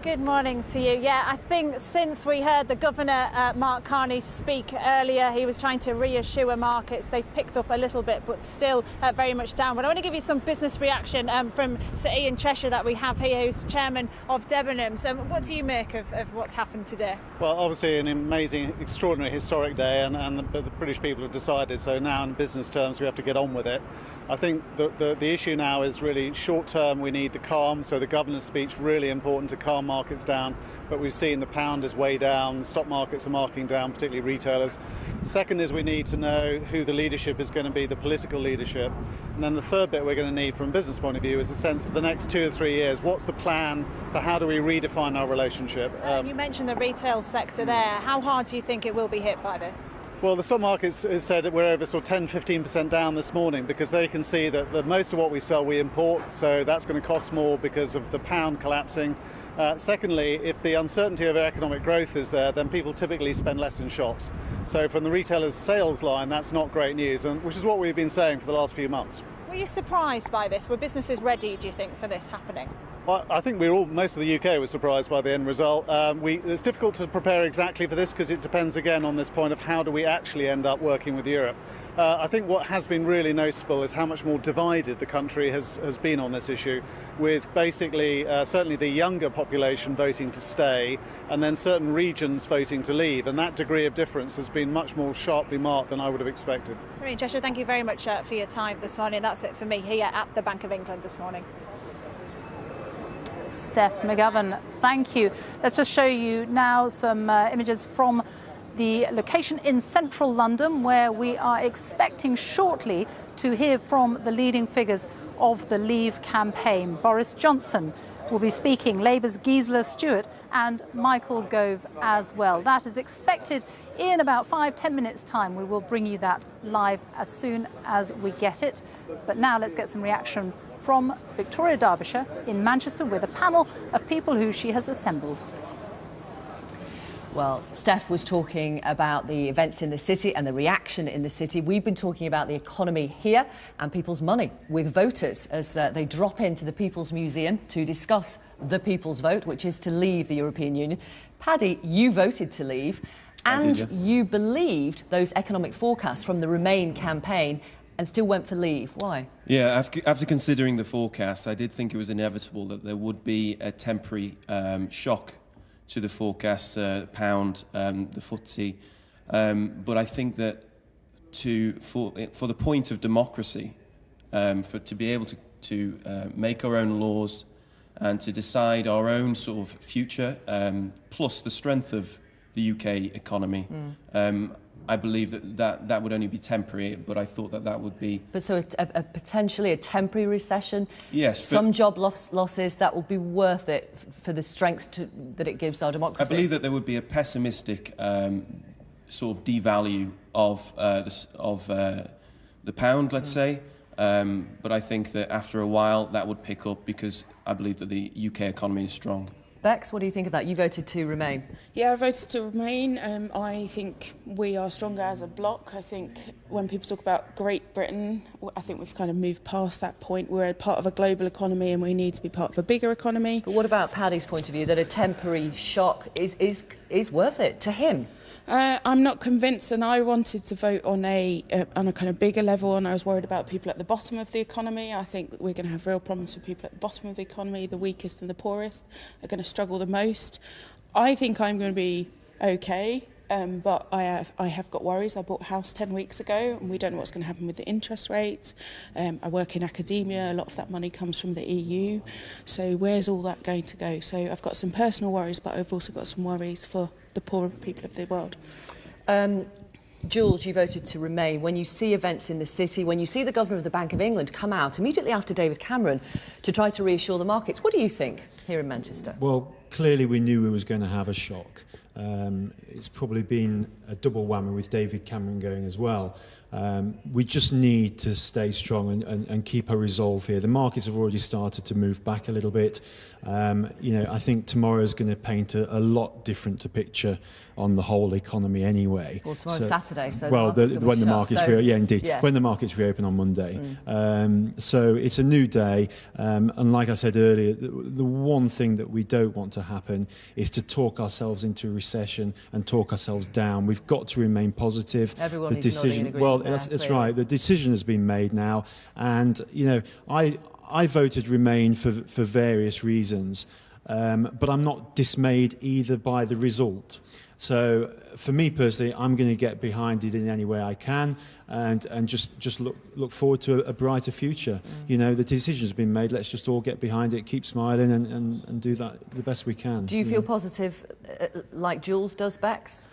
Good morning to you. Yeah, I think since we heard the Governor, Mark Carney, speak earlier, he was trying to reassure markets. They've picked up a little bit, but still very much down. But I want to give you some business reaction from Sir Ian Cheshire that we have here, who's chairman of Debenhams. What do you make of what's happened today? Well, obviously an amazing, extraordinary, historic day, and the British people have decided, so now in business terms we have to get on with it. I think the issue now is really short term. We need the calm, so the governor's speech really important to calm markets down, but we've seen the pound is way down, stock markets are marking down, particularly retailers. Second is we need to know who the leadership is going to be, the political leadership. And then the third bit we're going to need from a business point of view is a sense of the next 2 or 3 years. What's the plan for how do we redefine our relationship? You mentioned the retail sector there. How hard do you think it will be hit by this? Well, the stock market has said that we're over sort of 10-15% down this morning, because they can see that most of what we sell we import, so that's going to cost more because of the pound collapsing. Secondly, if the uncertainty of economic growth is there, then people typically spend less in shops. So from the retailer's sales line, that's not great news, and which is what we've been saying for the last few months. Were you surprised by this? Were businesses ready, do you think, for this happening? Well, I think most of the UK was surprised by the end result. It's difficult to prepare exactly for this because it depends again on this point of how do we actually end up working with Europe. I think what has been really noticeable is how much more divided the country has been on this issue, with basically certainly the younger population voting to stay and then certain regions voting to leave, and that degree of difference has been much more sharply marked than I would have expected. Sir Ian Cheshire, thank you very much for your time this morning. That's it for me here at the Bank of England this morning. Steph McGovern, thank you. Let's just show you now some images from the location in central London, where we are expecting shortly to hear from the leading figures of the Leave campaign. Boris Johnson will be speaking, Labour's Gisela Stewart and Michael Gove as well. That is expected in about 5-10 minutes' time. We will bring you that live as soon as we get it. But now let's get some reaction from Victoria Derbyshire in Manchester with a panel of people who she has assembled. Well, Steph was talking about the events in the city and the reaction in the city. We've been talking about the economy here and people's money with voters as they drop into the People's Museum to discuss the people's vote, which is to leave the European Union. Paddy, you voted to leave and you believed those economic forecasts from the Remain campaign and still went for leave. Why? Yeah, after considering the forecasts, I did think it was inevitable that there would be a temporary shock to the forecasts, pound, the FTSE. But I think that for the point of democracy, to be able to make our own laws and to decide our own sort of future, plus the strength of the UK economy, I believe that would only be temporary, but I thought that would be... But so a potentially a temporary recession? Yes. Some job losses, that will be worth it for the strength that it gives our democracy? I believe that there would be a pessimistic sort of devalue of the pound, let's say. But I think that after a while that would pick up because I believe that the UK economy is strong. Bex, what do you think of that? You voted to Remain. Yeah, I voted to Remain. I think we are stronger as a bloc. I think when people talk about Great Britain, I think we've kind of moved past that point. We're a part of a global economy and we need to be part of a bigger economy. But what about Paddy's point of view, that a temporary shock is worth it to him? I'm not convinced, and I wanted to vote on a kind of bigger level, and I was worried about people at the bottom of the economy. I think we're going to have real problems with people at the bottom of the economy. The weakest and the poorest are going to struggle the most. I think I'm going to be okay, but I have got worries. I bought a house 10 weeks ago, and we don't know what's going to happen with the interest rates. I work in academia. A lot of that money comes from the EU. So where's all that going to go? So I've got some personal worries, but I've also got some worries for the poorer people of the world. Jules, you voted to Remain. When you see events in the city, when you see the Governor of the Bank of England come out immediately after David Cameron to try to reassure the markets, what do you think here in Manchester? Well, clearly we knew we was going to have a shock. It's probably been a double whammy with David Cameron going as well. We just need to stay strong and keep our resolve here. The markets have already started to move back a little bit. I think tomorrow is going to paint a lot different a picture on the whole economy anyway. Well, tomorrow's Saturday, so when the markets when the markets reopen on Monday. So it's a new day, and like I said earlier, the one thing that we don't want to happen is to talk ourselves into a recession and talk ourselves down. We've got to remain positive. Everyone is nodding in agreement. Well, that's right. The decision has been made now, and I voted Remain for various reasons, but I'm not dismayed either by the result. So for me personally, I'm going to get behind it in any way I can, and just look forward to a brighter future. The decision's been made. Let's just all get behind it, keep smiling, and do that the best we can. Do you feel positive, like Jules does, Bex?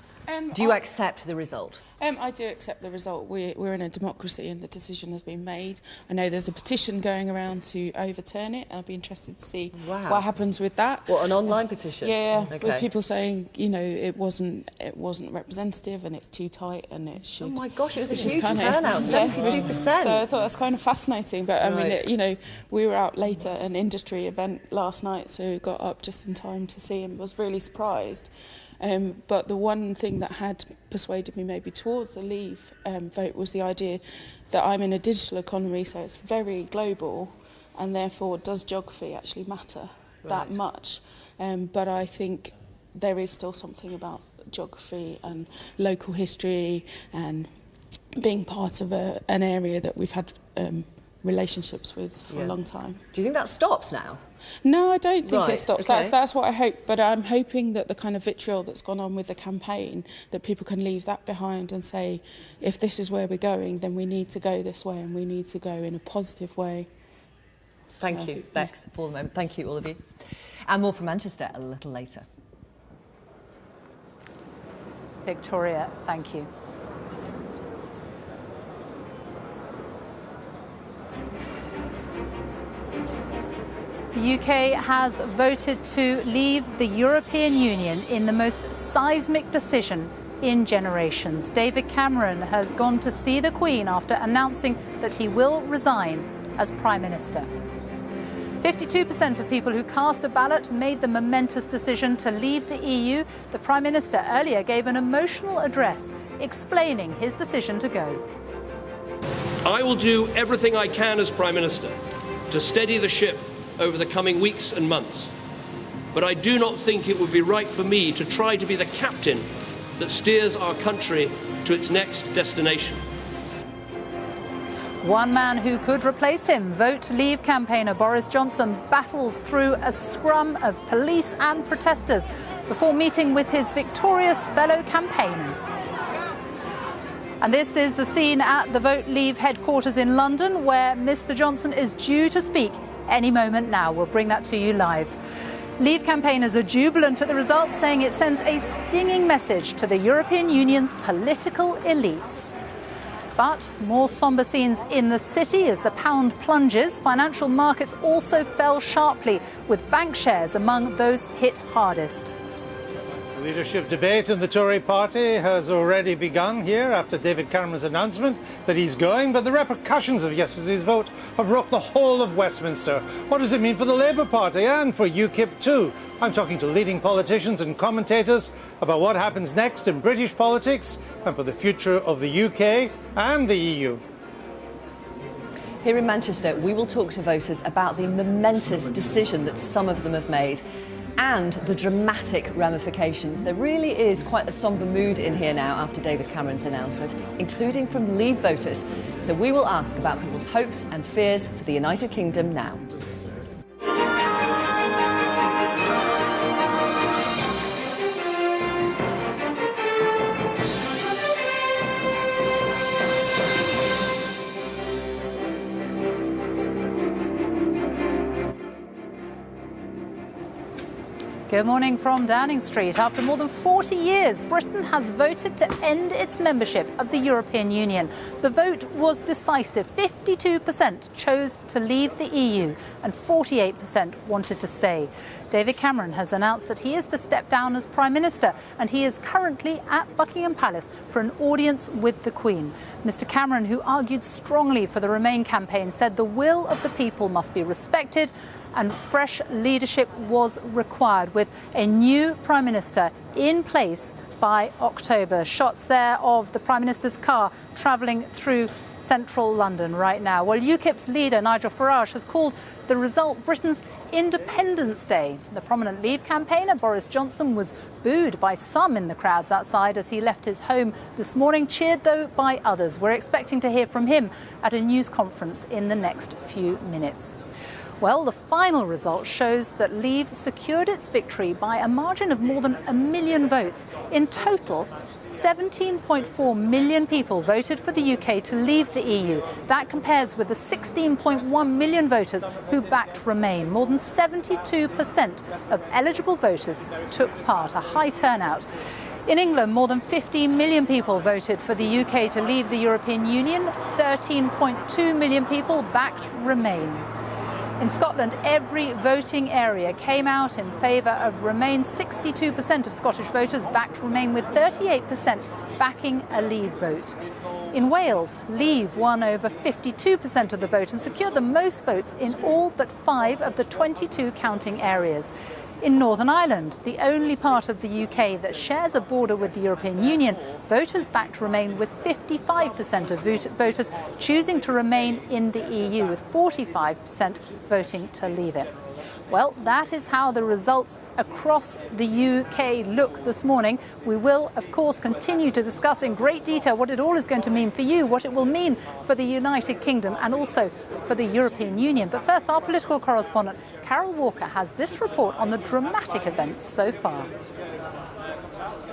Do you accept the result? I do accept the result. We're in a democracy and the decision has been made. I know there's a petition going around to overturn it. I'll be interested to see what happens with that. What, an online petition? Yeah, okay. With people saying, it wasn't representative and it's too tight and it should... Oh my gosh, it was a huge turnout, 72%. So I thought that's kind of fascinating. But I mean, we were out late at an industry event last night, so got up just in time to see and was really surprised. But the one thing that had persuaded me maybe towards the Leave vote was the idea that I'm in a digital economy, so it's very global, and therefore does geography actually matter that much? But I think there is still something about geography and local history and being part of an area that we've had relationships with for a long time. Do you think that stops now? No, I don't think it stops. Okay. That's what I hope. But I'm hoping that the kind of vitriol that's gone on with the campaign, that people can leave that behind and say, if this is where we're going, then we need to go this way and we need to go in a positive way. Thank you, Bex, for the moment. Thank you, all of you. And more from Manchester a little later. Victoria, thank you. The UK has voted to leave the European Union in the most seismic decision in generations. David Cameron has gone to see the Queen after announcing that he will resign as Prime Minister. 52% of people who cast a ballot made the momentous decision to leave the EU. The Prime Minister earlier gave an emotional address explaining his decision to go. I will do everything I can as Prime Minister to steady the ship over the coming weeks and months. But I do not think it would be right for me to try to be the captain that steers our country to its next destination. One man who could replace him, Vote Leave campaigner Boris Johnson, battles through a scrum of police and protesters before meeting with his victorious fellow campaigners. And this is the scene at the Vote Leave headquarters in London, where Mr. Johnson is due to speak any moment now. We'll bring that to you live. Leave campaigners are jubilant at the results, saying it sends a stinging message to the European Union's political elites. But more sombre scenes in the city as the pound plunges. Financial markets also fell sharply, with bank shares among those hit hardest. The leadership debate in the Tory party has already begun here after David Cameron's announcement that he's going, but the repercussions of yesterday's vote have rocked the whole of Westminster. What does it mean for the Labour Party and for UKIP too? I'm talking to leading politicians and commentators about what happens next in British politics and for the future of the UK and the EU. Here in Manchester, we will talk to voters about the momentous decision that some of them have made and the dramatic ramifications. There really is quite a sombre mood in here now after David Cameron's announcement, including from Leave voters. So we will ask about people's hopes and fears for the United Kingdom now. Good morning from Downing Street. After more than 40 years, Britain has voted to end its membership of the European Union. The vote was decisive. 52% chose to leave the EU and 48% wanted to stay. David Cameron has announced that he is to step down as Prime Minister, and he is currently at Buckingham Palace for an audience with the Queen. Mr. Cameron, who argued strongly for the Remain campaign, said the will of the people must be respected and fresh leadership was required, with a new Prime Minister in place by October. Shots there of the Prime Minister's car travelling through central London right now. Well, UKIP's leader, Nigel Farage, has called the result Britain's Independence Day. The prominent Leave campaigner, Boris Johnson, was booed by some in the crowds outside as he left his home this morning, cheered though by others. We're expecting to hear from him at a news conference in the next few minutes. Well, the final result shows that Leave secured its victory by a margin of more than 1 million votes. In total, 17.4 million people voted for the UK to leave the EU. That compares with the 16.1 million voters who backed Remain. More than 72% of eligible voters took part, a high turnout. In England, more than 15 million people voted for the UK to leave the European Union. 13.2 million people backed Remain. In Scotland, every voting area came out in favour of Remain. 62% of Scottish voters backed Remain, with 38% backing a Leave vote. In Wales, Leave won over 52% of the vote and secured the most votes in all but 5 of the 22 counting areas. In Northern Ireland, the only part of the UK that shares a border with the European Union, voters backed Remain, with 55% of voters choosing to remain in the EU, with 45% voting to leave it. Well, that is how the results across the UK look this morning. We will, of course, continue to discuss in great detail what it all is going to mean for you, what it will mean for the United Kingdom and also for the European Union. But first, our political correspondent, Carol Walker, has this report on the dramatic events so far.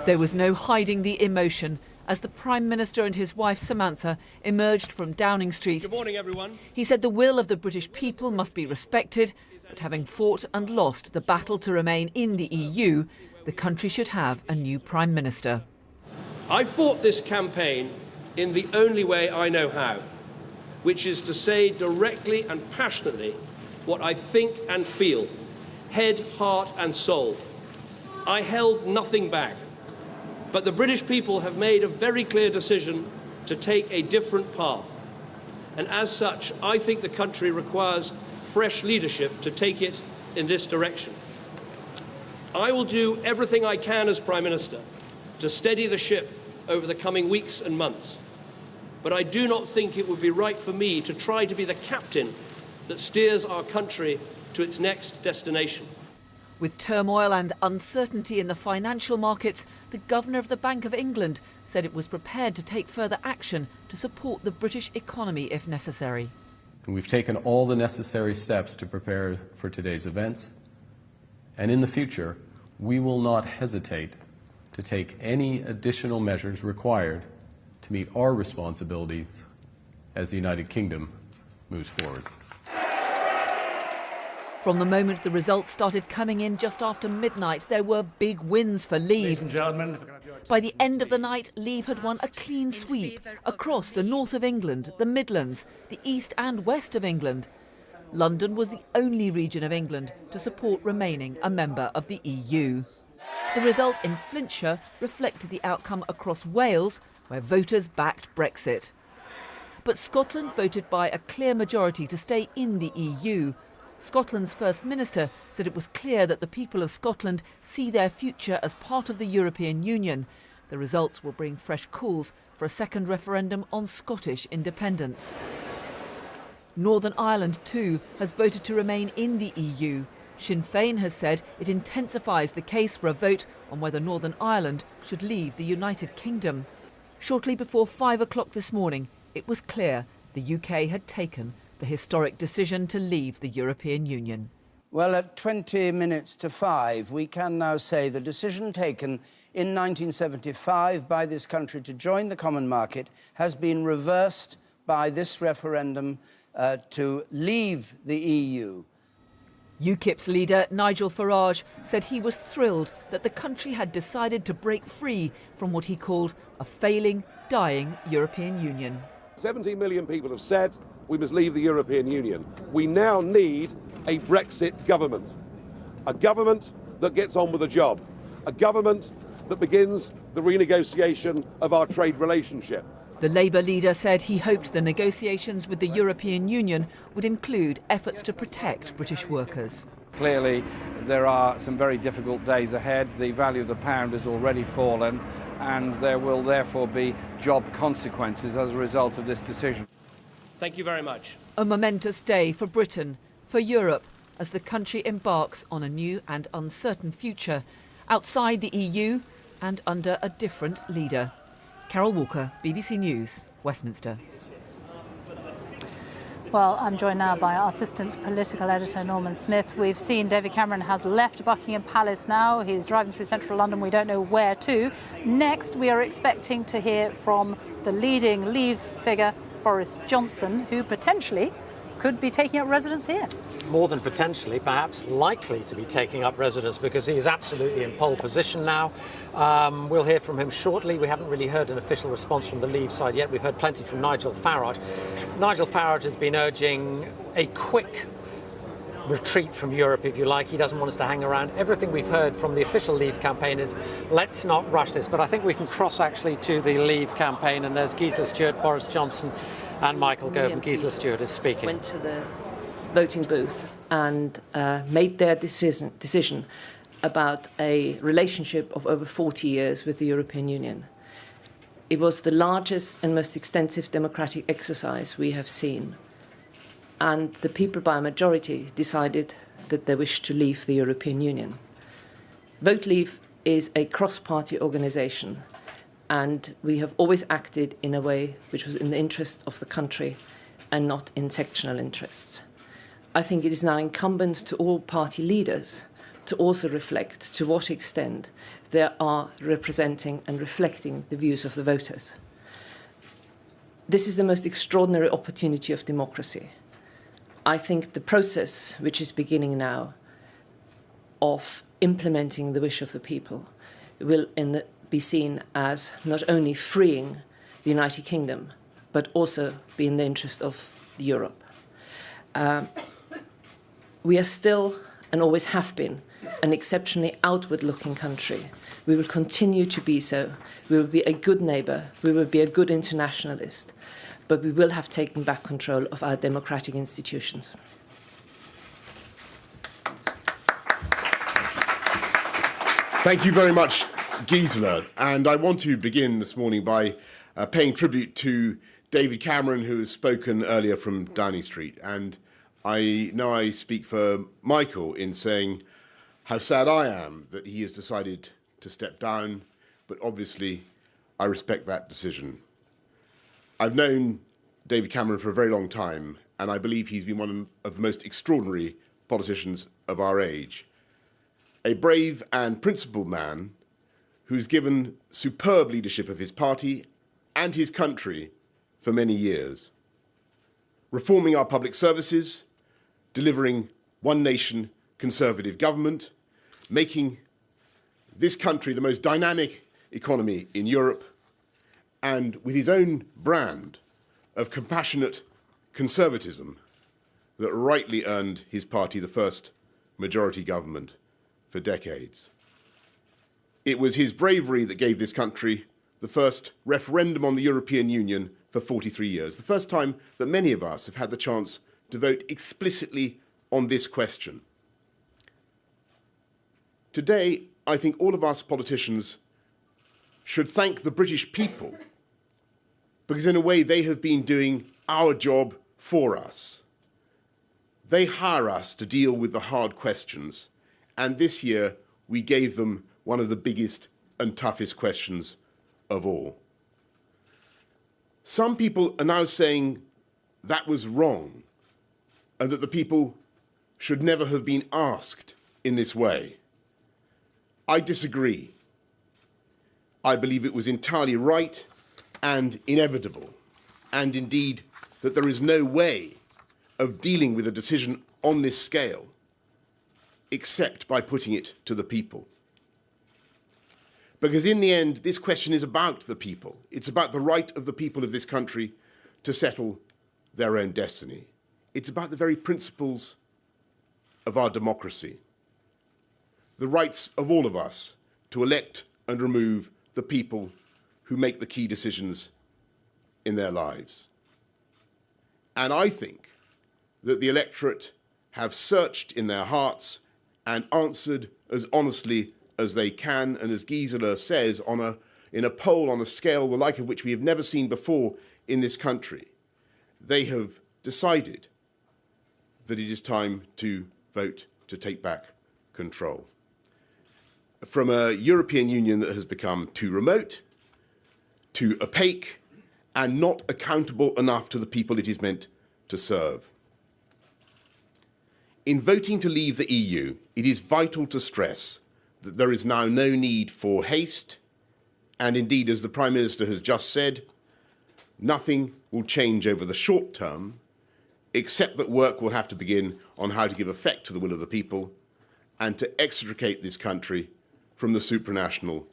There was no hiding the emotion as the Prime Minister and his wife Samantha emerged from Downing Street. Good morning, everyone. He said the will of the British people must be respected, but having fought and lost the battle to remain in the EU, the country should have a new Prime Minister. I fought this campaign in the only way I know how, which is to say directly and passionately what I think and feel, head, heart and soul. I held nothing back. But the British people have made a very clear decision to take a different path. And as such, I think the country requires fresh leadership to take it in this direction. I will do everything I can as Prime Minister to steady the ship over the coming weeks and months. But I do not think it would be right for me to try to be the captain that steers our country to its next destination. With turmoil and uncertainty in the financial markets, the Governor of the Bank of England said it was prepared to take further action to support the British economy if necessary. We've taken all the necessary steps to prepare for today's events, and in the future, we will not hesitate to take any additional measures required to meet our responsibilities as the United Kingdom moves forward. From the moment the results started coming in just after midnight, there were big wins for Leave. Ladies and gentlemen. By the end of the night, Leave had won a clean sweep across the north of England, the Midlands, the east and west of England. London was the only region of England to support remaining a member of the EU. The result in Flintshire reflected the outcome across Wales, where voters backed Brexit. But Scotland voted by a clear majority to stay in the EU. Scotland's First Minister said it was clear that the people of Scotland see their future as part of the European Union. The results will bring fresh calls for a second referendum on Scottish independence. Northern Ireland, too, has voted to remain in the EU. Sinn Féin has said it intensifies the case for a vote on whether Northern Ireland should leave the United Kingdom. Shortly before 5 o'clock this morning, it was clear the UK had taken the historic decision to leave the European Union. Well, at 20 minutes to 5, we can now say the decision taken in 1975 by this country to join the common market has been reversed by this referendum to leave the EU. UKIP's leader, Nigel Farage, said he was thrilled that the country had decided to break free from what he called a failing, dying European Union. 17 million people have said we must leave the European Union. We now need a Brexit government. A government that gets on with the job. A government that begins the renegotiation of our trade relationship. The Labour leader said he hoped the negotiations with the European Union would include efforts to protect British workers. Clearly, there are some very difficult days ahead. The value of the pound has already fallen, and there will therefore be job consequences as a result of this decision. Thank you very much. A momentous day for Britain, for Europe, as the country embarks on a new and uncertain future, outside the EU and under a different leader. Carol Walker, BBC News, Westminster. Well, I'm joined now by our assistant political editor, Norman Smith. We've seen David Cameron has left Buckingham Palace now. He's driving through central London. We don't know where to. Next, we are expecting to hear from the leading Leave figure, Boris Johnson, who potentially could be taking up residence here. More than potentially, perhaps likely to be taking up residence, because he is absolutely in pole position now. We'll hear from him shortly. We haven't really heard an official response from the Leave side yet. We've heard plenty from Nigel Farage. Nigel Farage has been urging a quick retreat from Europe, if you like. He doesn't want us to hang around. Everything we've heard from the official Leave campaign is, let's not rush this. But I think we can cross actually to the Leave campaign, and there's Gisela Stewart, Boris Johnson and Michael Gove, and Gisela Stewart is speaking. Went to the voting booth and made their decision about a relationship of over 40 years with the European Union. It was the largest and most extensive democratic exercise we have seen. And the people by a majority decided that they wished to leave the European Union. Vote Leave is a cross-party organisation, and we have always acted in a way which was in the interest of the country and not in sectional interests. I think it is now incumbent to all party leaders to also reflect to what extent they are representing and reflecting the views of the voters. This is the most extraordinary opportunity of democracy. I think the process which is beginning now of implementing the wish of the people will, in the be seen as not only freeing the United Kingdom, but also be in the interest of Europe. We are still, and always have been, an exceptionally outward-looking country. We will continue to be so. We will be a good neighbour. We will be a good internationalist. But we will have taken back control of our democratic institutions. Thank you very much, Gisela. And I want to begin this morning by paying tribute to David Cameron, who has spoken earlier from Downing Street. And I know I speak for Michael in saying how sad I am that he has decided to step down, but obviously I respect that decision. I've known David Cameron for a very long time, and I believe he's been one of the most extraordinary politicians of our age. A brave and principled man who's given superb leadership of his party and his country for many years, reforming our public services, delivering one nation conservative government, making this country the most dynamic economy in Europe, and with his own brand of compassionate conservatism that rightly earned his party the first majority government for decades. It was his bravery that gave this country the first referendum on the European Union for 43 years, the first time that many of us have had the chance to vote explicitly on this question. Today, I think all of us politicians should thank the British people, because in a way they have been doing our job for us. They hire us to deal with the hard questions, and this year we gave them one of the biggest and toughest questions of all. Some people are now saying that was wrong and that the people should never have been asked in this way. I disagree. I believe it was entirely right and inevitable, and indeed that there is no way of dealing with a decision on this scale except by putting it to the people. Because in the end, this question is about the people. It's about the right of the people of this country to settle their own destiny. It's about the very principles of our democracy, the rights of all of us to elect and remove the people who make the key decisions in their lives. And I think that the electorate have searched in their hearts and answered as honestly as they can, and as Gisela says, in a poll on a scale the like of which we have never seen before in this country, they have decided that it is time to vote to take back control. From a European Union that has become too remote, too opaque, and not accountable enough to the people it is meant to serve. In voting to leave the EU, it is vital to stress that there is now no need for haste, and indeed, as the Prime Minister has just said, nothing will change over the short term, except that work will have to begin on how to give effect to the will of the people and to extricate this country from the supranational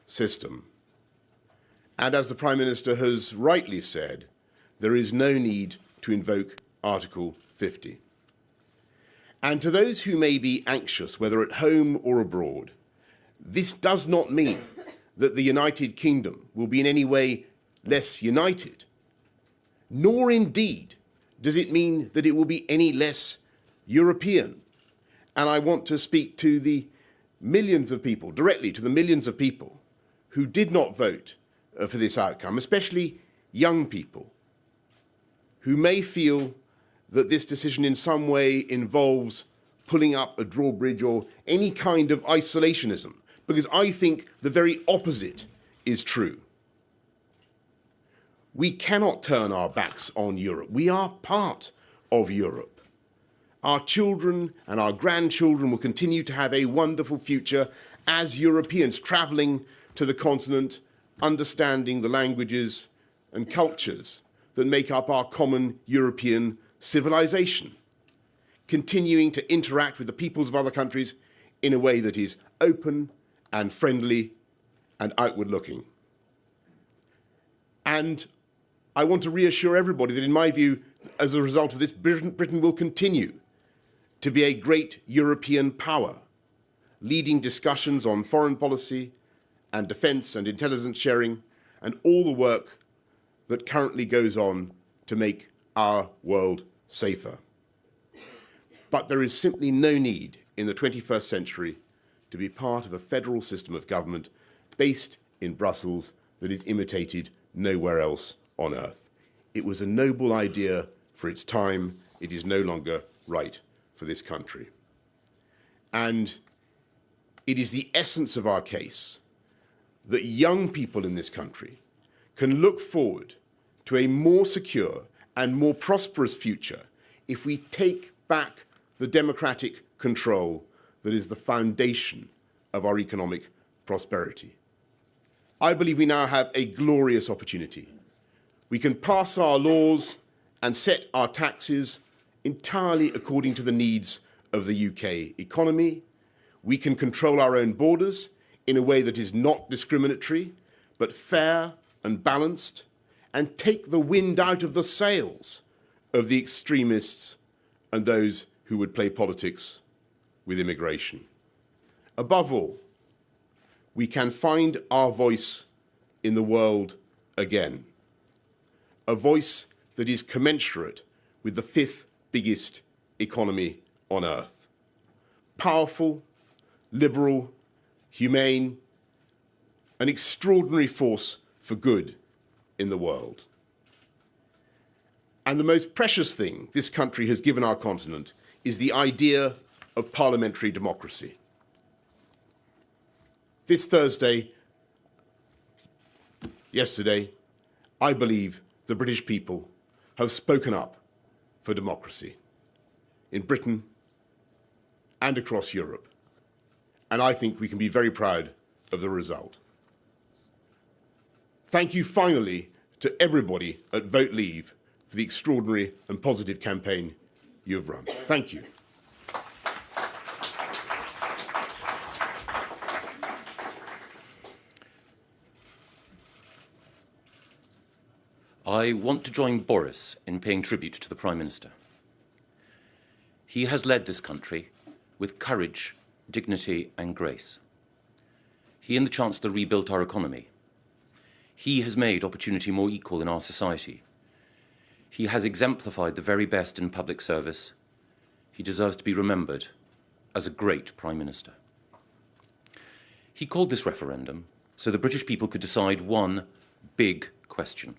system. And as the Prime Minister has rightly said, there is no need to invoke Article 50. And to those who may be anxious, whether at home or abroad, this does not mean that the United Kingdom will be in any way less united, nor indeed does it mean that it will be any less European. And I want to speak to the millions of people, directly to the millions of people who did not vote for this outcome, especially young people, who may feel that this decision in some way involves pulling up a drawbridge or any kind of isolationism, because I think the very opposite is true. We cannot turn our backs on Europe. We are part of Europe. Our children and our grandchildren will continue to have a wonderful future as Europeans travelling to the continent, understanding the languages and cultures that make up our common European civilization, continuing to interact with the peoples of other countries in a way that is open and friendly and outward-looking. And I want to reassure everybody that, in my view, as a result of this, Britain will continue to be a great European power, leading discussions on foreign policy and defence and intelligence sharing and all the work that currently goes on to make our world safer. But there is simply no need in the 21st century to be part of a federal system of government based in Brussels that is imitated nowhere else on earth. It was a noble idea for its time. It is no longer right for this country. And it is the essence of our case that young people in this country can look forward to a more secure and more prosperous future if we take back the democratic control that is the foundation of our economic prosperity. I believe we now have a glorious opportunity. We can pass our laws and set our taxes entirely according to the needs of the UK economy. We can control our own borders in a way that is not discriminatory, but fair and balanced, and take the wind out of the sails of the extremists and those who would play politics with immigration. Above all, we can find our voice in the world again, a voice that is commensurate with the fifth biggest economy on earth. Powerful, liberal, humane, an extraordinary force for good in the world. And the most precious thing this country has given our continent is the idea of parliamentary democracy. This Thursday, yesterday, I believe the British people have spoken up for democracy in Britain and across Europe. And I think we can be very proud of the result. Thank you finally to everybody at Vote Leave for the extraordinary and positive campaign you have run. Thank you. I want to join Boris in paying tribute to the Prime Minister. He has led this country with courage, dignity and grace. He and the Chancellor rebuilt our economy. He has made opportunity more equal in our society. He has exemplified the very best in public service. He deserves to be remembered as a great Prime Minister. He called this referendum so the British people could decide one big question.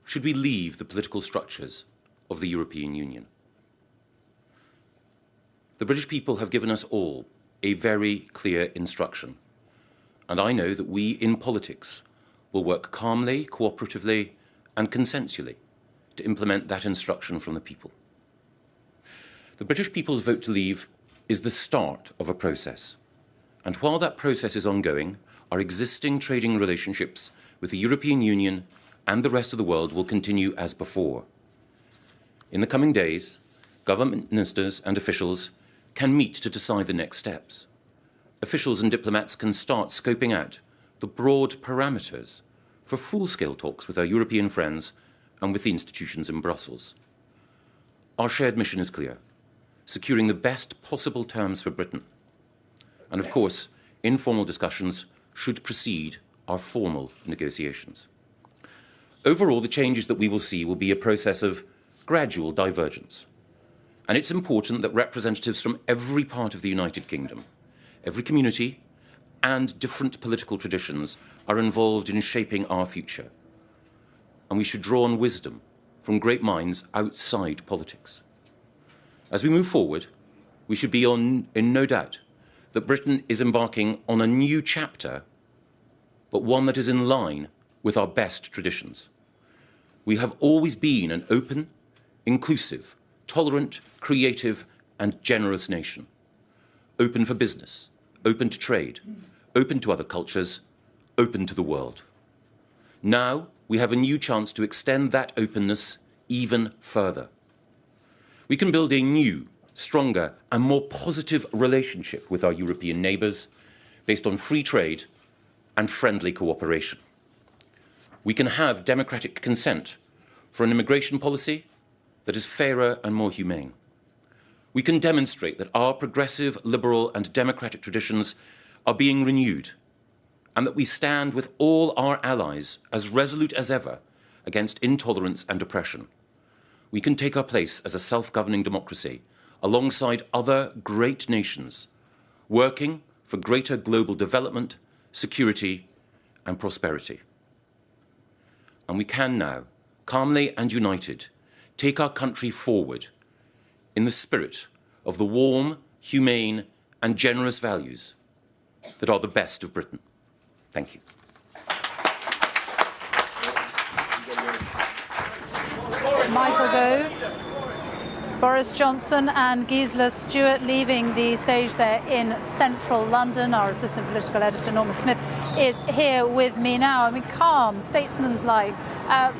Should we leave the political structures of the European Union? The British people have given us all a very clear instruction, and I know that we in politics will work calmly, cooperatively, and consensually to implement that instruction from the people. The British people's vote to leave is the start of a process, and while that process is ongoing, our existing trading relationships with the European Union and the rest of the world will continue as before. In the coming days, government ministers and officials can meet to decide the next steps. Officials and diplomats can start scoping out the broad parameters for full-scale talks with our European friends and with the institutions in Brussels. Our shared mission is clear: securing the best possible terms for Britain. And of course, informal discussions should precede our formal negotiations. Overall, the changes that we will see will be a process of gradual divergence. And it's important that representatives from every part of the United Kingdom, every community, and different political traditions are involved in shaping our future. And we should draw on wisdom from great minds outside politics. As we move forward, we should be in no doubt that Britain is embarking on a new chapter, but one that is in line with our best traditions. We have always been an open, inclusive, tolerant, creative, and generous nation. Open for business, open to trade, open to other cultures, open to the world. Now, we have a new chance to extend that openness even further. We can build a new, stronger, and more positive relationship with our European neighbours based on free trade and friendly cooperation. We can have democratic consent for an immigration policy that is fairer and more humane. We can demonstrate that our progressive, liberal and democratic traditions are being renewed and that we stand with all our allies as resolute as ever against intolerance and oppression. We can take our place as a self-governing democracy alongside other great nations, working for greater global development, security and prosperity. And we can now, calmly and united, take our country forward in the spirit of the warm, humane and generous values that are the best of Britain. Thank you. Michael Gove, Boris Johnson and Gisela Stewart leaving the stage there in central London. Our assistant political editor, Norman Smith, is here with me now. I mean, calm, statesmanlike,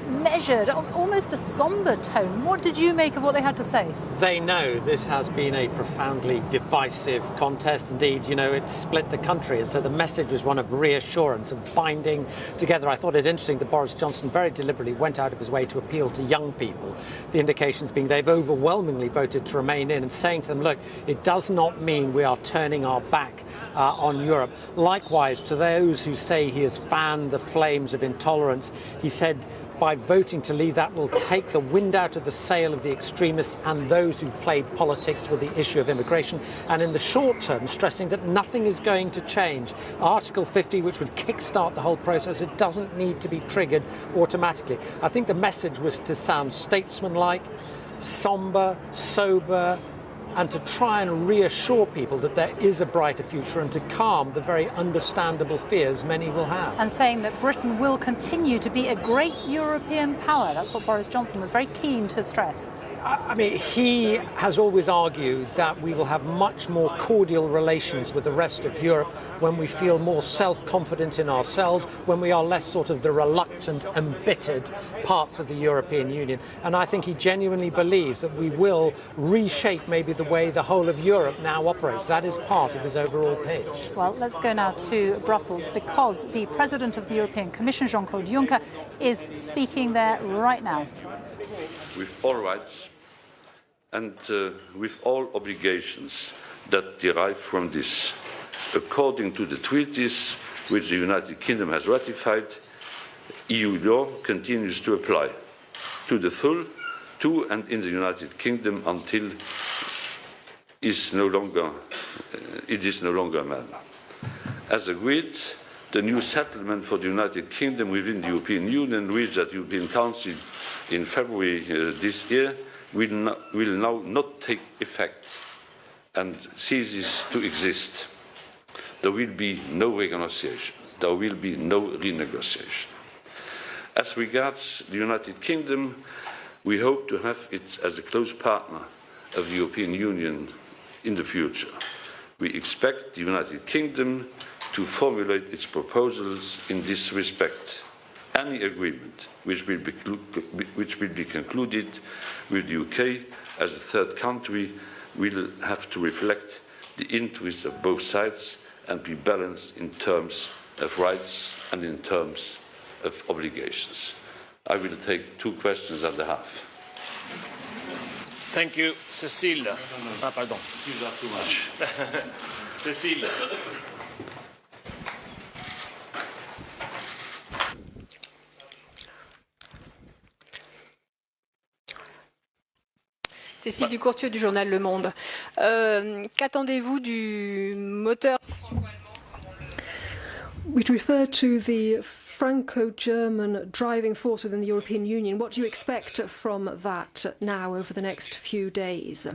measured, almost a sombre tone. What did you make of what they had to say? They know this has been a profoundly divisive contest. Indeed, you know, it split the country. And so the message was one of reassurance and binding together. I thought it interesting that Boris Johnson very deliberately went out of his way to appeal to young people. The indications being they've overwhelmingly voted to remain in, and saying to them, look, it does not mean we are turning our back on Europe. Likewise, to those who say he has fanned the flames of intolerance, he said by voting to leave, that will take the wind out of the sail of the extremists and those who played politics with the issue of immigration. And in the short term, stressing that nothing is going to change. Article 50, which would kickstart the whole process, it doesn't need to be triggered automatically. I think the message was to sound statesmanlike, sombre, sober, and to try and reassure people that there is a brighter future and to calm the very understandable fears many will have. And saying that Britain will continue to be a great European power. That's what Boris Johnson was very keen to stress. I mean, he has always argued that we will have much more cordial relations with the rest of Europe when we feel more self-confident in ourselves, when we are less sort of the reluctant, embittered parts of the European Union. And I think he genuinely believes that we will reshape maybe the way the whole of Europe now operates. That is part of his overall pitch. Well, let's go now to Brussels, because the President of the European Commission, Jean-Claude Juncker, is speaking there right now. With all rights and with all obligations that derive from this, according to the treaties which the United Kingdom has ratified, EU law continues to apply to the full to and in the United Kingdom until it is no longer a matter. As agreed, the new settlement for the United Kingdom within the European Union, reached at the European Council in February this year, will now not take effect and ceases to exist. There will be no renegotiation. There will be no renegotiation. As regards the United Kingdom, we hope to have it as a close partner of the European Union in the future. We expect the United Kingdom to formulate its proposals in this respect. Any agreement which will be concluded with the UK as a third country will have to reflect the interests of both sides and be balanced in terms of rights and in terms of obligations. I will take 2 questions and a half. Thank you, Cécile. Ah, pardon. You are too much. Cécile. Cécile Ducourtieu du journal Le Monde. Qu'attendez-vous du moteur? We'd refer to the Franco-German driving force within the European Union. What do you expect from that now over the next few days?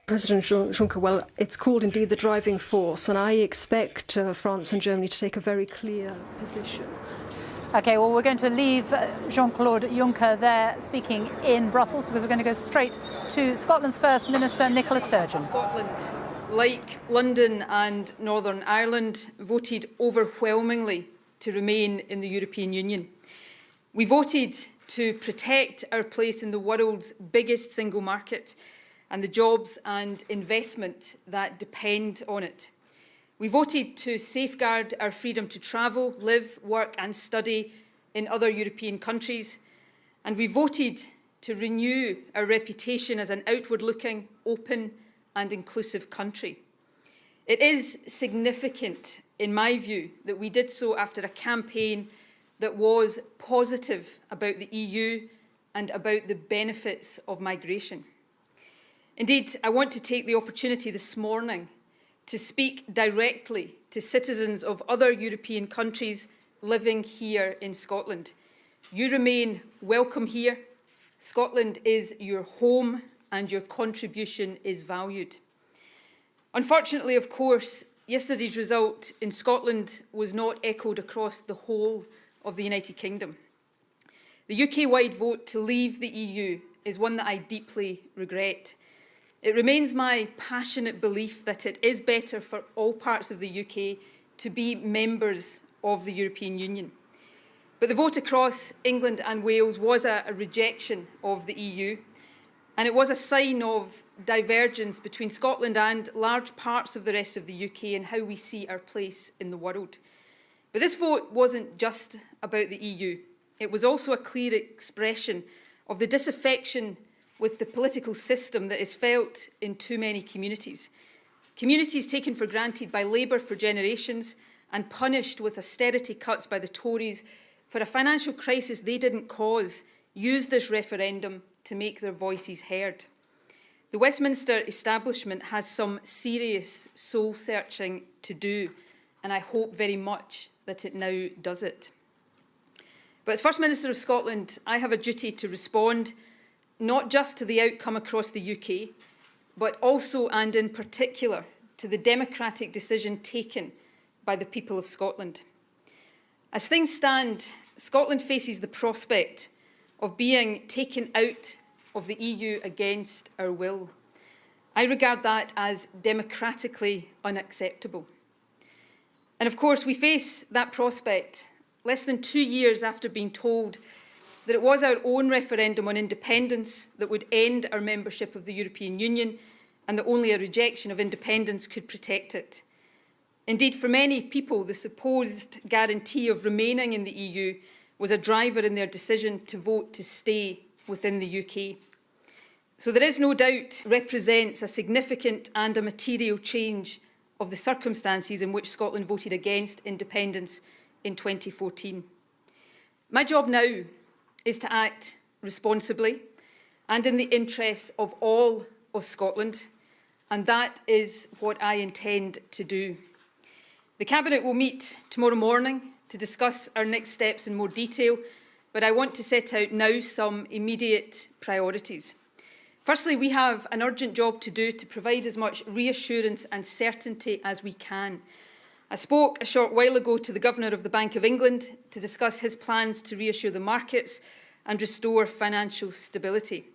President Juncker, well, it's called indeed the driving force, and I expect France and Germany to take a very clear position. OK, well, we're going to leave Jean-Claude Juncker there speaking in Brussels, because we're going to go straight to Scotland's First Minister, Nicola Sturgeon. Scotland, like London and Northern Ireland, voted overwhelmingly to remain in the European Union. We voted to protect our place in the world's biggest single market and the jobs and investment that depend on it. We voted to safeguard our freedom to travel, live, work and study in other European countries. And we voted to renew our reputation as an outward-looking, open and inclusive country. It is significant, in my view, that we did so after a campaign that was positive about the EU and about the benefits of migration. Indeed, I want to take the opportunity this morning to speak directly to citizens of other European countries living here in Scotland. You remain welcome here. Scotland is your home and your contribution is valued. Unfortunately, of course, yesterday's result in Scotland was not echoed across the whole of the United Kingdom. The UK-wide vote to leave the EU is one that I deeply regret. It remains my passionate belief that it is better for all parts of the UK to be members of the European Union. But the vote across England and Wales was a rejection of the EU, and it was a sign of divergence between Scotland and large parts of the rest of the UK and how we see our place in the world. But this vote wasn't just about the EU. It was also a clear expression of the disaffection with the political system that is felt in too many communities. Communities taken for granted by Labour for generations and punished with austerity cuts by the Tories for a financial crisis they didn't cause, used this referendum to make their voices heard. The Westminster establishment has some serious soul-searching to do, and I hope very much that it now does it. But as First Minister of Scotland, I have a duty to respond not just to the outcome across the UK, but also and in particular to the democratic decision taken by the people of Scotland. As things stand, Scotland faces the prospect of being taken out of the EU against our will. I regard that as democratically unacceptable. And of course, we face that prospect less than 2 years after being told that it was our own referendum on independence that would end our membership of the European Union and that only a rejection of independence could protect it. Indeed, for many people, the supposed guarantee of remaining in the EU was a driver in their decision to vote to stay within the UK. So there is no doubt represents a significant and a material change of the circumstances in which Scotland voted against independence in 2014. My job now is to act responsibly and in the interests of all of Scotland, and that is what I intend to do. The Cabinet will meet tomorrow morning to discuss our next steps in more detail, but I want to set out now some immediate priorities. Firstly, we have an urgent job to do to provide as much reassurance and certainty as we can. I spoke a short while ago to the Governor of the Bank of England to discuss his plans to reassure the markets and restore financial stability.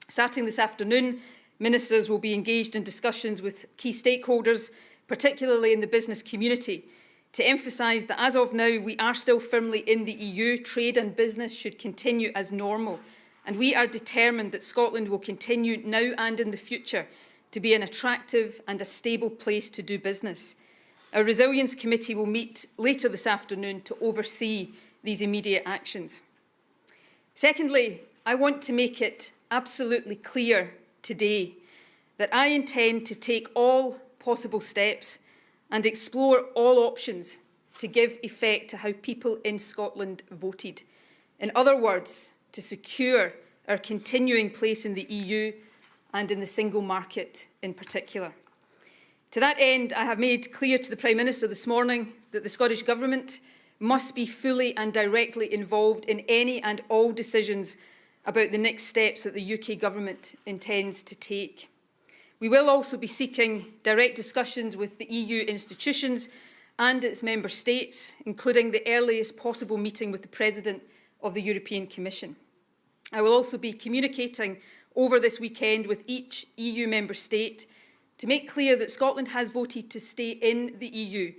Starting this afternoon, ministers will be engaged in discussions with key stakeholders, particularly in the business community, to emphasise that as of now we are still firmly in the EU, trade and business should continue as normal, and we are determined that Scotland will continue now and in the future to be an attractive and a stable place to do business. Our Resilience Committee will meet later this afternoon to oversee these immediate actions. Secondly, I want to make it absolutely clear today that I intend to take all possible steps and explore all options to give effect to how people in Scotland voted. In other words, to secure our continuing place in the EU and in the single market in particular. To that end, I have made clear to the Prime Minister this morning that the Scottish Government must be fully and directly involved in any and all decisions about the next steps that the UK Government intends to take. We will also be seeking direct discussions with the EU institutions and its member states, including the earliest possible meeting with the President of the European Commission. I will also be communicating over this weekend with each EU member state to make clear that Scotland has voted to stay in the EU,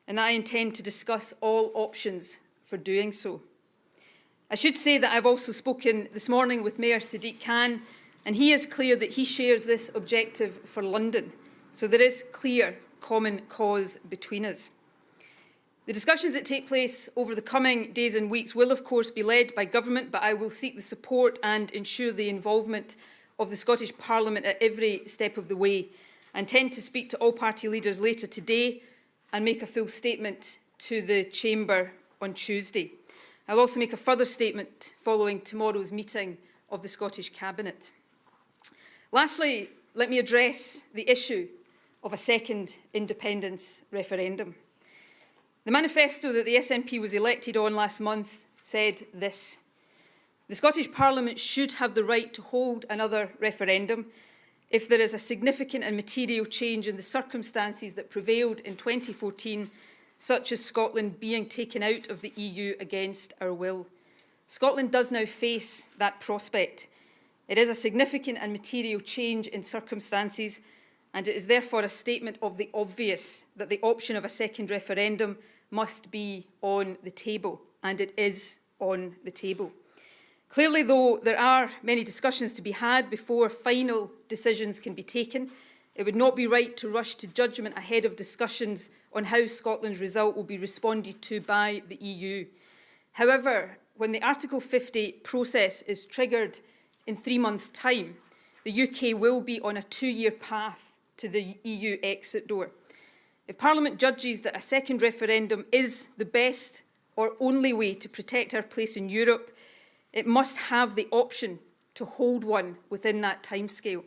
and I intend to discuss all options for doing so. I should say that I've also spoken this morning with Mayor Sadiq Khan, and he is clear that he shares this objective for London. So there is clear common cause between us. The discussions that take place over the coming days and weeks will, of course, be led by government, but I will seek the support and ensure the involvement of the Scottish Parliament at every step of the way. I intend to speak to all party leaders later today and make a full statement to the Chamber on Tuesday. I will also make a further statement following tomorrow's meeting of the Scottish Cabinet. Lastly, let me address the issue of a second independence referendum. The manifesto that the SNP was elected on last month said this: the Scottish Parliament should have the right to hold another referendum if there is a significant and material change in the circumstances that prevailed in 2014, such as Scotland being taken out of the EU against our will. Scotland does now face that prospect. It is a significant and material change in circumstances, and it is therefore a statement of the obvious that the option of a second referendum must be on the table, and it is on the table. Clearly, though, there are many discussions to be had before final decisions can be taken. It would not be right to rush to judgment ahead of discussions on how Scotland's result will be responded to by the EU. However, when the Article 50 process is triggered in 3 months' time, the UK will be on a 2-year path to the EU exit door. If Parliament judges that a second referendum is the best or only way to protect our place in Europe, it must have the option to hold one within that timescale.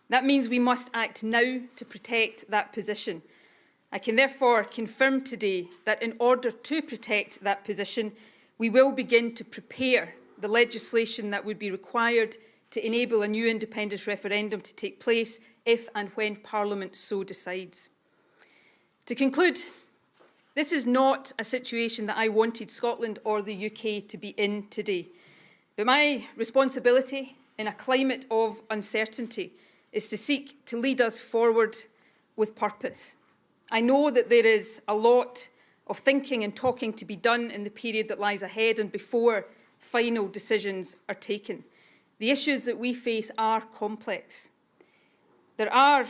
That means we must act now to protect that position. I can therefore confirm today that in order to protect that position, we will begin to prepare the legislation that would be required to enable a new independence referendum to take place if and when Parliament so decides. To conclude, this is not a situation that I wanted Scotland or the UK to be in today. But my responsibility in a climate of uncertainty is to seek to lead us forward with purpose. I know that there is a lot of thinking and talking to be done in the period that lies ahead and before final decisions are taken. The issues that we face are complex. There are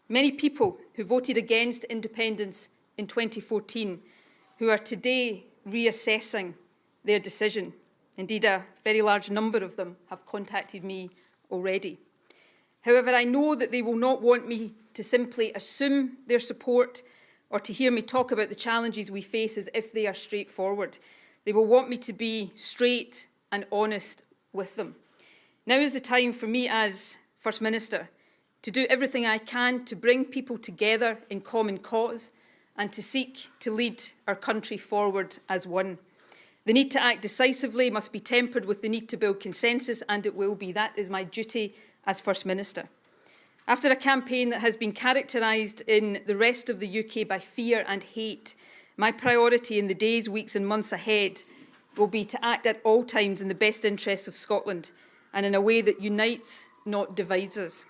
many people who voted against independence in 2014 who are today reassessing their decision. Indeed, a very large number of them have contacted me already. However, I know that they will not want me to simply assume their support or to hear me talk about the challenges we face as if they are straightforward. They will want me to be straight and honest with them. Now is the time for me as First Minister to do everything I can to bring people together in common cause and to seek to lead our country forward as one. The need to act decisively must be tempered with the need to build consensus, and it will be. That is my duty as First Minister. After a campaign that has been characterised in the rest of the UK by fear and hate, my priority in the days, weeks and months ahead will be to act at all times in the best interests of Scotland and in a way that unites, not divides us.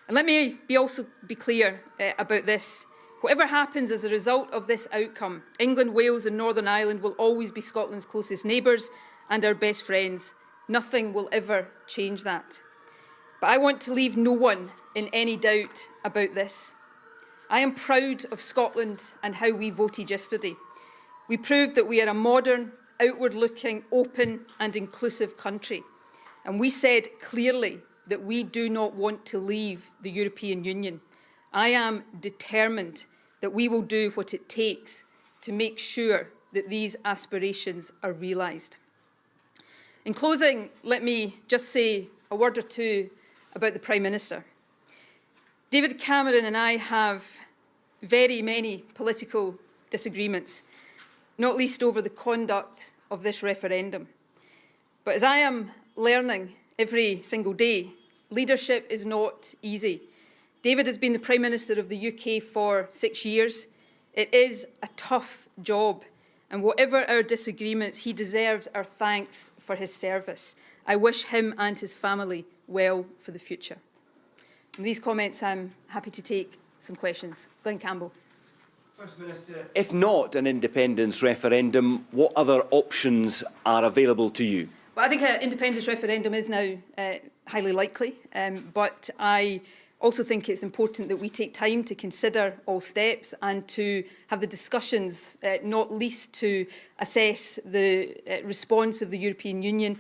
And let me also be clear about this. Whatever happens as a result of this outcome, England, Wales and Northern Ireland will always be Scotland's closest neighbours and our best friends. Nothing will ever change that. But I want to leave no one in any doubt about this. I am proud of Scotland and how we voted yesterday. We proved that we are a modern, outward-looking, open and inclusive country. And we said clearly that we do not want to leave the European Union. I am determined that we will do what it takes to make sure that these aspirations are realised. In closing, let me just say a word or two about the Prime Minister. David Cameron and I have very many political disagreements, not least over the conduct of this referendum. But as I am learning every single day, leadership is not easy. David has been the Prime Minister of the UK for 6 years. It is a tough job, and whatever our disagreements, he deserves our thanks for his service. I wish him and his family well for the future. From these comments, I'm happy to take some questions. Glenn Campbell. First Minister, if not an independence referendum, what other options are available to you? Well, I think an independence referendum is now highly likely, but I also think it's important that we take time to consider all steps and to have the discussions, not least to assess the response of the European Union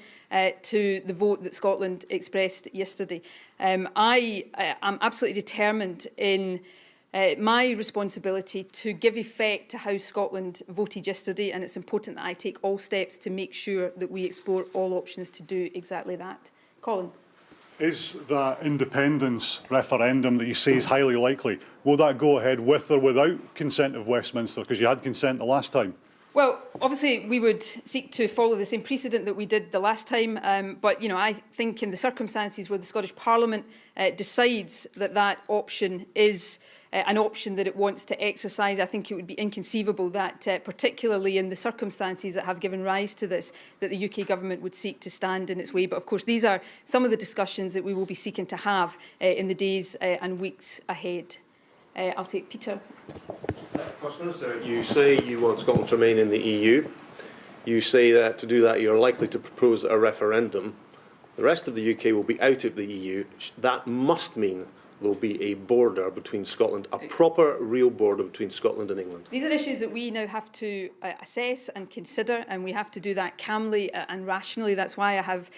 to the vote that Scotland expressed yesterday. I am absolutely determined in my responsibility to give effect to how Scotland voted yesterday, and it's important that I take all steps to make sure that we explore all options to do exactly that. Colin. Is that independence referendum that you say is highly likely, will that go ahead with or without consent of Westminster? Because you had consent the last time. Well, obviously, we would seek to follow the same precedent that we did the last time. But, you know, I think in the circumstances where the Scottish Parliament decides that that option is an option that it wants to exercise, I think it would be inconceivable that, particularly in the circumstances that have given rise to this, that the UK government would seek to stand in its way. But, of course, these are some of the discussions that we will be seeking to have in the days and weeks ahead. I'll take Peter. First Minister, you say you want Scotland to remain in the EU. You say that to do that you're likely to propose a referendum. The rest of the UK will be out of the EU. That must mean there will be a border between Scotland, a proper, real border between Scotland and England. These are issues that we now have to assess and consider, and we have to do that calmly and rationally. That's why I have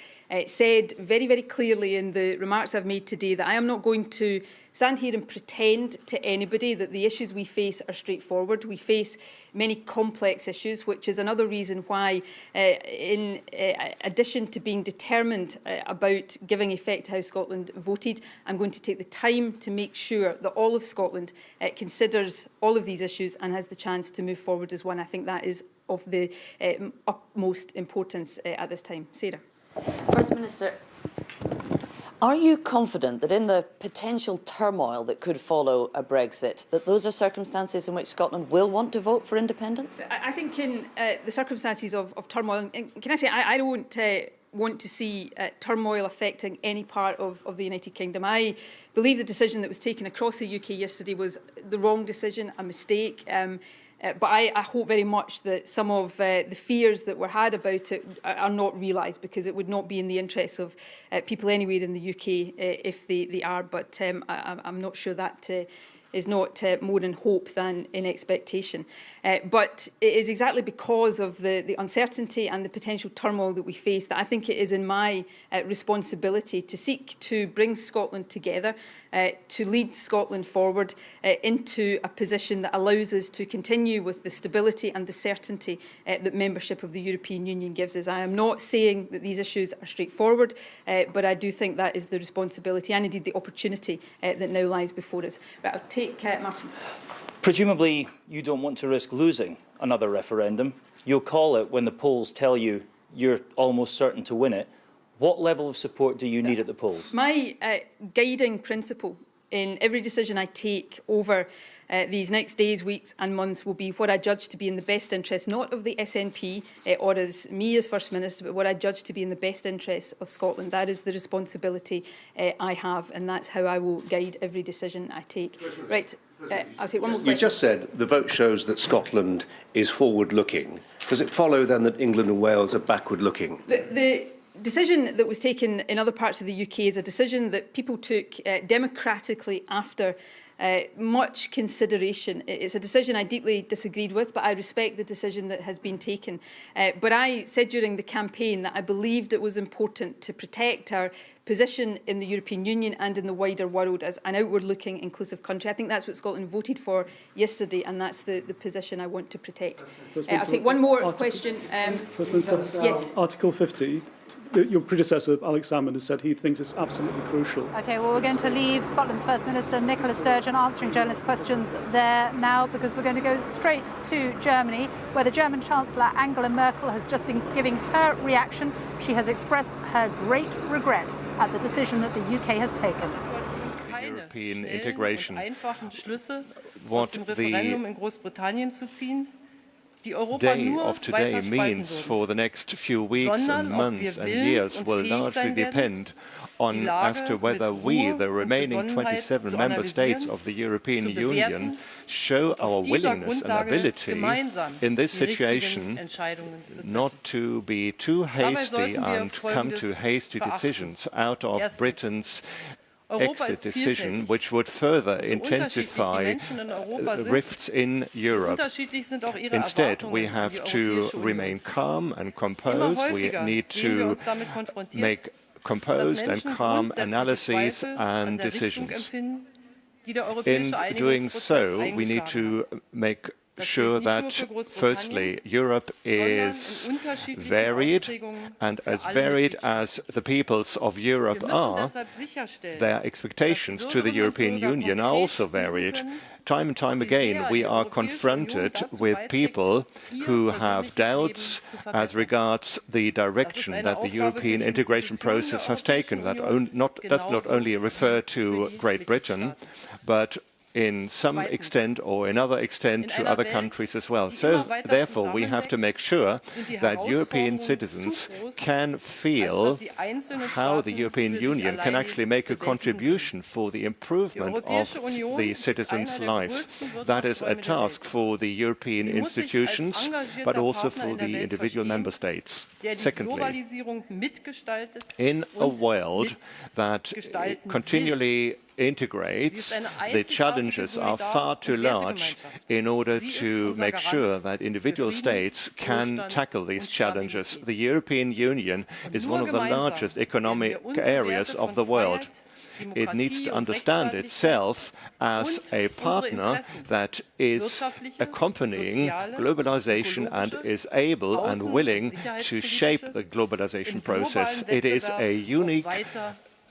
said very, very clearly in the remarks I've made today that I am not going to stand here and pretend to anybody that the issues we face are straightforward. We face many complex issues, which is another reason why, in addition to being determined about giving effect to how Scotland voted, I'm going to take the time to make sure that all of Scotland considers all of these issues and has the chance to move forward as one. I think that is of the utmost importance at this time. Sarah. First Minister, are you confident that in the potential turmoil that could follow a Brexit, that those are circumstances in which Scotland will want to vote for independence? I think in the circumstances of turmoil, and can I say I don't want to see turmoil affecting any part of the United Kingdom. I believe the decision that was taken across the UK yesterday was the wrong decision, a mistake. But I hope very much that some of the fears that were had about it are not realised, because it would not be in the interests of people anywhere in the UK if they are. But I'm not sure that is not more in hope than in expectation. But it is exactly because of the uncertainty and the potential turmoil that we face that I think it is in my responsibility to seek to bring Scotland together, to lead Scotland forward into a position that allows us to continue with the stability and the certainty that membership of the European Union gives us. I am not saying that these issues are straightforward, but I do think that is the responsibility and indeed the opportunity that now lies before us. But I'll take Martin. Presumably you don't want to risk losing another referendum. You'll call it when the polls tell you you're almost certain to win it. What level of support do you need at the polls? My guiding principle in every decision I take over these next days, weeks and months will be what I judge to be in the best interest, not of the SNP or as me as First Minister, but what I judge to be in the best interest of Scotland. That is the responsibility I have, and that's how I will guide every decision I take. Right, I'll take one more question. You just said the vote shows that Scotland is forward-looking. Does it follow then that England and Wales are backward-looking? The decision that was taken in other parts of the UK is a decision that people took democratically after much consideration. It's a decision I deeply disagreed with, but I respect the decision that has been taken. But I said during the campaign that I believed it was important to protect our position in the European Union and in the wider world as an outward-looking, inclusive country. I think that's what Scotland voted for yesterday, and that's the position I want to protect. I'll take one more question. First Minister, yes. Article 50. Your predecessor, Alex Salmond, has said he thinks it's absolutely crucial. OK, well, we're going to leave Scotland's First Minister, Nicola Sturgeon, answering journalist questions there now, because we're going to go straight to Germany, where the German Chancellor, Angela Merkel, has just been giving her reaction. She has expressed her great regret at the decision that the UK has taken. European integration, what the day of today means for the next few weeks and months and years will largely depend on as to whether we, the remaining 27 member states of the European Union, show our willingness and ability in this situation not to be too hasty and come to hasty decisions out of Britain's exit decision which would further intensify rifts in Europe. Instead, we have to remain calm and composed. We need to make composed and calm analyses and decisions. In doing so, we need to make sure that, firstly, Europe is varied, and as varied as the peoples of Europe are, their expectations to the European Union are also varied. Time and time again, we are confronted with people who have doubts as regards the direction that the European integration process has taken. That does not only refer to Great Britain, but in some extent or another extent to other countries as well. So therefore we have to make sure that European citizens can feel how the European Union can actually make a contribution for the improvement of the citizens' lives. That is a task for the European institutions, but also for the individual member states. Secondly, in a world that continually integrates, the challenges are far too large in order to make sure that individual states can tackle these challenges. The European Union is one of the largest economic areas of the world. It needs to understand itself as a partner that is accompanying globalization and is able and willing to shape the globalization process. It is a unique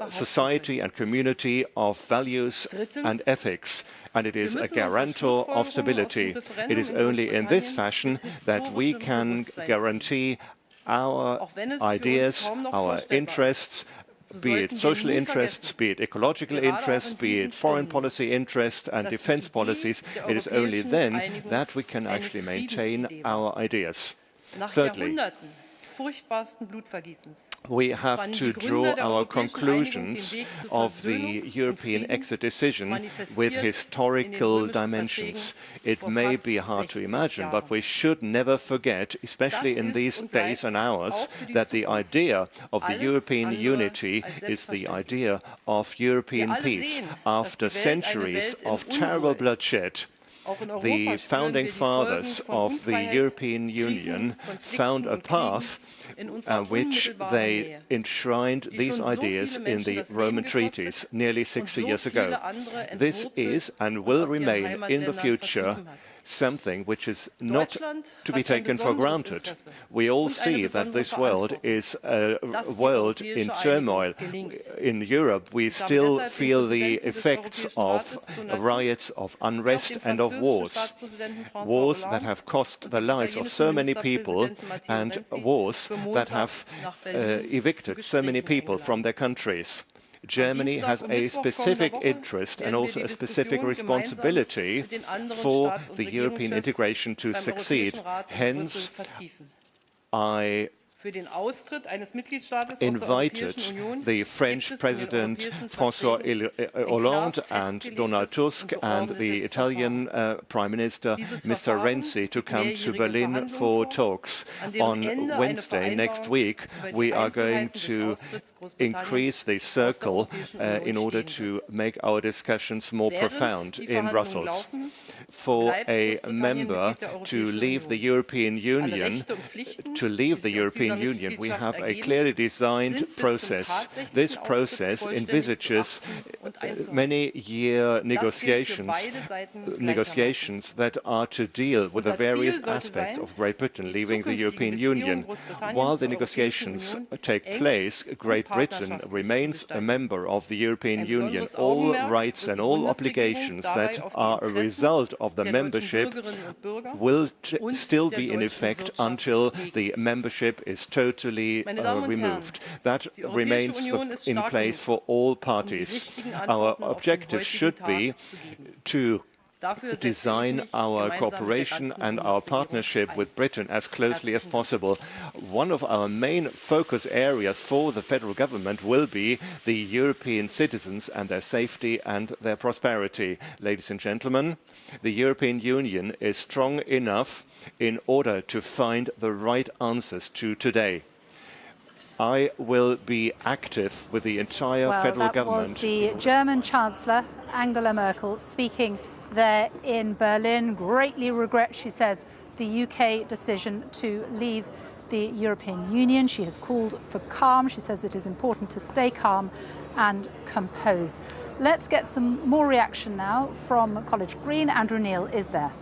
society and community of values and ethics, and it is a guarantor of stability. It is only in this fashion that we can guarantee our ideas, our interests, be it social interests, be it ecological interests, be it foreign policy interests and defense policies. It is only then that we can actually maintain our ideas. Thirdly, we have to draw our conclusions of the European exit decision with historical dimensions. It may be hard to imagine, but we should never forget, especially in these days and hours, that the idea of the European unity is the idea of European peace. After centuries of terrible bloodshed, the founding fathers of the European Union found a path which they enshrined these ideas in the Roman treaties nearly 60 years ago. This is and will remain in the future something which is not to be taken for granted. We all see that this world is a world in turmoil. In Europe, we still feel the effects of riots, of unrest and of wars. Wars that have cost the lives of so many people and wars that have evicted so many people from their countries. Germany has a specific interest and also a specific responsibility for the European integration to succeed. Hence, I invited the French President François Hollande and Donald Tusk and the Italian Prime Minister Mr. Renzi to come to Berlin for talks. On Wednesday next week, we are going to increase the circle in order to make our discussions more profound in Brussels. For a member to leave the European Union, we have a clearly designed process. This process envisages many-year negotiations that are to deal with the various aspects of Great Britain leaving the European Union. While the negotiations take place, Great Britain remains a member of the European Union. All rights and all obligations that are a result of the membership will still be in effect until the membership is totally removed. That remains in place for all parties. Our objective should be to design our cooperation and our partnership with Britain as closely as possible. One of our main focus areas for the federal government will be the European citizens and their safety and their prosperity. Ladies and gentlemen, the European Union is strong enough in order to find the right answers to today. I will be active with the entire federal government. That was the German Chancellor, Angela Merkel, speaking there in Berlin. Greatly regrets, she says, the UK decision to leave the European Union. She has called for calm. She says it is important to stay calm and composed. Let's get some more reaction now from College Green. Andrew Neil is there.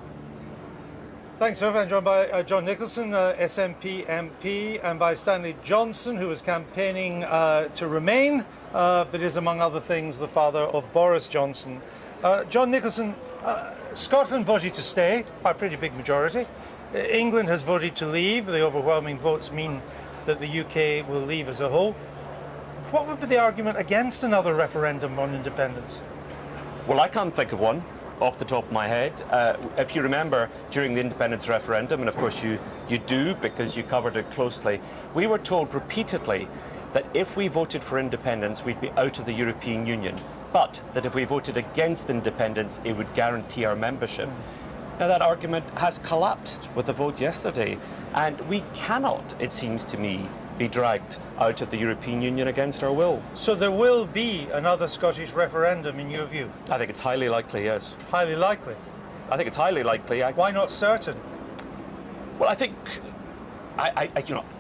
Thanks, Irv. I'm joined by John Nicholson, SNP MP, and by Stanley Johnson, who is campaigning to remain, but is, among other things, the father of Boris Johnson. John Nicholson, Scotland voted to stay by a pretty big majority. England has voted to leave. The overwhelming votes mean that the UK will leave as a whole. What would be the argument against another referendum on independence? Well, I can't think of one off the top of my head. If you remember, during the independence referendum, and of course you do because you covered it closely, we were told repeatedly that if we voted for independence, we'd be out of the European Union, but that if we voted against independence, it would guarantee our membership. Now, that argument has collapsed with the vote yesterday, and we cannot, it seems to me, be dragged out of the European Union against our will. So there will be another Scottish referendum, in your view? I think it's highly likely, yes. Highly likely? I think it's highly likely. Why not certain? Well, I think,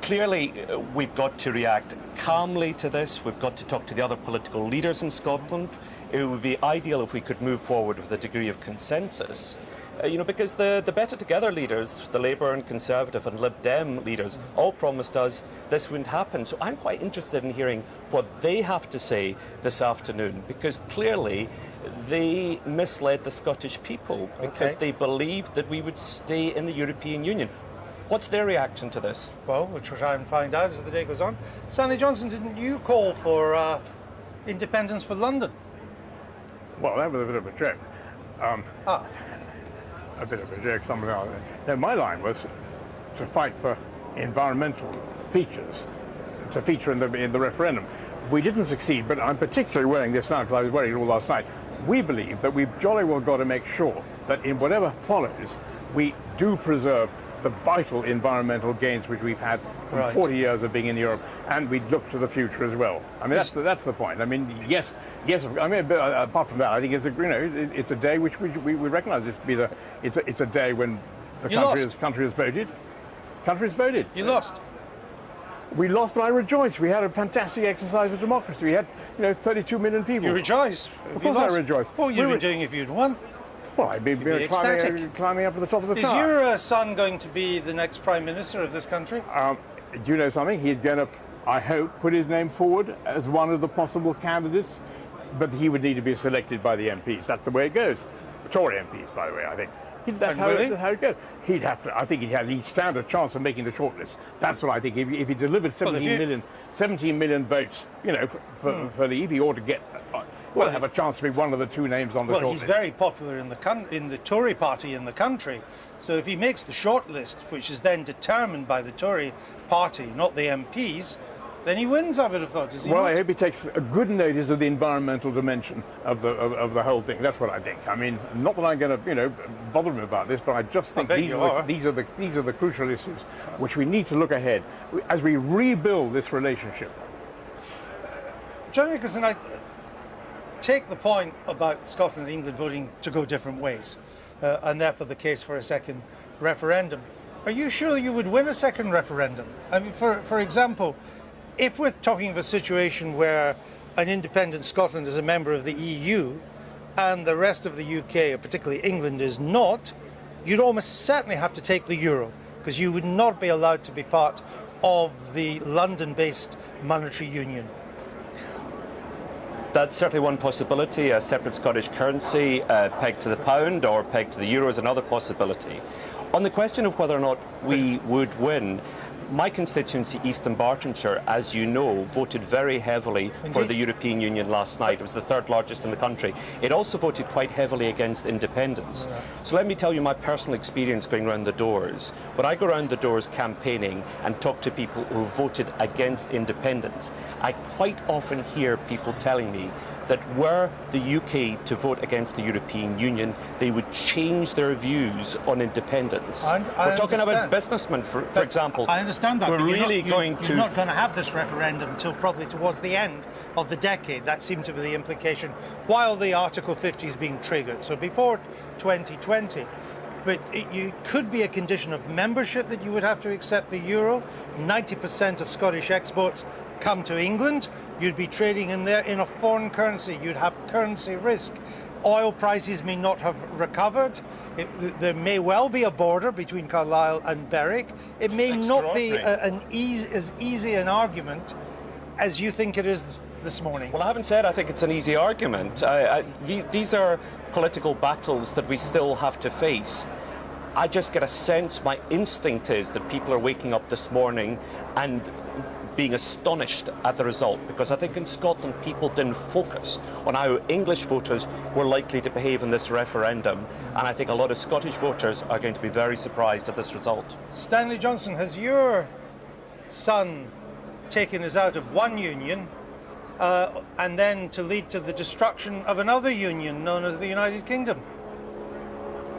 clearly we've got to react calmly to this. We've got to talk to the other political leaders in Scotland. It would be ideal if we could move forward with a degree of consensus. Because the Better Together leaders, the Labour and Conservative and Lib Dem leaders, all promised us this wouldn't happen. So I'm quite interested in hearing what they have to say this afternoon, because clearly they misled the Scottish people because they believed that we would stay in the European Union. What's their reaction to this? Well, we'll try and find out as the day goes on. Stanley Johnson, didn't you call for independence for London? Well, that was a bit of a joke. A bit of a joke, something like that. No, my line was to fight for environmental features, to feature in the referendum. We didn't succeed, but I'm particularly wearing this now because I was wearing it all last night. We believe that we've jolly well got to make sure that in whatever follows, we do preserve the vital environmental gains which we've had from 40 years of being in Europe, and we look to the future as well. I mean, that's the point. I mean, yes. I mean, apart from that, I think it's a day which we recognise it's a day when the country has voted. Country has voted. You lost. We lost, but I rejoice. We had a fantastic exercise of democracy. We had, 32 million people. You rejoice. Of course, I rejoice. What would you be doing if you'd won? Well, I'd be climbing up to the top of the tower. Is your son going to be the next Prime Minister of this country? Do you know something? He's going to, I hope, put his name forward as one of the possible candidates, but he would need to be selected by the MPs. That's the way it goes. Tory MPs, by the way, I think. That's how it goes. He'd have to. I think he'd stand a chance of making the shortlist. That's what I think. If he delivered 17 million votes, for Leave, he ought to get. Well, have a chance to be one of the two names on the shortlist. Well, he's very popular in the Tory party in the country. So if he makes the shortlist, which is then determined by the Tory party, not the MPs, then he wins, I would have thought. Does he? Well, I hope he takes a good notice of the environmental dimension of the whole thing. That's what I think. I mean, not that I'm going to, bother him about this, but I just think these are the crucial issues which we need to look ahead as we rebuild this relationship. John Nicholson, I take the point about Scotland and England voting to go different ways, and therefore the case for a second referendum. Are you sure you would win a second referendum? I mean, for example, if we're talking of a situation where an independent Scotland is a member of the EU and the rest of the UK, or particularly England, is not, you'd almost certainly have to take the euro, because you would not be allowed to be part of the London-based monetary union. That's certainly one possibility. A separate Scottish currency pegged to the pound or pegged to the euro is another possibility. On the question of whether or not we would win, my constituency, East Bartonshire, as you know, voted very heavily for the European Union last night. It was the third largest in the country. It also voted quite heavily against independence. So let me tell you my personal experience going around the doors. When I go around the doors campaigning and talk to people who voted against independence, I quite often hear people telling me that were the UK to vote against the European Union, they would change their views on independence. We're talking about businessmen, for example. I understand that. We're really going to... You're not going to have this referendum until probably towards the end of the decade. That seemed to be the implication while the Article 50 is being triggered. So before 2020. But it could be a condition of membership that you would have to accept the euro. 90% of Scottish exports come to England. You'd be trading in there in a foreign currency. You'd have currency risk. Oil prices may not have recovered. There may well be a border between Carlisle and Berwick. It may not be as easy an argument as you think it is this morning. Well, I haven't said I think it's an easy argument. These are political battles that we still have to face. I just get a sense, my instinct is that people are waking up this morning and being astonished at the result, because I think in Scotland people didn't focus on how English voters were likely to behave in this referendum, and I think a lot of Scottish voters are going to be very surprised at this result. Stanley Johnson, has your son taken us out of one union and then to lead to the destruction of another union known as the United Kingdom?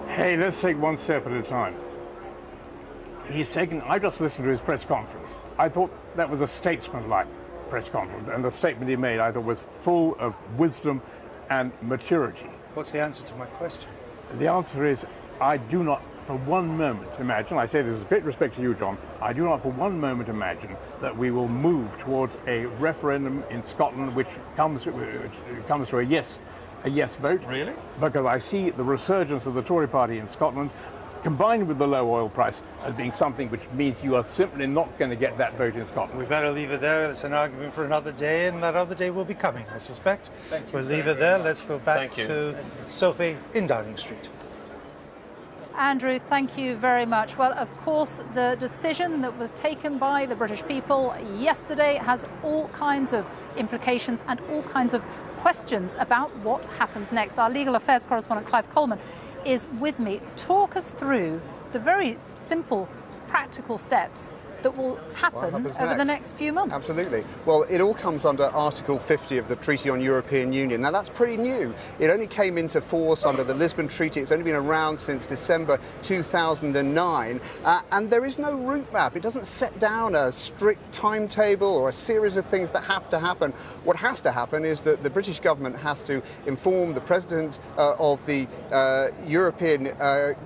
Hey, let's take one step at a time. I just listened to his press conference. I thought that was a statesman-like press conference, and the statement he made I thought was full of wisdom and maturity. What's the answer to my question? The answer is, I do not for one moment imagine, I say this with great respect to you, John, I do not for one moment imagine that we will move towards a referendum in Scotland which comes to a yes vote. Really? Because I see the resurgence of the Tory party in Scotland combined with the low oil price as being something which means you are simply not going to get that vote in Scotland. We better leave it there. It's an argument for another day, and that other day will be coming, I suspect. Thank you. We'll leave it there. Let's go back to Sophie in Downing Street. Andrew, thank you very much. Well, of course, the decision that was taken by the British people yesterday has all kinds of implications and all kinds of questions about what happens next. Our legal affairs correspondent, Clive Coleman, is with me. Talk us through the very simple, practical steps that will happen over the next few months. Absolutely. Well, it all comes under Article 50 of the Treaty on European Union. Now, that's pretty new. It only came into force under the Lisbon Treaty. It's only been around since December 2009. And there is no route map. It doesn't set down a strict timetable or a series of things that have to happen. What has to happen is that the British government has to inform the President of the European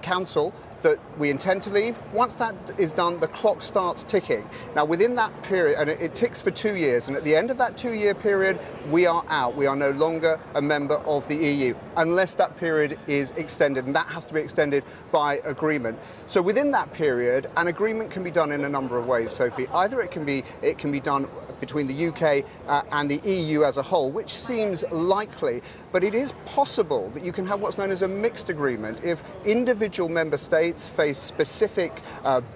Council that we intend to leave. Once that is done, the clock starts ticking. Now, within that period, and it ticks for 2 years, and at the end of that 2-year period, we are out. We are no longer a member of the EU, unless that period is extended, and that has to be extended by agreement. So within that period, an agreement can be done in a number of ways, Sophie. Either it can be done between the UK and the EU as a whole, which seems likely, but it is possible that you can have what's known as a mixed agreement if individual member states face specific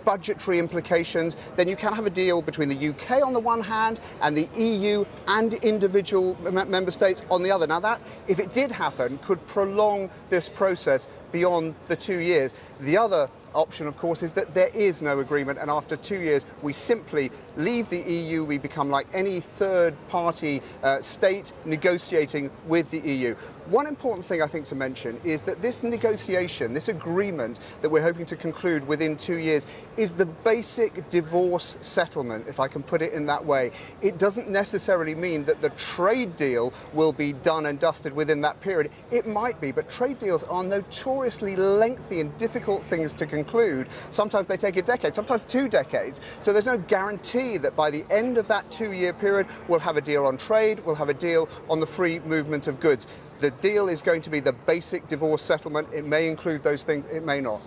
budgetary implications. Then you can have a deal between the UK on the one hand and the EU and individual member states on the other. Now that, if it did happen, could prolong this process beyond the 2 years. The other option, of course, is that there is no agreement, and after 2 years we simply leave the EU. We become like any third-party state negotiating with the EU. One important thing I think to mention is that this negotiation, this agreement that we're hoping to conclude within 2 years, is the basic divorce settlement, if I can put it in that way. It doesn't necessarily mean that the trade deal will be done and dusted within that period. It might be, but trade deals are notoriously lengthy and difficult things to conclude. Sometimes they take a decade, sometimes 2 decades. So there's no guarantee that by the end of that 2-year period we'll have a deal on trade, we'll have a deal on the free movement of goods. The deal is going to be the basic divorce settlement. It may include those things, it may not.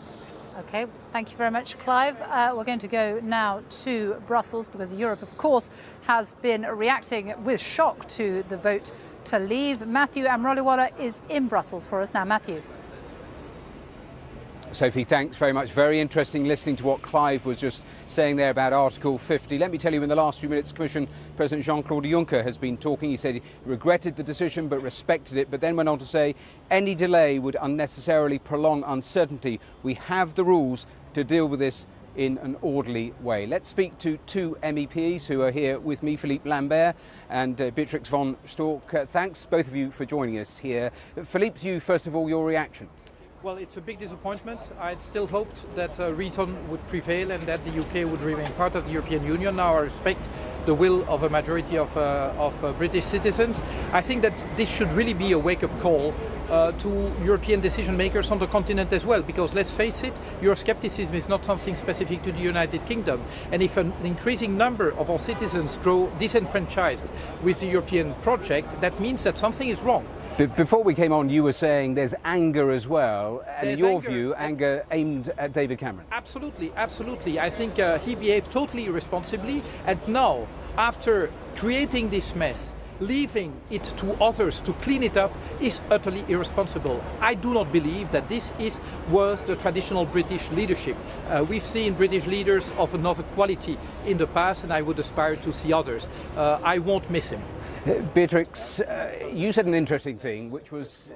OK, thank you very much, Clive. We're going to go now to Brussels because Europe, of course, has been reacting with shock to the vote to leave. Matthew Amroliwala is in Brussels for us now. Matthew. Sophie, thanks very much. Very interesting listening to what Clive was just saying there about Article 50. Let me tell you, in the last few minutes, Commission President Jean-Claude Juncker has been talking. He said he regretted the decision but respected it, but then went on to say any delay would unnecessarily prolong uncertainty. We have the rules to deal with this in an orderly way. Let's speak to two MEPs who are here with me, Philippe Lambert and Beatrix von Storck. Thanks, both of you, for joining us here. Philippe, you, first of all, your reaction. Well, it's a big disappointment. I'd still hoped that reason would prevail and that the UK would remain part of the European Union. Now I respect the will of a majority of British citizens. I think that this should really be a wake-up call to European decision makers on the continent as well, because let's face it, Euroscepticism is not something specific to the United Kingdom, and if an increasing number of our citizens grow disenfranchised with the European project, that means that something is wrong. Before we came on, you were saying there's anger as well, and in your view, anger aimed at David Cameron. Absolutely, absolutely. I think he behaved totally irresponsibly, and now, after creating this mess, leaving it to others to clean it up is utterly irresponsible. I do not believe that this was the traditional British leadership. We've seen British leaders of another quality in the past, and I would aspire to see others. I won't miss him. Beatrix, you said an interesting thing, which was,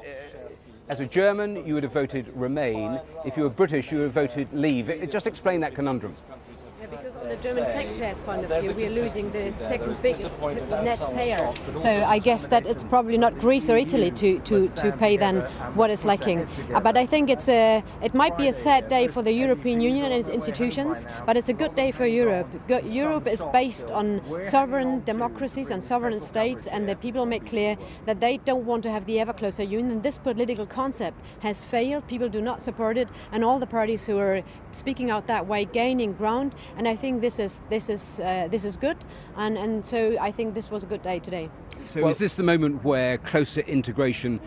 as a German, you would have voted Remain. If you were British, you would have voted Leave. Just explain that conundrum. Because on the German taxpayers' point of view, we are losing the second biggest net payer. So I guess that it's probably not Greece or Italy to pay then what is lacking. But I think it might be a sad day for the European Union and its institutions, but it's a good day for Europe. Europe is based on sovereign democracies and sovereign states, and the people make clear that they don't want to have the ever closer union. This political concept has failed. People do not support it, and all the parties who are speaking out that way gaining ground. And I think this is good, and so I think this was a good day today. So is this the moment where closer integration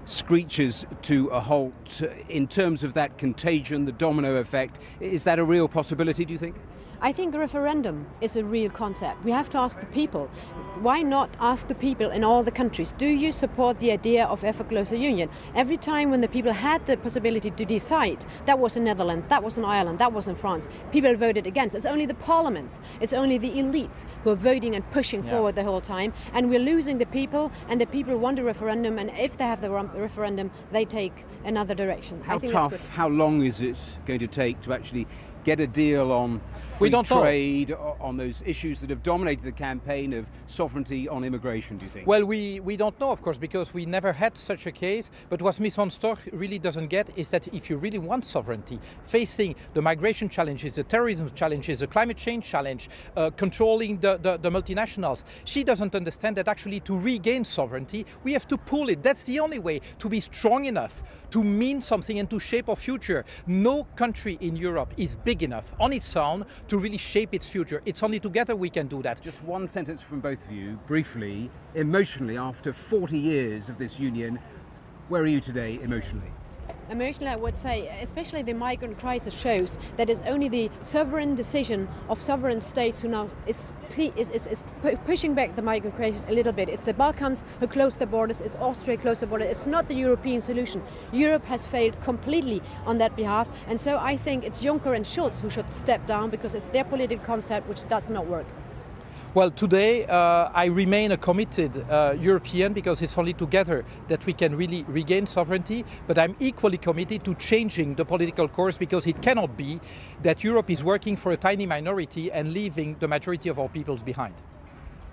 screeches to a halt in terms of that contagion, the domino effect? Is that a real possibility, do you think? I think a referendum is a real concept. We have to ask the people. Why not ask the people in all the countries, do you support the idea of ever closer union? Every time when the people had the possibility to decide, that was in Netherlands, that was in Ireland, that was in France, people voted against. It's only the parliaments, it's only the elites who are voting and pushing forward the whole time, and we're losing the people, and the people want a referendum, and if they have the referendum, they take another direction. How tough, how long is it going to take to actually get a deal on free trade, on those issues that have dominated the campaign of sovereignty on immigration, do you think? Well, we don't know, of course, because we never had such a case. But what Ms. von Storch really doesn't get is that if you really want sovereignty, facing the migration challenges, the terrorism challenges, the climate change challenge, controlling the multinationals, she doesn't understand that actually to regain sovereignty, we have to pull it. That's the only way to be strong enough to mean something and to shape our future. No country in Europe is big enough on its own to really shape its future. It's only together we can do that. Just one sentence from both of you, briefly, emotionally, after 40 years of this union, where are you today emotionally? Emotionally, I would say, especially the migrant crisis shows that it's only the sovereign decision of sovereign states who now is pushing back the migrant crisis a little bit. It's the Balkans who closed the borders, it's Austria closed the borders, it's not the European solution. Europe has failed completely on that behalf, and so I think it's Juncker and Schulz who should step down because it's their political concept which does not work. Well, today I remain a committed European because it's only together that we can really regain sovereignty, but I'm equally committed to changing the political course because it cannot be that Europe is working for a tiny minority and leaving the majority of our peoples behind.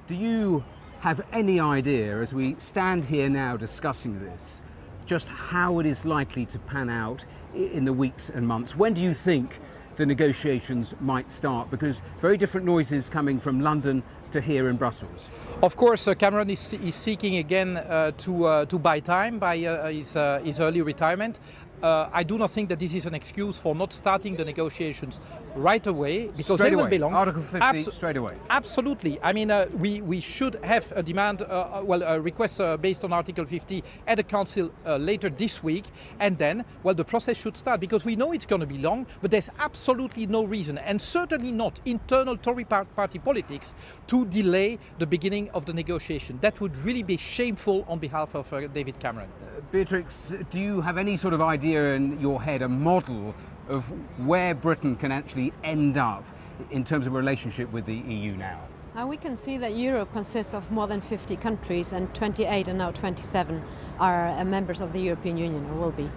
Do you have any idea, as we stand here now discussing this, just how it is likely to pan out in the weeks and months? When do you think the negotiations might start? Because very different noises coming from London to here in Brussels. Of course, Cameron is seeking again to buy time by his early retirement. I do not think that this is an excuse for not starting the negotiations right away, because they will be long. Article 50 straight away. Absolutely. I mean, we should have a demand, a request based on Article 50 at the Council later this week, and then, well, the process should start, because we know it's going to be long, but there's absolutely no reason, and certainly not internal Tory party politics, to delay the beginning of the negotiation. That would really be shameful on behalf of David Cameron. Beatrix, do you have any sort of idea in your head, a model of where Britain can actually end up in terms of a relationship with the EU now? We can see that Europe consists of more than 50 countries, and 28 and now 27. members of the European Union, or will be.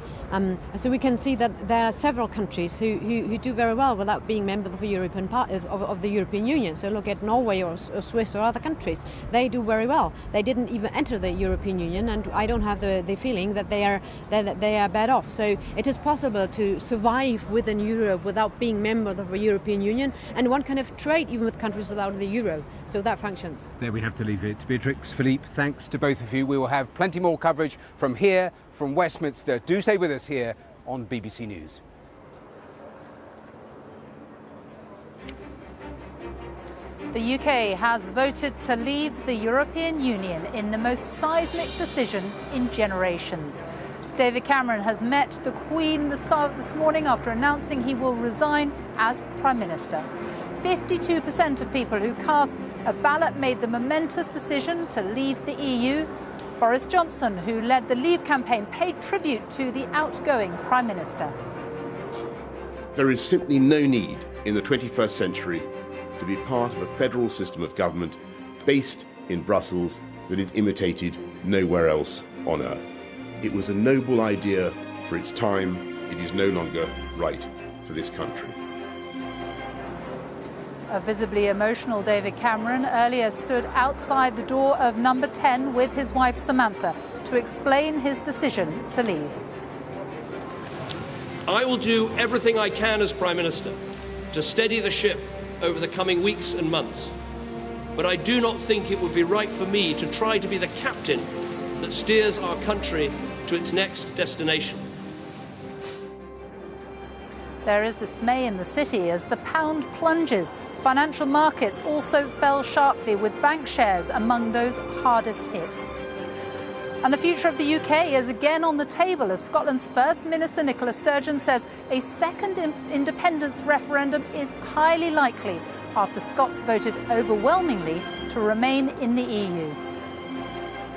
So we can see that there are several countries who do very well without being members of the European Union. So look at Norway or Swiss or other countries. They do very well. They didn't even enter the European Union, and I don't have the feeling that they are bad off. So it is possible to survive within Europe without being member of the European Union, and one can have trade even with countries without the euro. So that functions. There we have to leave it. Beatrix, Philippe, thanks to both of you. We will have plenty more coverage from here, from Westminster. Do stay with us here on BBC News. The UK has voted to leave the European Union in the most seismic decision in generations. David Cameron has met the Queen this morning after announcing he will resign as Prime Minister. 52% of people who cast a ballot made the momentous decision to leave the EU. Boris Johnson, who led the Leave campaign, paid tribute to the outgoing Prime Minister. There is simply no need in the 21st century to be part of a federal system of government based in Brussels that is imitated nowhere else on earth. It was a noble idea for its time. It is no longer right for this country. A visibly emotional David Cameron earlier stood outside the door of number 10 with his wife Samantha to explain his decision to leave. I will do everything I can as Prime Minister to steady the ship over the coming weeks and months. But I do not think it would be right for me to try to be the captain that steers our country to its next destination. There is dismay in the city as the pound plunges. Financial markets also fell sharply, with bank shares among those hardest hit. And the future of the UK is again on the table as Scotland's First Minister Nicola Sturgeon says a second independence referendum is highly likely after Scots voted overwhelmingly to remain in the EU.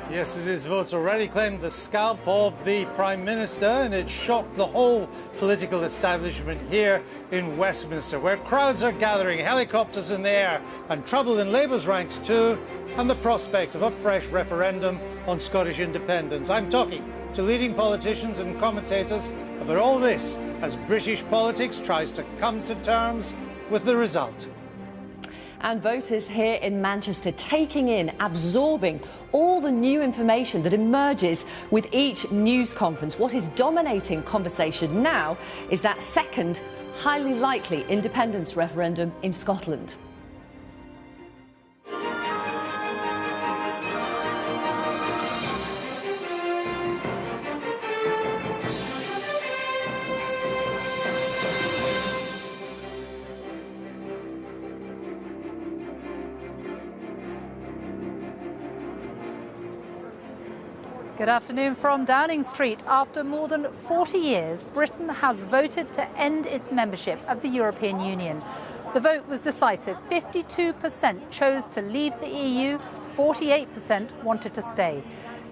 Yesterday's votes already claimed the scalp of the Prime Minister, and it shocked the whole political establishment here in Westminster, where crowds are gathering, helicopters in the air, and trouble in Labour's ranks too, and the prospect of a fresh referendum on Scottish independence. I'm talking to leading politicians and commentators about all this as British politics tries to come to terms with the result. And voters here in Manchester taking in, absorbing all the new information that emerges with each news conference. What is dominating conversation now is that second, highly likely independence referendum in Scotland. Good afternoon from Downing Street. After more than 40 years, Britain has voted to end its membership of the European Union. The vote was decisive. 52% chose to leave the EU, 48% wanted to stay.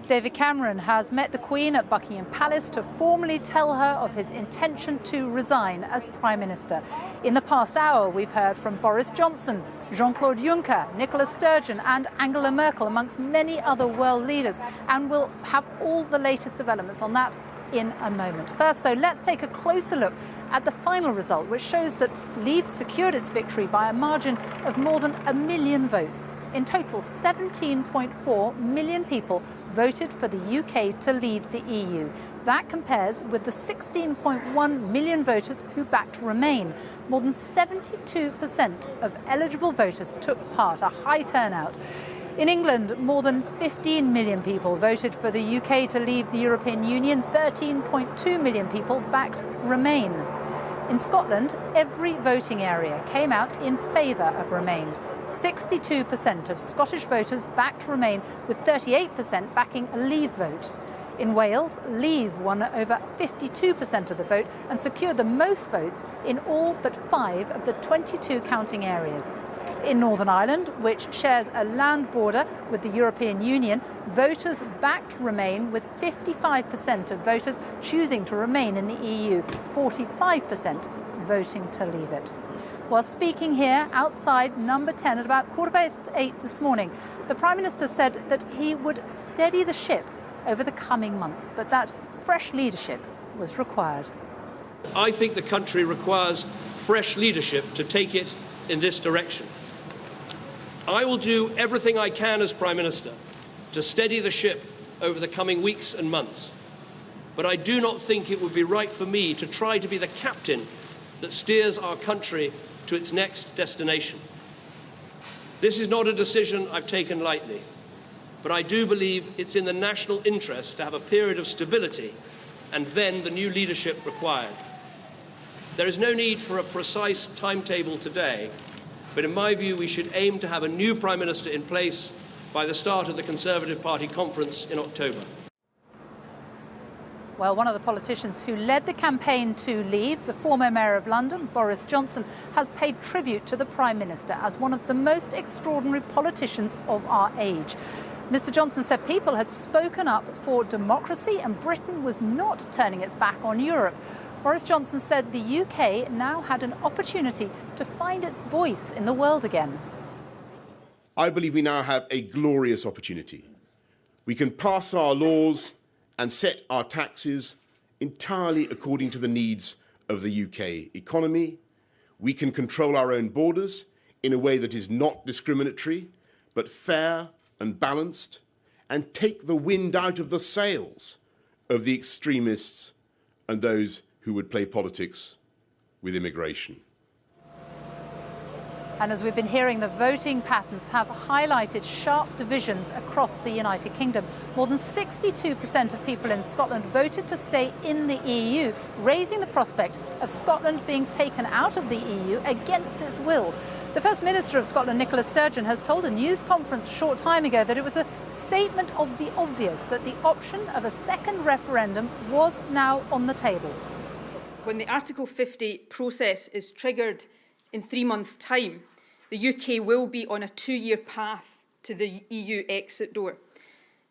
David Cameron has met the Queen at Buckingham Palace to formally tell her of his intention to resign as Prime Minister. In the past hour, we've heard from Boris Johnson, Jean-Claude Juncker, Nicola Sturgeon and Angela Merkel, amongst many other world leaders. And we'll have all the latest developments on that in a moment. First, though, let's take a closer look at the final result, which shows that Leave secured its victory by a margin of more than 1 million votes. In total, 17.4 million people voted for the UK to leave the EU. That compares with the 16.1 million voters who backed Remain. More than 72% of eligible voters took part, a high turnout. In England, more than 15 million people voted for the UK to leave the European Union. 13.2 million people backed Remain. In Scotland, every voting area came out in favour of Remain. 62% of Scottish voters backed Remain, with 38% backing a Leave vote. In Wales, Leave won over 52% of the vote and secured the most votes in all but 5 of the 22 counting areas. In Northern Ireland, which shares a land border with the European Union, voters backed Remain, with 55% of voters choosing to remain in the EU, 45% voting to leave it. While speaking here outside number 10 at about 8:15 this morning, the Prime Minister said that he would steady the ship over the coming months, but that fresh leadership was required. I think the country requires fresh leadership to take it in this direction. I will do everything I can as Prime Minister to steady the ship over the coming weeks and months. But I do not think it would be right for me to try to be the captain that steers our country to its next destination. This is not a decision I've taken lightly, but I do believe it's in the national interest to have a period of stability and then the new leadership required. There is no need for a precise timetable today, but in my view we should aim to have a new Prime Minister in place by the start of the Conservative Party conference in October. Well, one of the politicians who led the campaign to leave, the former Mayor of London, Boris Johnson, has paid tribute to the Prime Minister as one of the most extraordinary politicians of our age. Mr. Johnson said people had spoken up for democracy and Britain was not turning its back on Europe. Boris Johnson said the UK now had an opportunity to find its voice in the world again. I believe we now have a glorious opportunity. We can pass our laws and set our taxes entirely according to the needs of the UK economy. We can control our own borders in a way that is not discriminatory, but fair and balanced, and take the wind out of the sails of the extremists and those who would play politics with immigration. And as we've been hearing, the voting patterns have highlighted sharp divisions across the United Kingdom. More than 62% of people in Scotland voted to stay in the EU, raising the prospect of Scotland being taken out of the EU against its will. The First Minister of Scotland, Nicola Sturgeon, has told a news conference a short time ago that it was a statement of the obvious that the option of a second referendum was now on the table. When the Article 50 process is triggered in 3 months' time, the UK will be on a 2-year path to the EU exit door.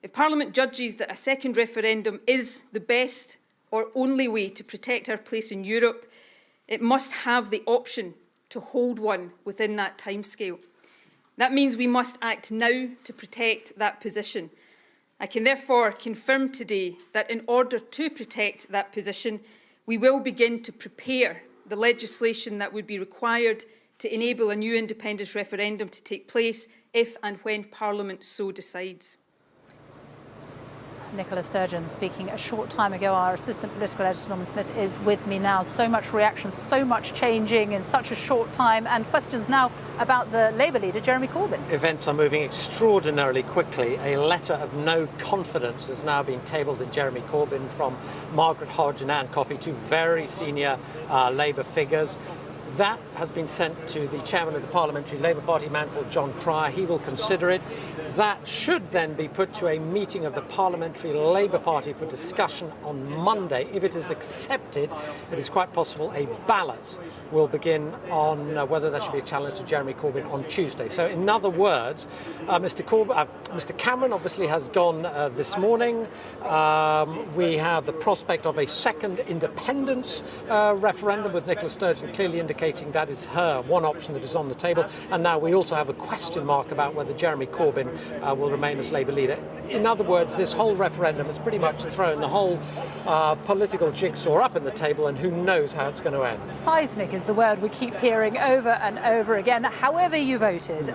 If Parliament judges that a second referendum is the best or only way to protect our place in Europe, it must have the option to hold one within that timescale. That means we must act now to protect that position. I can therefore confirm today that in order to protect that position, we will begin to prepare the legislation that would be required to enable a new independence referendum to take place if and when Parliament so decides. Nicola Sturgeon speaking a short time ago. Our assistant political editor, Norman Smith, is with me now. So much reaction, so much changing in such a short time, and questions now about the Labour leader, Jeremy Corbyn. Events are moving extraordinarily quickly. A letter of no confidence has now been tabled in Jeremy Corbyn from Margaret Hodge and Anne Coffey, two very senior Labour figures. That has been sent to the chairman of the Parliamentary Labour Party, a man called John Cryer. He will consider it. That should then be put to a meeting of the Parliamentary Labour Party for discussion on Monday. If it is accepted, it is quite possible a ballot will begin on whether there should be a challenge to Jeremy Corbyn on Tuesday. So in other words, Mr Cameron obviously has gone this morning. We have the prospect of a second independence referendum, with Nicola Sturgeon clearly indicating that is her one option that is on the table. And now we also have a question mark about whether Jeremy Corbyn will remain as Labour leader. In other words, this whole referendum has pretty much thrown the whole political jigsaw up in the table, and who knows how it's going to end. Seismic is the word we keep hearing over and over again. However you voted,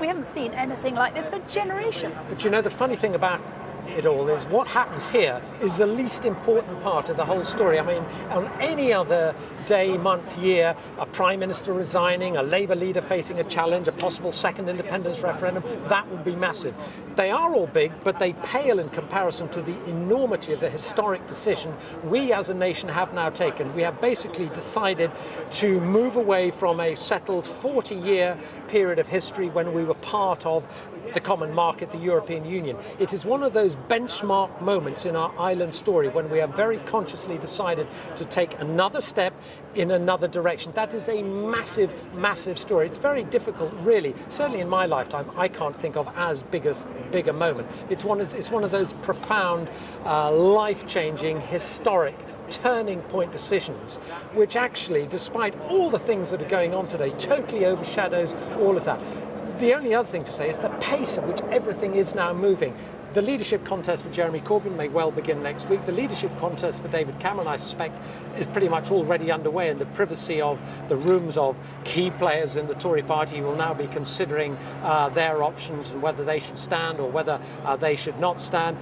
we haven't seen anything like this for generations. But you know, the funny thing about it all is what happens here is the least important part of the whole story. I mean, on any other day, month, year, a Prime Minister resigning, a Labour leader facing a challenge, a possible second independence referendum, that would be massive. They are all big, but they pale in comparison to the enormity of the historic decision we as a nation have now taken. We have basically decided to move away from a settled 40-year period of history when we were part of the common market, the European Union. It is one of those benchmark moments in our island story when we have very consciously decided to take another step in another direction. That is a massive, massive story. It's very difficult, really. Certainly in my lifetime, I can't think of as big a moment. It's one of those profound, life-changing, historic turning point decisions, which actually, despite all the things that are going on today, totally overshadows all of that. The only other thing to say is the pace at which everything is now moving. The leadership contest for Jeremy Corbyn may well begin next week. The leadership contest for David Cameron, I suspect, is pretty much already underway in the privacy of the rooms of key players in the Tory party who will now be considering their options and whether they should stand or whether they should not stand.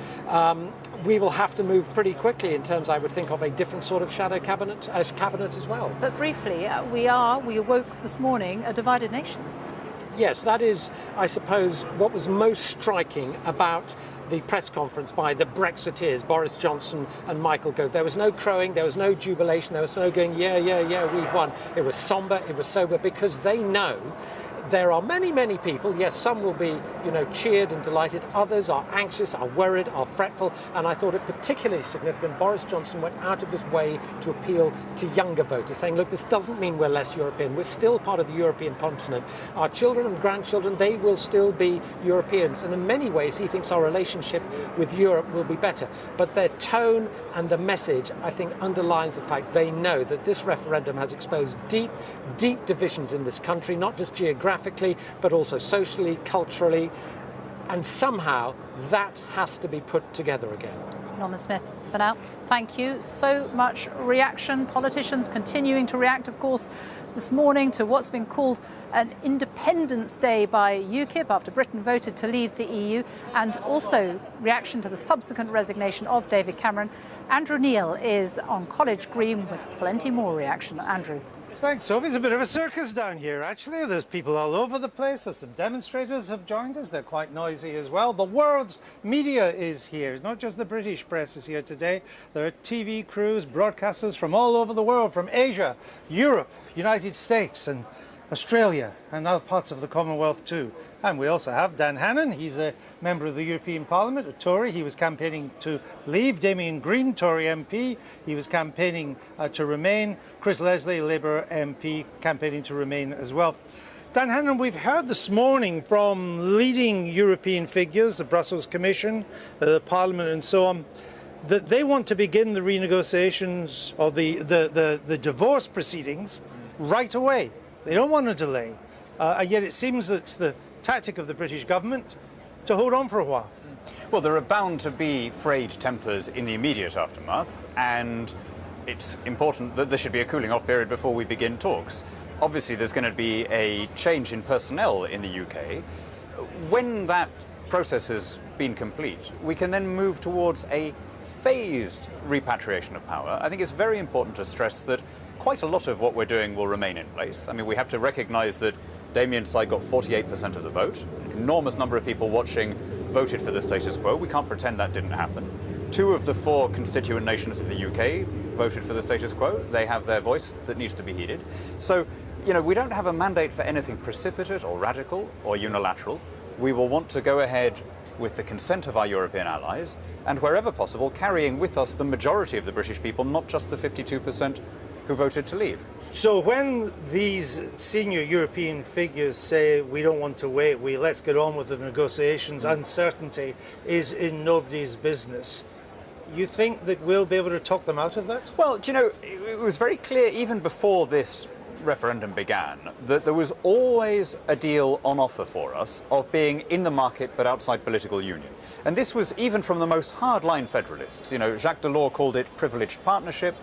We will have to move pretty quickly in terms, I would think, of a different sort of shadow cabinet as well. But briefly, we awoke this morning a divided nation. Yes, that is, I suppose, what was most striking about the press conference by the Brexiteers, Boris Johnson and Michael Gove. There was no crowing, there was no jubilation, there was no going, yeah, we've won. It was sombre, it was sober, because they know there are many, many people, yes, some will be, cheered and delighted, others are anxious, are worried, are fretful, and I thought it particularly significant. Boris Johnson went out of his way to appeal to younger voters, saying, look, this doesn't mean we're less European, we're still part of the European continent. Our children and grandchildren, they will still be Europeans, and in many ways he thinks our relationship with Europe will be better. But their tone and the message, I think, underlines the fact they know that this referendum has exposed deep, deep divisions in this country, not just geographically, but also socially, culturally, and somehow that has to be put together again. Norman Smith, for now, thank you. So much reaction, politicians continuing to react, of course, this morning to what's been called an Independence Day by UKIP after Britain voted to leave the EU, and also reaction to the subsequent resignation of David Cameron. Andrew Neil is on College Green with plenty more reaction. Andrew. Thanks, Sophie. It's a bit of a circus down here, actually. There's people all over the place. There's some demonstrators have joined us. They're quite noisy as well. The world's media is here. It's not just the British press is here today. There are TV crews, broadcasters from all over the world, from Asia, Europe, United States and Australia and other parts of the Commonwealth too. And we also have Dan Hannan. He's a member of the European Parliament, a Tory. He was campaigning to leave. Damien Green, Tory MP. He was campaigning to remain. Chris Leslie, Labour MP, campaigning to remain as well. Dan Hannan, we've heard this morning from leading European figures, the Brussels Commission, the Parliament and so on, that they want to begin the renegotiations or the divorce proceedings right away. They don't want to delay. And yet it seems that it's the tactic of the British government to hold on for a while. Well, there are bound to be frayed tempers in the immediate aftermath, and it's important that there should be a cooling off period before we begin talks. Obviously, there's going to be a change in personnel in the UK. When that process has been complete, we can then move towards a phased repatriation of power. I think it's very important to stress that quite a lot of what we're doing will remain in place. I mean, we have to recognise that Damien's side got 48% of the vote. An enormous number of people watching voted for the status quo. We can't pretend that didn't happen. 2 of the 4 constituent nations of the UK voted for the status quo. They have their voice that needs to be heeded. So, we don't have a mandate for anything precipitate or radical or unilateral. We will want to go ahead with the consent of our European allies, and wherever possible, carrying with us the majority of the British people, not just the 52% who voted to leave. So when these senior European figures say we don't want to wait, let's get on with the negotiations, uncertainty is in nobody's business, you think that we'll be able to talk them out of that? Well, it was very clear even before this referendum began that there was always a deal on offer for us of being in the market but outside political union. And this was even from the most hardline federalists. Jacques Delors called it privileged partnership.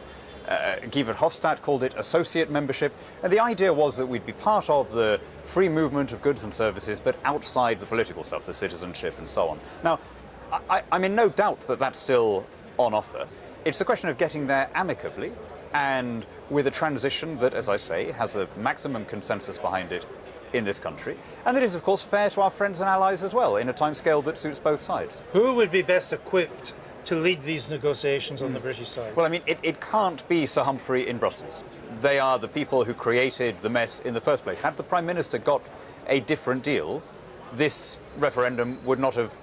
Guy Verhofstadt called it associate membership, and the idea was that we'd be part of the free movement of goods and services, but outside the political stuff, the citizenship and so on. Now, I'm in no doubt that that's still on offer. It's a question of getting there amicably and with a transition that, as I say, has a maximum consensus behind it in this country, and that is, of course, fair to our friends and allies as well, in a timescale that suits both sides. Who would be best equipped to lead these negotiations on the British side? Well, I mean, it can't be Sir Humphrey in Brussels. They are the people who created the mess in the first place. Had the Prime Minister got a different deal, this referendum would not have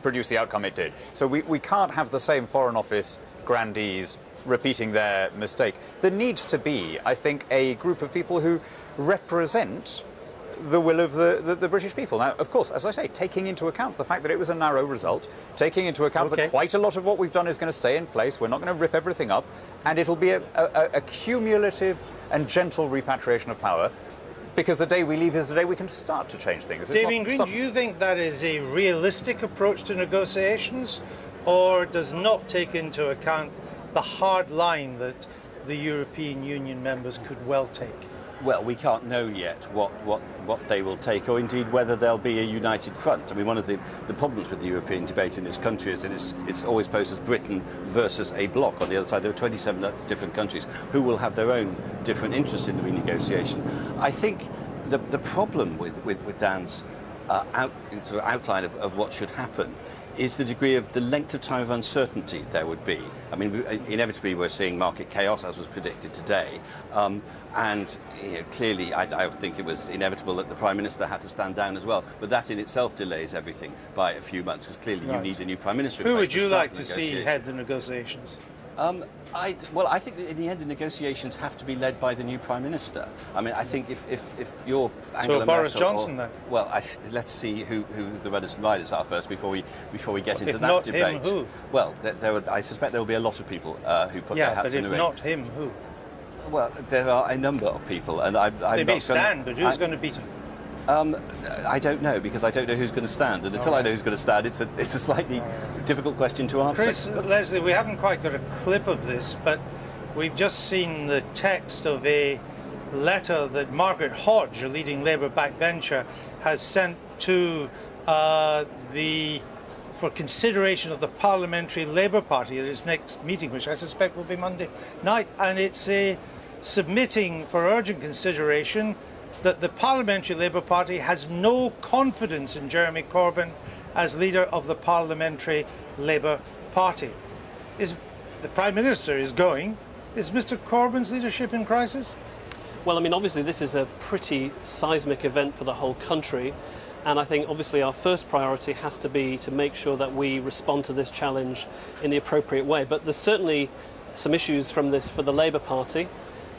produced the outcome it did. So we can't have the same Foreign Office grandees repeating their mistake. There needs to be, I think, a group of people who represent the will of the British people. Now, of course, as I say, taking into account the fact that it was a narrow result, taking into account that quite a lot of what we've done is going to stay in place, we're not going to rip everything up, and it'll be a cumulative and gentle repatriation of power, because the day we leave is the day we can start to change things. Damien Green, do you think that is a realistic approach to negotiations, or does not take into account the hard line that the European Union members could well take? Well, we can't know yet what they will take, or indeed whether there'll be a united front. I mean, one of the problems with the European debate in this country is that it's always posed as Britain versus a bloc. On the other side, there are 27 different countries who will have their own different interests in the renegotiation. I think the problem with Dan's outline of what should happen is the degree of the length of time of uncertainty there would be. I mean, inevitably we're seeing market chaos, as was predicted today. And clearly, I think it was inevitable that the Prime Minister had to stand down as well. But that in itself delays everything by a few months, because clearly you need a new Prime Minister. Who would you like to see head the negotiations? Well, I think that in the end the negotiations have to be led by the new Prime Minister. I mean, I think if you're Angela Merkel, Boris Johnson then? Well, let's see who the runners and riders are first before we get into if that not debate. Him, who? Well, I suspect there will be a lot of people who put their hats in the ring. Yeah, but if not him, who? Well, there are a number of people, and they may stand, but who's going to beat him? I don't know, because I don't know who's going to stand, and until I know who's going to stand, it's a slightly difficult question to answer. Chris, Leslie, we haven't quite got a clip of this, but we've just seen the text of a letter that Margaret Hodge, a leading Labour backbencher, has sent to for consideration of the Parliamentary Labour Party at its next meeting, which I suspect will be Monday night, and it's submitting for urgent consideration that the Parliamentary Labour Party has no confidence in Jeremy Corbyn as leader of the Parliamentary Labour Party. The Prime Minister is going. Is Mr Corbyn's leadership in crisis? Well, I mean, obviously this is a pretty seismic event for the whole country, and I think obviously our first priority has to be to make sure that we respond to this challenge in the appropriate way. But there's certainly some issues from this for the Labour Party.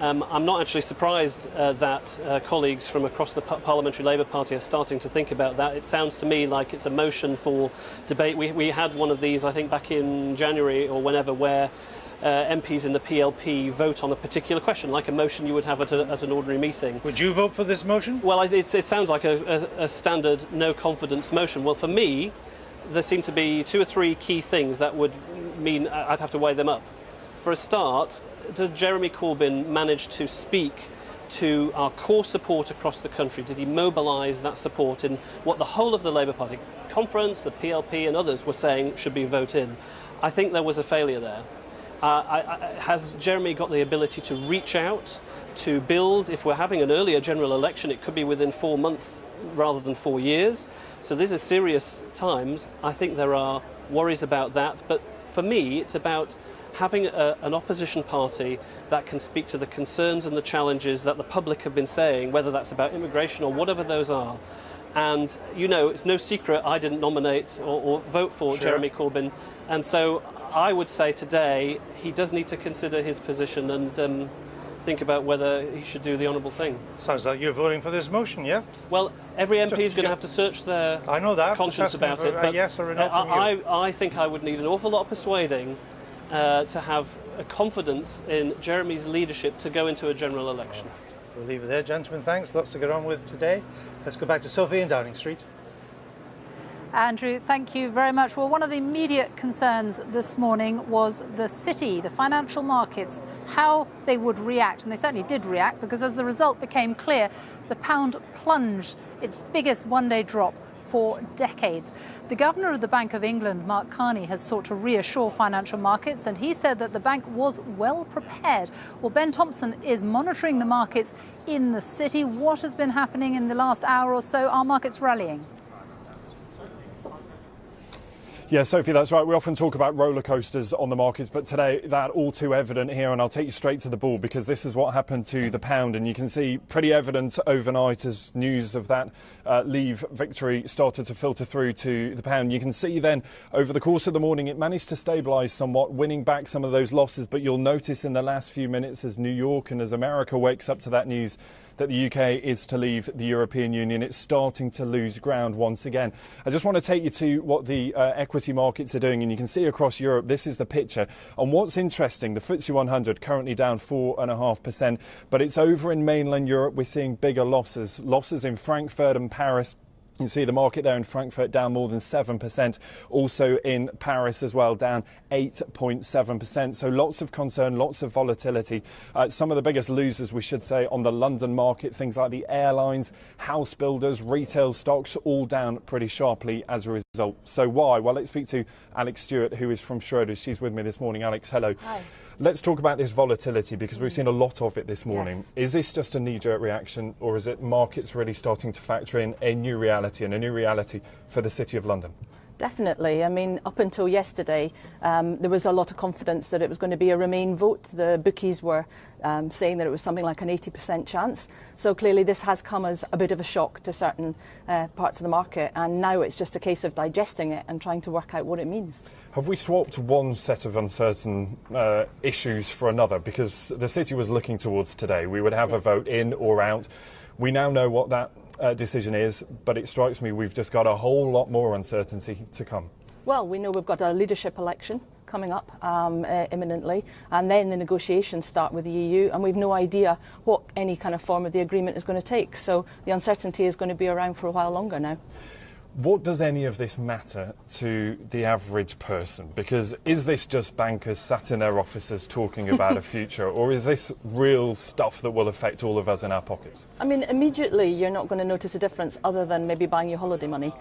I'm not actually surprised that colleagues from across the Parliamentary Labour Party are starting to think about that. It sounds to me like it's a motion for debate. We had one of these, I think, back in January or whenever, where MPs in the PLP vote on a particular question, like a motion you would have at an ordinary meeting. Would you vote for this motion? Well, it sounds like a standard no-confidence motion. Well, for me, there seem to be 2 or 3 key things that would mean I'd have to weigh them up. For a start, did Jeremy Corbyn manage to speak to our core support across the country? Did he mobilise that support in what the whole of the Labour Party conference, the PLP and others were saying should be a vote in? I think there was a failure there. Has Jeremy got the ability to reach out, to build? If we're having an earlier general election, it could be within 4 months rather than 4 years. So these are serious times. I think there are worries about that. But for me, it's about having an opposition party that can speak to the concerns and the challenges that the public have been saying, whether that's about immigration or whatever those are. And, you know, it's no secret I didn't nominate or vote for Jeremy Corbyn. And so I would say today he does need to consider his position and think about whether he should do the honourable thing. Sounds like you're voting for this motion, yeah? Well, every MP is going to have to search their conscience about it. But yes or a no from you. I think I would need an awful lot of persuading to have a confidence in Jeremy's leadership to go into a general election. We'll leave it there, gentlemen. Thanks. Lots to get on with today. Let's go back to Sophie in Downing Street. Andrew, thank you very much. Well, one of the immediate concerns this morning was the city, the financial markets, how they would react. And they certainly did react, because as the result became clear, the pound plunged its biggest one-day drop for decades. The Governor of the Bank of England, Mark Carney, has sought to reassure financial markets, and he said that the bank was well prepared. Well, Ben Thompson is monitoring the markets in the city. What has been happening in the last hour or so? Are markets rallying? Yeah, Sophie, that's right. We often talk about roller coasters on the markets, but today that all too evident here, and I'll take you straight to the ball, because this is what happened to the pound, and you can see pretty evident overnight as news of that Leave victory started to filter through to the pound. You can see then over the course of the morning it managed to stabilise somewhat, winning back some of those losses, but you'll notice in the last few minutes as New York and as America wakes up to that news that the UK is to leave the European Union, it's starting to lose ground once again. I just want to take you to what the equity equity markets are doing, and you can see across Europe, this is the picture. And what's interesting, the FTSE 100 currently down 4.5%, but it's over in mainland Europe, we're seeing bigger losses. Losses in Frankfurt and Paris. You can see the market there in Frankfurt down more than 7%, also in Paris as well, down 8.7%. So lots of concern, lots of volatility. Some of the biggest losers, we should say, on the London market, things like the airlines, house builders, retail stocks, all down pretty sharply as a result. So why? Well, let's speak to Alex Stewart, who is from Schroders. She's with me this morning. Alex, hello. Hi. Let's talk about this volatility, because we've seen a lot of it this morning. Yes. Is this just a knee-jerk reaction, or is it markets really starting to factor in a new reality, and a new reality for the City of London? Definitely. I mean, up until yesterday, there was a lot of confidence that it was going to be a Remain vote. The bookies were saying that it was something like an 80% chance. So clearly this has come as a bit of a shock to certain parts of the market, and now it's just a case of digesting it and trying to work out what it means. Have we swapped one set of uncertain issues for another? Because the City was looking towards today. We would have a vote in or out. We now know what that decision is, but it strikes me we've just got a whole lot more uncertainty to come. Well, we know we've got a leadership election coming up imminently, and then the negotiations start with the EU, and we've no idea what any kind of form of the agreement is going to take. So the uncertainty is going to be around for a while longer now. What does any of this matter to the average person? Because is this just bankers sat in their offices talking about a future, or is this real stuff that will affect all of us in our pockets? I mean, immediately you're not going to notice a difference other than maybe buying your holiday money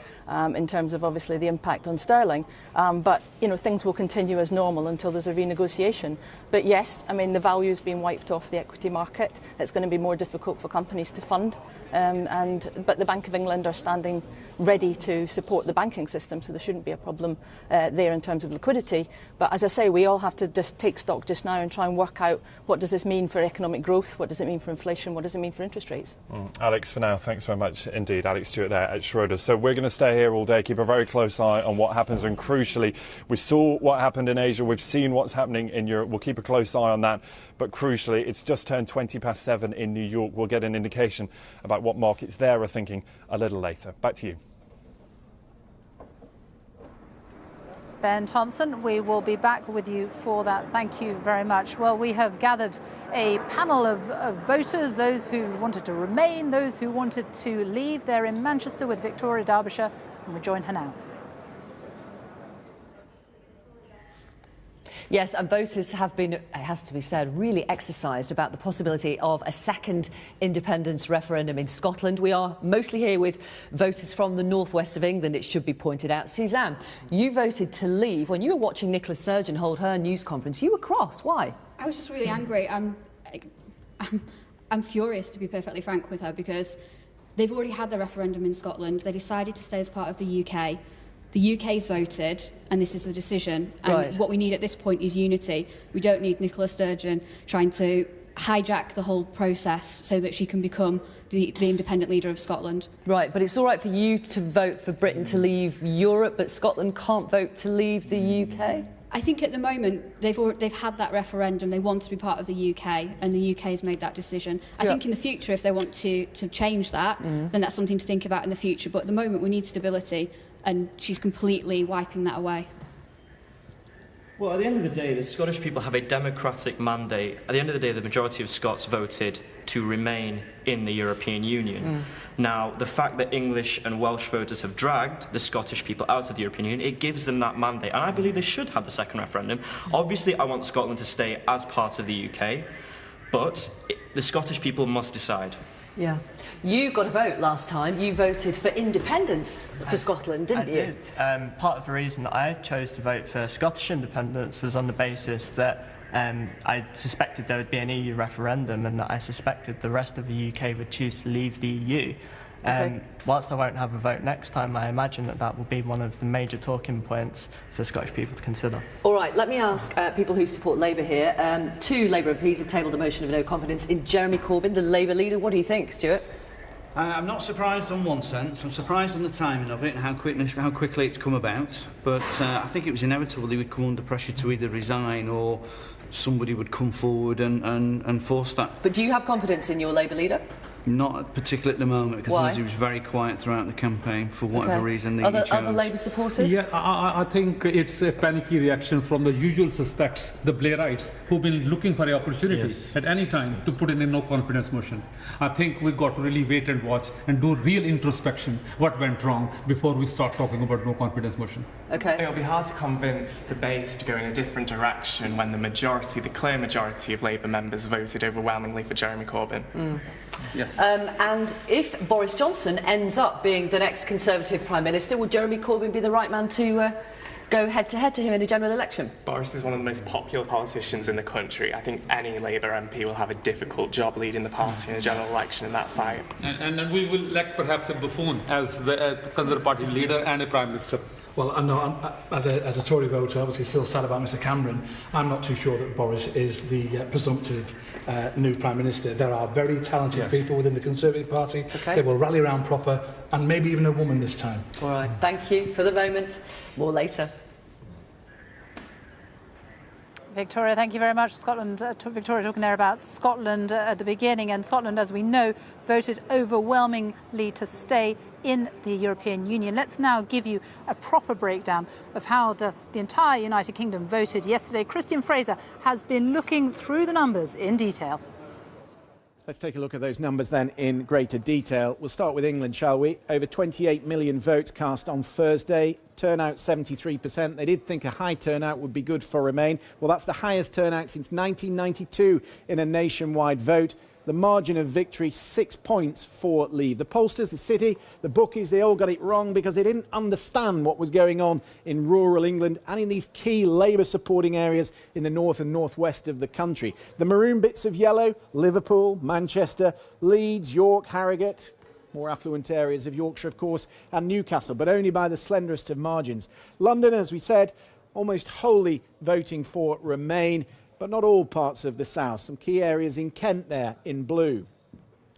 in terms of obviously the impact on sterling. But, you know, things will continue as normal until there's a renegotiation. But yes, I mean, the value's been wiped off the equity market. It's going to be more difficult for companies to fund. But the Bank of England are standing ready to support the banking system, so there shouldn't be a problem there in terms of liquidity. But as I say, we all have to just take stock just now and try and work out what does this mean for economic growth, what does it mean for inflation, what does it mean for interest rates. Alex, for now, thanks very much indeed. Alex Stewart there at Schroders. So we're going to stay here all day, keep a very close eye on what happens, and crucially, we saw what happened in Asia, we've seen what's happening in Europe, we'll keep a close eye on that. But crucially, it's just turned 7:20 in New York. We'll get an indication about what markets there are thinking a little later. Back to you. Ben Thompson, we will be back with you for that. Thank you very much. Well, we have gathered a panel of voters, those who wanted to remain, those who wanted to leave. They're in Manchester with Victoria Derbyshire, and we join her now. Yes, and voters have been, it has to be said, really exercised about the possibility of a second independence referendum in Scotland. We are mostly here with voters from the northwest of England, it should be pointed out. Suzanne, you voted to leave. When you were watching Nicola Sturgeon hold her news conference, you were cross. Why? I was just really angry. I'm furious, to be perfectly frank with her, because they've already had the referendum in Scotland. They decided to stay as part of the UK. The UK's voted, and this is the decision. And what we need at this point is unity. We don't need Nicola Sturgeon trying to hijack the whole process so that she can become the independent leader of Scotland. Right, but it's all right for you to vote for Britain to leave Europe, but Scotland can't vote to leave the UK? I think at the moment they've had that referendum. They want to be part of the UK, and the UK has made that decision. I think in the future, if they want to change that, then that's something to think about in the future. But at the moment, we need stability, and she's completely wiping that away. Well, at the end of the day, the Scottish people have a democratic mandate. At the end of the day, the majority of Scots voted to remain in the European Union. Now, the fact that English and Welsh voters have dragged the Scottish people out of the European Union, it gives them that mandate, and I believe they should have the second referendum. Obviously, I want Scotland to stay as part of the UK, but the Scottish people must decide. Yeah. You got a vote last time. You voted for independence for Scotland, didn't you? I did. Part of the reason that I chose to vote for Scottish independence was on the basis that I suspected there would be an EU referendum, and that I suspected the rest of the UK would choose to leave the EU. Whilst I won't have a vote next time, I imagine that will be one of the major talking points for Scottish people to consider. All right, let me ask people who support Labour here. Two Labour MPs have tabled a motion of no confidence in Jeremy Corbyn, the Labour leader. What do you think, Stuart? I'm not surprised on one sense. I'm surprised on the timing of it and how quickly it's come about. But I think it was inevitable he would come under pressure to either resign or somebody would come forward and force that. But do you have confidence in your Labour leader? Not particularly at the moment, because Why? he was very quiet throughout the campaign for whatever reason that he chose. Other Labour supporters? Yeah, I think it's a panicky reaction from the usual suspects, the Blairites, who've been looking for an opportunity at any time to put in a no-confidence motion. I think we've got to really wait and watch and do real introspection, what went wrong, before we start talking about no-confidence motion. Okay. It'll be hard to convince the base to go in a different direction when the clear majority of Labour members voted overwhelmingly for Jeremy Corbyn. Yes. And if Boris Johnson ends up being the next Conservative Prime Minister, would Jeremy Corbyn be the right man to go head-to-head to him in a general election? Boris is one of the most popular politicians in the country. I think any Labour MP will have a difficult job leading the party in a general election in that fight. And we will elect perhaps a buffoon as the Conservative Party leader and a Prime Minister. Well, I know, as a Tory voter, obviously still sad about Mr Cameron. I'm not too sure that Boris is the presumptive new Prime Minister. There are very talented people within the Conservative Party. Okay. They will rally around proper, and maybe even a woman this time. All right, thank you for the moment. More later. Victoria, thank you very much. Scotland, Victoria talking there about Scotland at the beginning, and Scotland, as we know, voted overwhelmingly to stay in the European Union. Let's now give you a proper breakdown of how the entire United Kingdom voted yesterday. Christian Fraser has been looking through the numbers in detail. Let's take a look at those numbers then in greater detail. We'll start with England, shall we? Over 28 million votes cast on Thursday. Turnout 73%. They did think a high turnout would be good for Remain. Well, that's the highest turnout since 1992 in a nationwide vote. The margin of victory, 6 points for Leave. The pollsters, the city, the bookies, they all got it wrong because they didn't understand what was going on in rural England and in these key Labour supporting areas in the north and northwest of the country. The maroon bits of yellow, Liverpool, Manchester, Leeds, York, Harrogate, more affluent areas of Yorkshire, of course, and Newcastle, but only by the slenderest of margins. London, as we said, almost wholly voting for Remain, but not all parts of the south. Some key areas in Kent there in blue.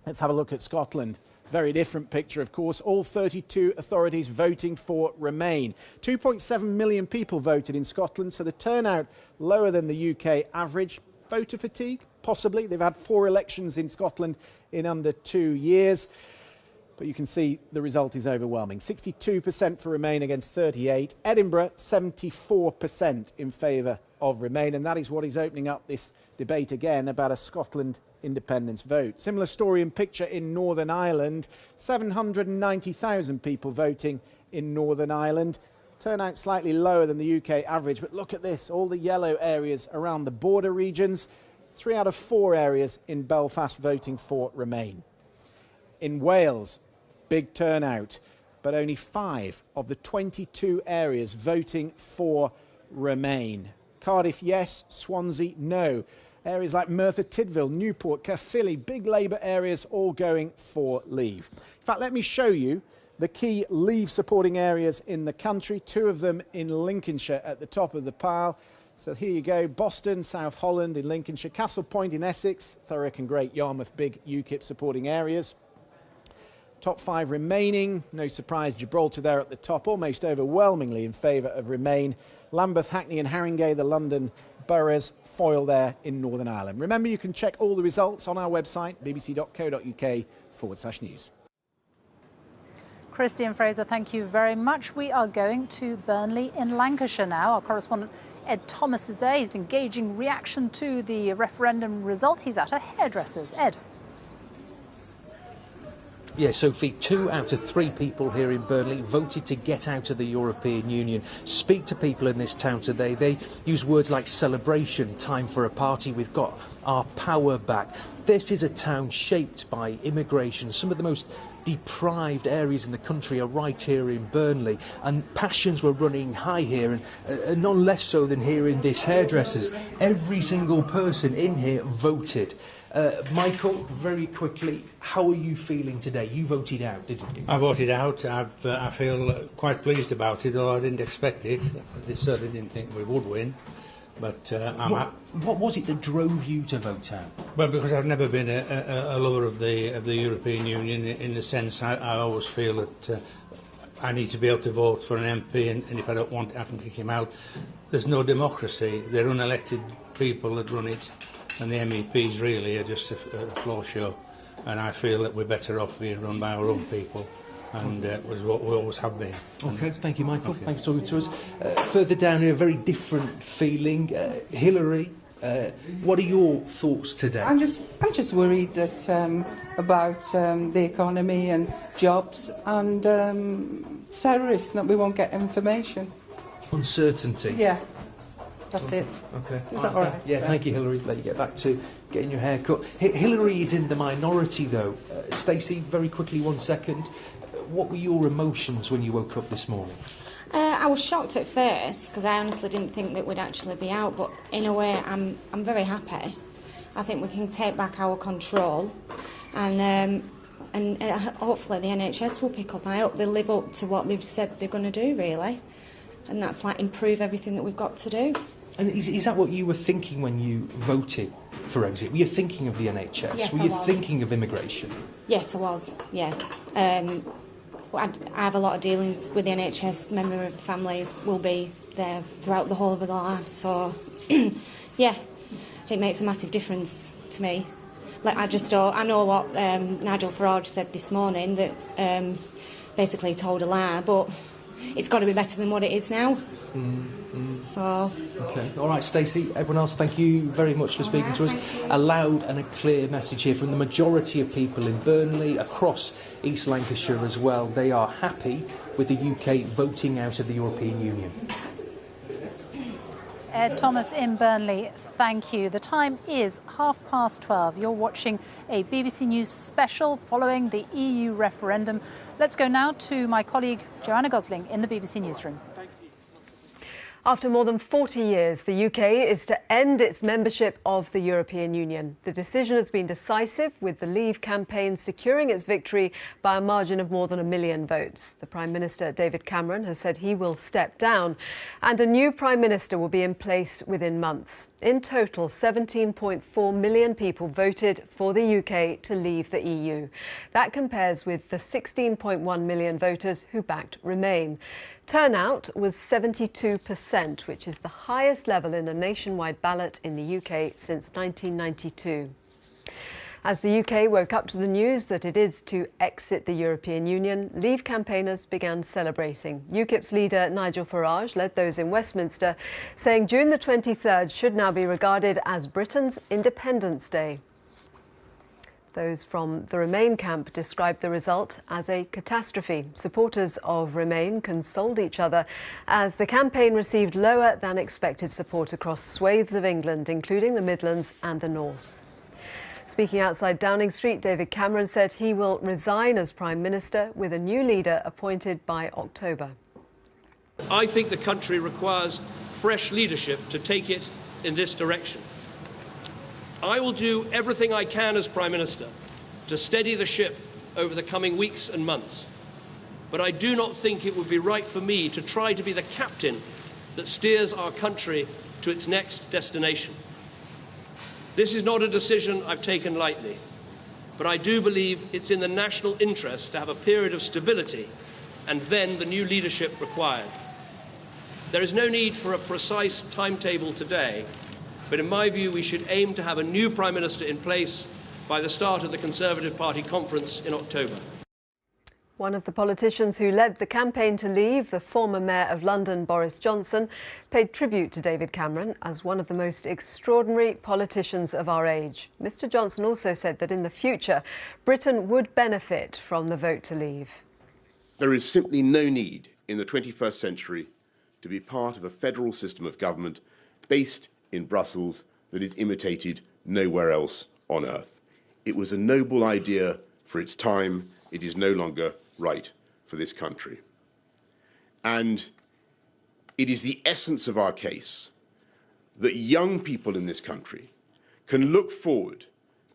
Let's have a look at Scotland. Very different picture, of course. All 32 authorities voting for Remain. 2.7 million people voted in Scotland, so the turnout lower than the UK average. Voter fatigue? Possibly. They've had 4 elections in Scotland in under 2 years. But you can see the result is overwhelming. 62% for Remain against 38%. Edinburgh, 74% in favour of Remain. And that is what is opening up this debate again about a Scotland independence vote. Similar story and picture in Northern Ireland. 790,000 people voting in Northern Ireland. Turnout slightly lower than the UK average. But look at this, all the yellow areas around the border regions. 3 out of 4 areas in Belfast voting for Remain. In Wales, big turnout, but only 5 of the 22 areas voting for Remain. Cardiff, yes. Swansea, no. Areas like Merthyr Tydfil, Newport, Caerphilly, big Labour areas all going for Leave. In fact, let me show you the key Leave supporting areas in the country. 2 of them in Lincolnshire at the top of the pile. So here you go, Boston, South Holland in Lincolnshire, Castle Point in Essex, Thurrock and Great Yarmouth, big UKIP supporting areas. Top 5 remaining, no surprise, Gibraltar there at the top, almost overwhelmingly in favour of Remain. Lambeth, Hackney and Haringey, the London boroughs, foil there in Northern Ireland. Remember, you can check all the results on our website, bbc.co.uk/news. Christian Fraser, thank you very much. We are going to Burnley in Lancashire now. Our correspondent Ed Thomas is there. He's been gauging reaction to the referendum result. He's at a hairdresser's. Ed. Yes, Sophie, 2 out of 3 people here in Burnley voted to get out of the European Union. Speak to people in this town today. They use words like celebration, time for a party, we've got our power back. This is a town shaped by immigration. Some of the most deprived areas in the country are right here in Burnley, and passions were running high here, and none less so than here in this hairdressers. Every single person in here voted. Michael, very quickly, how are you feeling today? You voted out, didn't you? I voted out. I feel quite pleased about it, although I didn't expect it. I certainly didn't think we would win. But what was it that drove you to vote out? Well, because I've never been a lover of the European Union. In the sense, I always feel that I need to be able to vote for an MP, and if I don't want it, I can kick him out. There's no democracy. They're unelected people that run it, and the MEPs really are just a floor show. and I feel that we're better off being run by our own people, and was what we always have been. Okay, thank you, Michael. Thanks for talking to us. Further down here, a very different feeling. Hillary, what are your thoughts today? I'm just worried that about the economy and jobs and terrorists, that we won't get information. Uncertainty. Yeah, that's it. Okay. Is that all right? Yeah, thank you, Hillary. Let you get back to getting your hair cut. Hillary is in the minority, though. Stacey, very quickly, 1 second. What were your emotions when you woke up this morning? I was shocked at first because I honestly didn't think that we'd actually be out, but in a way I'm very happy. I think we can take back our control, and hopefully the NHS will pick up. And I hope they live up to what they've said they're going to do, really, and that's like improve everything that we've got to do. And is that what you were thinking when you voted for exit? Were you thinking of the NHS? Yes, were you thinking of immigration? Yes, I was. Yeah. I have a lot of dealings with the NHS. Member of the family will be there throughout the whole of their lives. So, yeah, it makes a massive difference to me. Like I know what Nigel Farage said this morning, that basically told a lie, but it's got to be better than what it is now. So. Okay. All right, Stacey. Everyone else, thank you very much for speaking to us. A loud and a clear message here from the majority of people in Burnley, across East Lancashire as well. They are happy with the UK voting out of the European Union. Ed Thomas in Burnley, thank you. The time is 12:30. You're watching a BBC News special following the EU referendum. Let's go now to my colleague Joanna Gosling in the BBC Newsroom. After more than 40 years, the UK is to end its membership of the European Union. The decision has been decisive, with the Leave campaign securing its victory by a margin of more than 1 million votes. The Prime Minister, David Cameron, has said he will step down, and a new Prime Minister will be in place within months. In total, 17.4 million people voted for the UK to leave the EU. That compares with the 16.1 million voters who backed Remain. Turnout was 72%, which is the highest level in a nationwide ballot in the UK since 1992. As the UK woke up to the news that it is to exit the European Union, Leave campaigners began celebrating. UKIP's leader Nigel Farage led those in Westminster, saying June the 23rd should now be regarded as Britain's Independence Day. Those from the Remain camp described the result as a catastrophe. Supporters of Remain consoled each other as the campaign received lower than expected support across swathes of England, including the Midlands and the North. Speaking outside Downing Street, David Cameron said he will resign as Prime Minister with a new leader appointed by October. I think the country requires fresh leadership to take it in this direction. I will do everything I can as Prime Minister to steady the ship over the coming weeks and months. But I do not think it would be right for me to try to be the captain that steers our country to its next destination. This is not a decision I've taken lightly, but I do believe it's in the national interest to have a period of stability and then the new leadership required. There is no need for a precise timetable today, but in my view, we should aim to have a new Prime Minister in place by the start of the Conservative Party conference in October. One of the politicians who led the campaign to leave, the former Mayor of London, Boris Johnson, paid tribute to David Cameron as one of the most extraordinary politicians of our age. Mr Johnson also said that in the future, Britain would benefit from the vote to leave. There is simply no need in the 21st century to be part of a federal system of government based in Brussels that is imitated nowhere else on earth. It was a noble idea for its time. It is no longer right for this country. And it is the essence of our case that young people in this country can look forward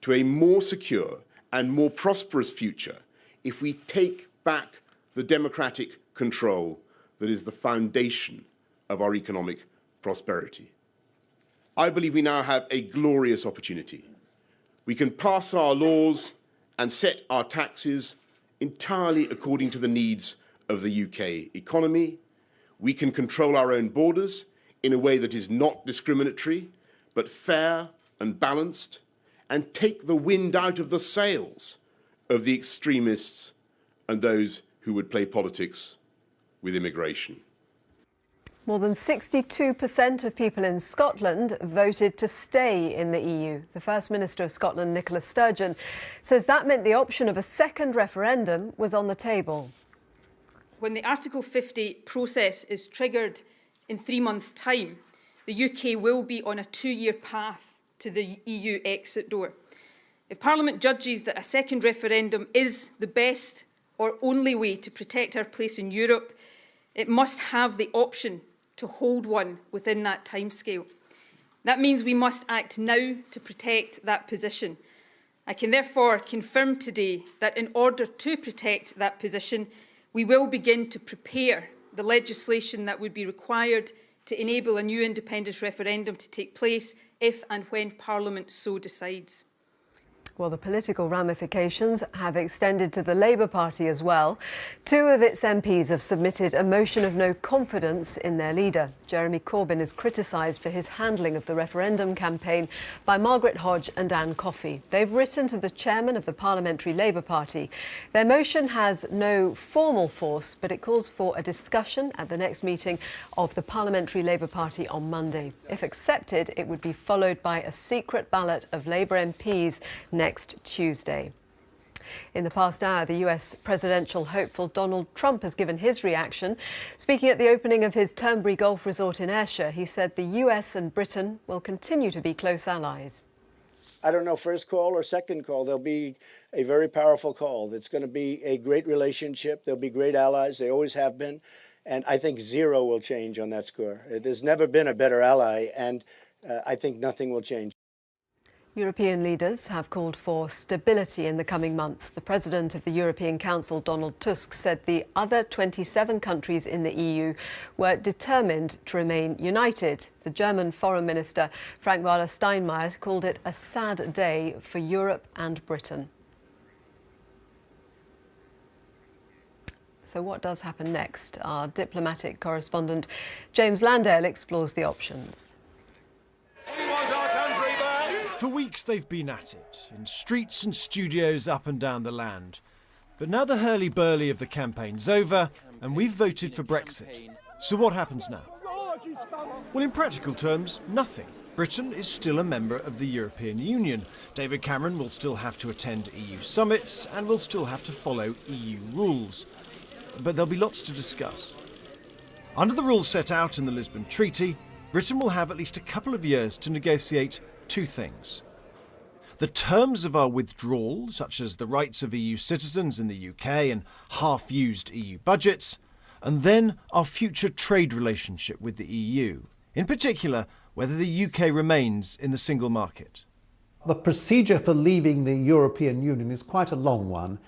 to a more secure and more prosperous future if we take back the democratic control that is the foundation of our economic prosperity. I believe we now have a glorious opportunity. We can pass our laws and set our taxes entirely according to the needs of the UK economy. We can control our own borders in a way that is not discriminatory, but fair and balanced. and take the wind out of the sails of the extremists and those who would play politics with immigration. More than 62% of people in Scotland voted to stay in the EU. The First Minister of Scotland, Nicola Sturgeon, says that meant the option of a second referendum was on the table. When the Article 50 process is triggered in 3 months' time, the UK will be on a 2-year path to the EU exit door. If Parliament judges that a second referendum is the best or only way to protect our place in Europe, it must have the option to hold one within that timescale. That means we must act now to protect that position. I can therefore confirm today that in order to protect that position, we will begin to prepare the legislation that would be required to enable a new independence referendum to take place if and when Parliament so decides. Well, the political ramifications have extended to the Labour Party as well. 2 of its MPs have submitted a motion of no confidence in their leader. Jeremy Corbyn is criticised for his handling of the referendum campaign by Margaret Hodge and Anne Coffey. They've written to the chairman of the Parliamentary Labour Party. Their motion has no formal force, but it calls for a discussion at the next meeting of the Parliamentary Labour Party on Monday. If accepted, it would be followed by a secret ballot of Labour MPs next Tuesday. In the past hour, the US presidential hopeful Donald Trump has given his reaction. Speaking at the opening of his Turnberry Golf Resort in Ayrshire, he said the US and Britain will continue to be close allies. I don't know, first call or second call, there'll be a very powerful call. It's going to be a great relationship. There'll be great allies. They always have been. And I think zero will change on that score. There's never been a better ally, and I think nothing will change. European leaders have called for stability in the coming months. The President of the European Council, Donald Tusk, said the other 27 countries in the EU were determined to remain united. The German Foreign Minister, Frank-Walter Steinmeier, called it a sad day for Europe and Britain. So what does happen next? Our diplomatic correspondent, James Landale, explores the options. For weeks they've been at it, in streets and studios up and down the land. But now the hurly-burly of the campaign's over and we've voted for Brexit. So what happens now? Well, in practical terms, nothing. Britain is still a member of the European Union. David Cameron will still have to attend EU summits and will still have to follow EU rules. But there'll be lots to discuss. Under the rules set out in the Lisbon Treaty, Britain will have at least a couple of years to negotiate 2 things. The terms of our withdrawal, such as the rights of EU citizens in the UK and half-used EU budgets, and then our future trade relationship with the EU, in particular whether the UK remains in the single market. The procedure for leaving the European Union is quite a long one.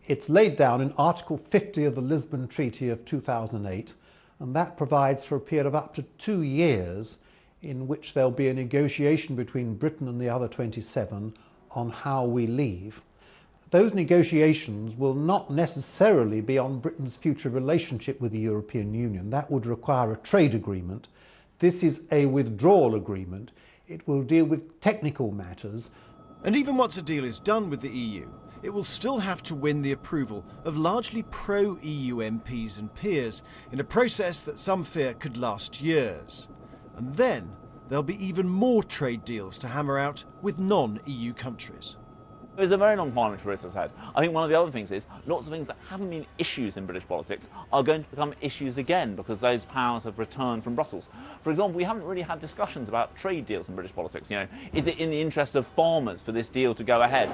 It's laid down in Article 50 of the Lisbon Treaty of 2008, and that provides for a period of up to 2 years in which there'll be a negotiation between Britain and the other 27 on how we leave. Those negotiations will not necessarily be on Britain's future relationship with the European Union. That would require a trade agreement. This is a withdrawal agreement. It will deal with technical matters. And even once a deal is done with the EU, it will still have to win the approval of largely pro-EU MPs and peers in a process that some fear could last years. And then there'll be even more trade deals to hammer out with non-EU countries. There's a very long parliamentary process ahead. I think one of the other things is lots of things that haven't been issues in British politics are going to become issues again because those powers have returned from Brussels. For example, we haven't really had discussions about trade deals in British politics. You know, is it in the interest of farmers for this deal to go ahead?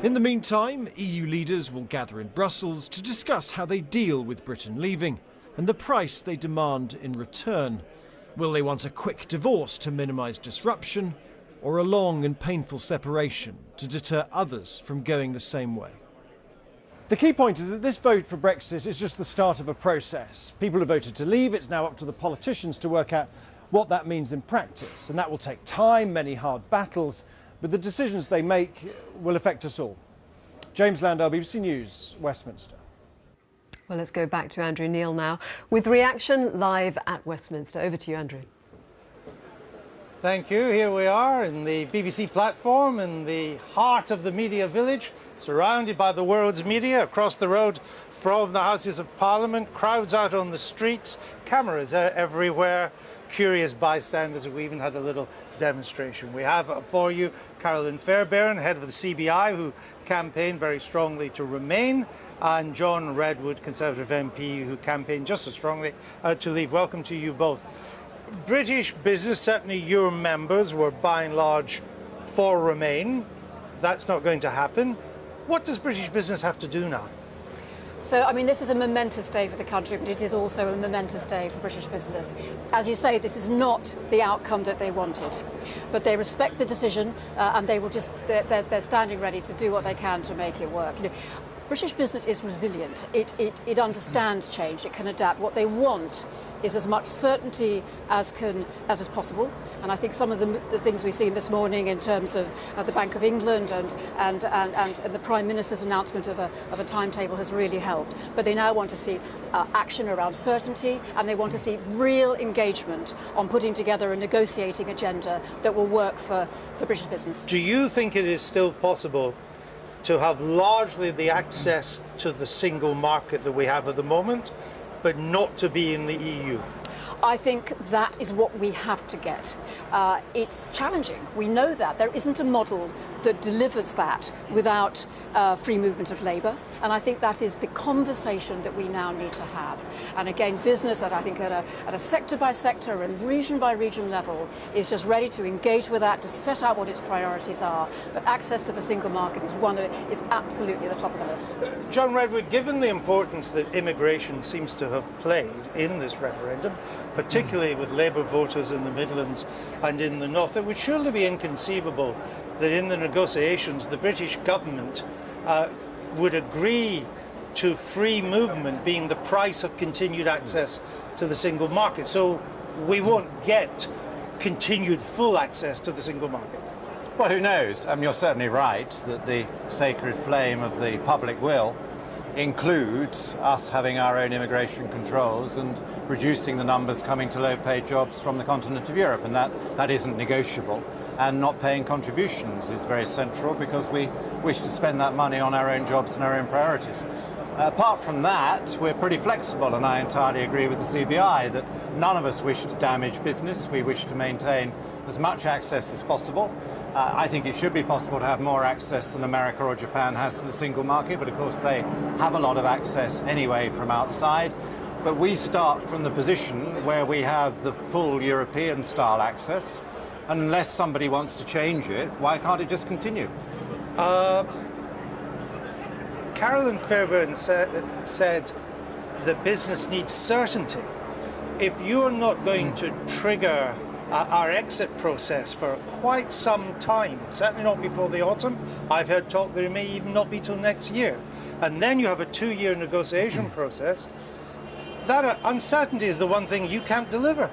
In the meantime, EU leaders will gather in Brussels to discuss how they deal with Britain leaving and the price they demand in return. Will they want a quick divorce to minimise disruption, or a long and painful separation to deter others from going the same way? The key point is that this vote for Brexit is just the start of a process. People have voted to leave. It's now up to the politicians to work out what that means in practice. And that will take time, many hard battles, but the decisions they make will affect us all. James Landale, BBC News, Westminster. Well, let's go back to Andrew Neil now with reaction live at Westminster. Over to you, Andrew. Thank you. Here we are in the BBC platform in the heart of the media village, surrounded by the world's media across the road from the Houses of Parliament, crowds out on the streets, cameras everywhere, curious bystanders. We even had a little demonstration. We have for you Carolyn Fairbairn, head of the CBI, who campaigned very strongly to remain, and John Redwood, Conservative MP, who campaigned just as strongly to leave. Welcome to you both. British business, certainly your members, were by and large for remain. That's not going to happen. What does British business have to do now? So, I mean, this is a momentous day for the country, but it is also a momentous day for British business. As you say, this is not the outcome that they wanted, but they respect the decision and they will they're standing ready to do what they can to make it work. You know, British business is resilient. It understands change. It can adapt. What they want is as much certainty as is possible, and I think some of the things we've seen this morning in terms of the Bank of England and the Prime Minister's announcement of a timetable has really helped. But they now want to see action around certainty, and they want to see real engagement on putting together a negotiating agenda that will work for British business. Do you think it is still possible to have largely the access to the single market that we have at the moment, but not to be in the EU? I think that is what we have to get. It's challenging. We know that. There isn't a model that delivers that without free movement of labour. And I think that is the conversation that we now need to have. And again, business, I think at a sector by sector and region by region level, is just ready to engage with that, to set out what its priorities are. But access to the single market is absolutely at the top of the list. John Redwood, given the importance that immigration seems to have played in this referendum, particularly with Labour voters in the Midlands and in the North, it would surely be inconceivable that in the negotiations the British government would agree to free movement being the price of continued access to the single market. So we won't get continued full access to the single market. Well, who knows? I mean, you're certainly right that the sacred flame of the public will includes us having our own immigration controls and reducing the numbers coming to low-paid jobs from the continent of Europe, and that isn't negotiable. And not paying contributions is very central because we wish to spend that money on our own jobs and our own priorities. Apart from that, we're pretty flexible, and I entirely agree with the CBI that none of us wish to damage business. We wish to maintain as much access as possible. I think it should be possible to have more access than America or Japan has to the single market, but of course they have a lot of access anyway from outside. But we start from the position where we have the full European-style access, and unless somebody wants to change it, why can't it just continue? Carolyn Fairbairn said that business needs certainty. If you're not going to trigger our exit process for quite some time, certainly not before the autumn, I've heard talk that it may even not be till next year, and then you have a 2-year negotiation process, that uncertainty is the one thing you can't deliver.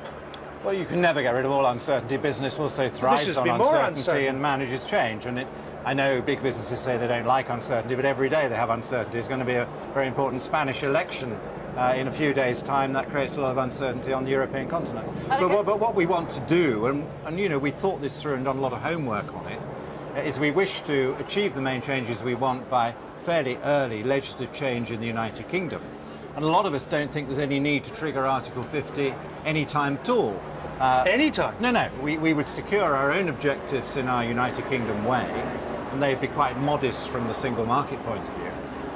Well, you can never get rid of all uncertainty. Business also thrives on uncertainty and manages change. And I know big businesses say they don't like uncertainty, but every day they have uncertainty. There's going to be a very important Spanish election in a few days' time. That creates a lot of uncertainty on the European continent. But what we want to do, and you know, we thought this through and done a lot of homework on it, is we wish to achieve the main changes we want by fairly early legislative change in the United Kingdom. And a lot of us don't think there's any need to trigger Article 50 any time at all. Any time? No. We would secure our own objectives in our United Kingdom way, and they'd be quite modest from the single market point of view,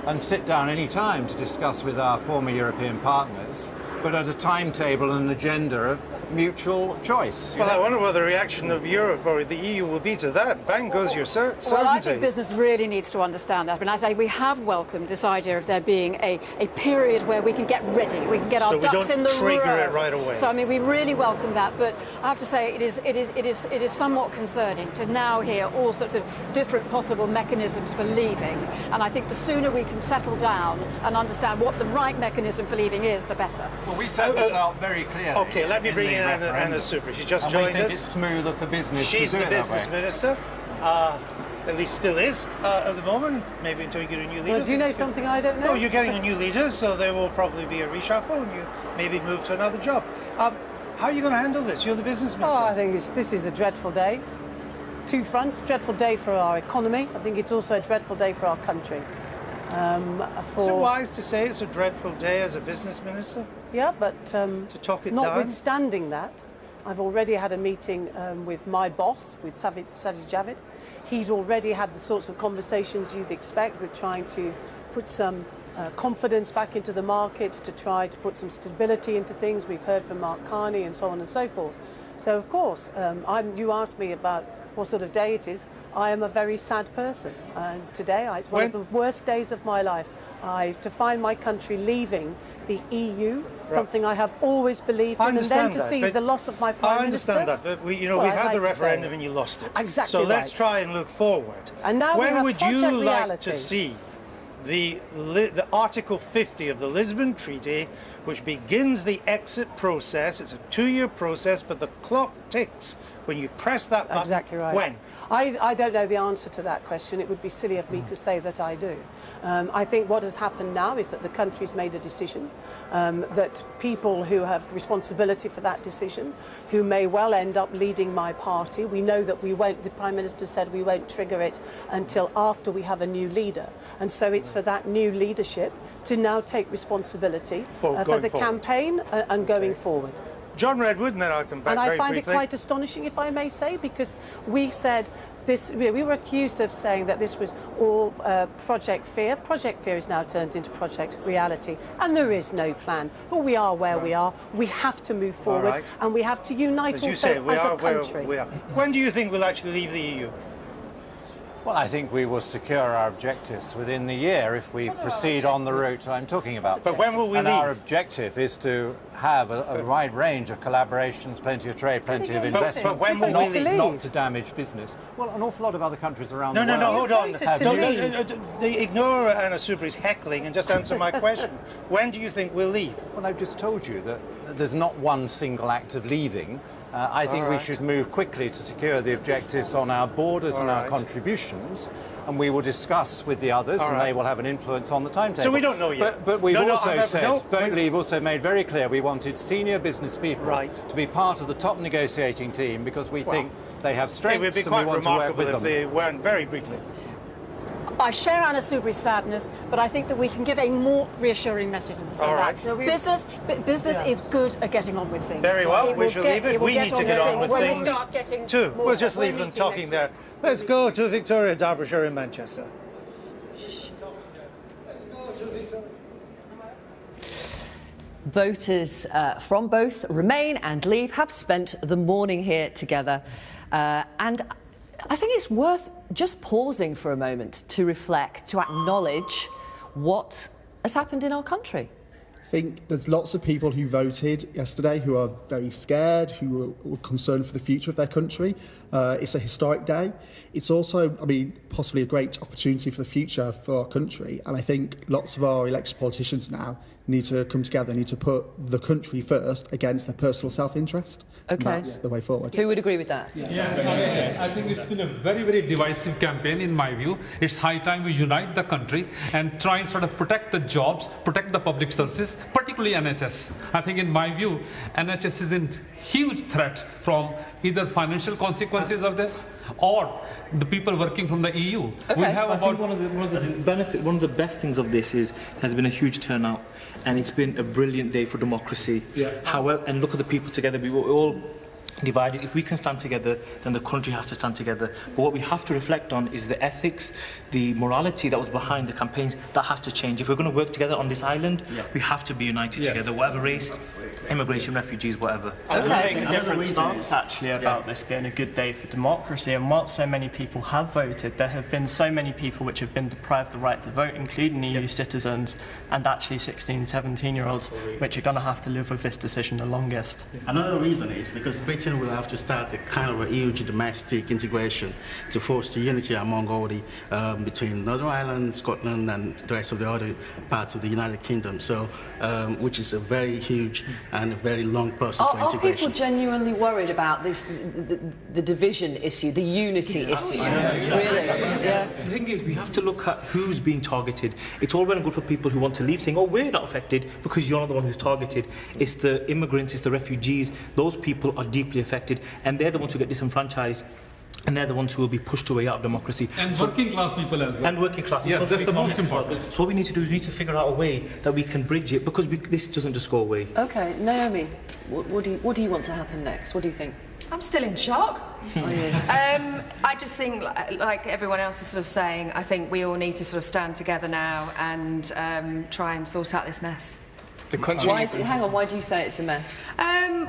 and sit down any time to discuss with our former European partners, but at a timetable and an agenda of mutual choice. Well, I wonder what the reaction of Europe or the EU will be to that. Bang goes your certainty. Well, I think business really needs to understand that. And as I say, we have welcomed this idea of there being a period where we can get ready, we can get our ducks in the row. So we don't trigger it right away. So I mean, we really welcome that. But I have to say, it is somewhat concerning to now hear all sorts of different possible mechanisms for leaving. And I think the sooner we can settle down and understand what the right mechanism for leaving is, the better. Well, we set this out very clearly. Okay, let me bring in Anna Super. She just joined us. We think it's smoother for business. She's the business minister. At least still is at the moment, maybe until you get a new leader. Well, do you know something I don't know? No, you're getting a new leader, so there will probably be a reshuffle and you maybe move to another job. How are you going to handle this? You're the business minister. Oh, I think this is a dreadful day. Two fronts, dreadful day for our economy. I think it's also a dreadful day for our country. Is it wise to say it's a dreadful day as a business minister? Yeah, but to talk it down? Notwithstanding that, I've already had a meeting with my boss, with Sajid Javid. He's already had the sorts of conversations you'd expect with trying to put some confidence back into the markets, to try to put some stability into things. We've heard from Mark Carney and so on and so forth. So, of course, you asked me about what sort of day it is. I am a very sad person. Today, it's one of the worst days of my life. To find my country leaving the EU, something I have always believed in, and then to see the loss of my Prime Minister. I understand that, but we've had the referendum and you lost it. Exactly. So let's try and look forward. And now when would you reality. like to see the Article 50 of the Lisbon Treaty, which begins the exit process? It's a 2-year process, but the clock ticks when you press that button. Exactly right. When? I don't know the answer to that question. It would be silly of me to say that I do. I think what has happened now is that the country's made a decision, that people who have responsibility for that decision, who may well end up leading my party, we know that we won't, the Prime Minister said we won't trigger it until after we have a new leader. And so it's for that new leadership to now take responsibility for the campaign and going forward. John Redwood, and then I'll come back. And I find briefly. it quite astonishing, if I may say, because we said this. We were accused of saying that this was all Project Fear. Project Fear is now turned into Project Reality, and there is no plan. But we are where we are. We have to move forward, and we have to unite as you also say, we as are a country. Where we are. When do you think we'll actually leave the EU? Well, I think we will secure our objectives within the year if we proceed on the route I'm talking about. But when will we leave? Our objective is to have a wide range of collaborations, plenty of trade, plenty of investment, but when will we leave? Not to damage business. Well, an awful lot of other countries around the world. No, hold on. Ignore Anna Soubry's heckling and just answer my question. When do you think we'll leave? Well, I've just told you that there's not one single act of leaving. I think we should move quickly to secure the objectives on our borders and our contributions, and we will discuss with the others, and they will have an influence on the timetable. So we don't know yet. But we've also said, Vote Leave also made very clear we wanted senior business people to be part of the top negotiating team because we think they have strengths it would be and quite we want to work with remarkable if they weren't. Very briefly. I share Anna Soubry's sadness, but I think that we can give a more reassuring message than that. Business is good at getting on with things. Very well, we shall leave it. We need to get on with things too. We'll just leave them talking there. Let's go to Victoria Derbyshire in Manchester. Voters from both Remain and Leave have spent the morning here together, and I think it's worth just pausing for a moment to reflect, to acknowledge what has happened in our country. I think there's lots of people who voted yesterday who are very scared, who are concerned for the future of their country. It's a historic day. It's also, I mean, possibly a great opportunity for the future for our country. And I think lots of our elected politicians now need to come together, need to put the country first against their personal self-interest. Okay. And that's the way forward. Who would agree with that? Yes, I think it's been a very, very divisive campaign in my view. It's high time we unite the country and try and sort of protect the jobs, protect the public services, particularly NHS. I think in my view, NHS is in huge threat from either financial consequences of this or the people working from the EU. Okay. We have I think one of the best things of this is there's been a huge turnout, and it's been a brilliant day for democracy. However, and look at the people together. We were all divided. If we can stand together, then the country has to stand together. But what we have to reflect on is the ethics, the morality that was behind the campaigns. That has to change. If we're going to work together on this island, we have to be united together, whatever race, immigration, refugees, whatever. I would take a different stance actually about this being a good day for democracy, and whilst so many people have voted, there have been so many people which have been deprived the right to vote, including EU citizens and actually 16, 17-year-olds, which are going to have to live with this decision the longest. Another reason is because British Britain will have to start a kind of a huge domestic integration to foster unity among all the between Northern Ireland, Scotland, and the rest of the other parts of the United Kingdom. So, which is a very huge and a very long process for integration. Are people genuinely worried about this, the division issue, the unity issue? Really? Yeah. The thing is, we have to look at who's being targeted. It's all well and good for people who want to leave saying, oh, we're not affected because you're not the one who's targeted. It's the immigrants, it's the refugees. Those people are deeply affected, and they're the ones who get disenfranchised. And they're the ones who will be pushed away out of democracy. And working class people as well. And working class. Yes, that's the most important. So what we need to do is we need to figure out a way that we can bridge it, because this doesn't just go away. Okay, Naomi, what do you want to happen next? What do you think? I'm still in shock. I just think, like everyone else is sort of saying, I think we all need to sort of stand together now and try and sort out this mess. Hang on, why do you say it's a mess?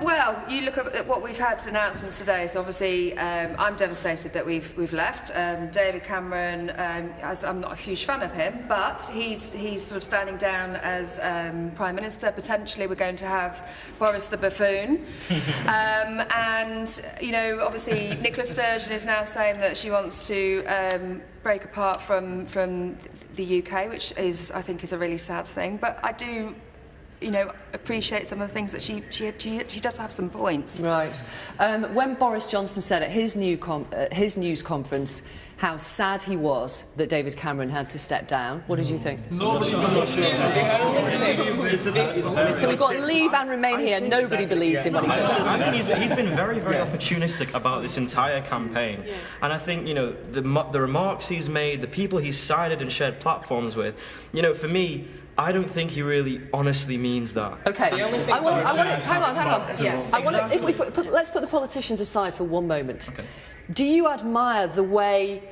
Well, you look at what we've had announcements today, so obviously I'm devastated that we've left. David Cameron, I'm not a huge fan of him, but he's sort of standing down as Prime Minister. Potentially we're going to have Boris the buffoon. And, you know, obviously Nicola Sturgeon is now saying that she wants to break apart from the UK, which is, I think, is a really sad thing. But I do, you know, appreciate some of the things that she does have some points. Right. When Boris Johnson said at his news conference how sad he was that David Cameron had to step down, what did you think? Nobody's not sure. So we've got leave and remain here. Nobody believes in what he said. I think he's been very, very opportunistic about this entire campaign. And I think, you know, the remarks he's made, the people he's sided and shared platforms with, you know, for me, I don't think he really honestly means that. Okay. I want to hang on. Yes. I want to. If we let's put the politicians aside for one moment. Okay. Do you admire the way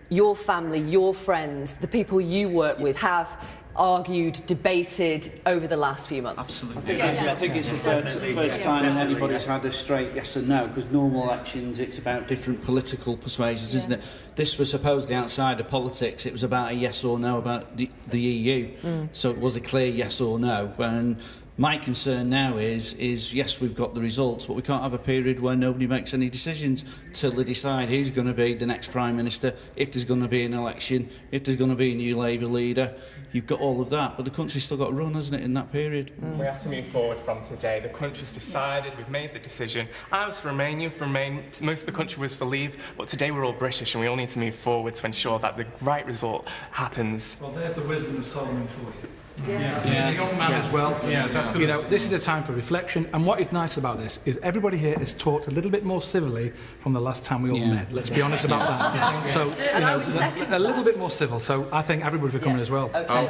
your family, your friends, the people you work with have argued, debated over the last few months? Absolutely. I think it's the first time anybody's had a straight yes and no, because normal elections, it's about different political persuasions, isn't it? This was supposedly outside of politics. It was about a yes or no about the EU. So it was a clear yes or no. And my concern now is yes, we've got the results, but we can't have a period where nobody makes any decisions till they decide who's going to be the next Prime Minister, if there's going to be an election, if there's going to be a new Labour leader. You've got all of that, but the country's still got to run, hasn't it, in that period? We have to move forward from today. The country's decided, we've made the decision. I was for Remain, you for Remain, most of the country was for Leave, but today we're all British and we all need to move forward to ensure that the right result happens. Well, there's the wisdom of Solomon for you. Yes. Yeah. The young man as well. Yes, absolutely. You know, this is a time for reflection, and what is nice about this is everybody here is talked a little bit more civilly from the last time we all met. Let's be honest about that. So, you know, a little bit more civil. So I thank everybody for coming as well. Okay. I'll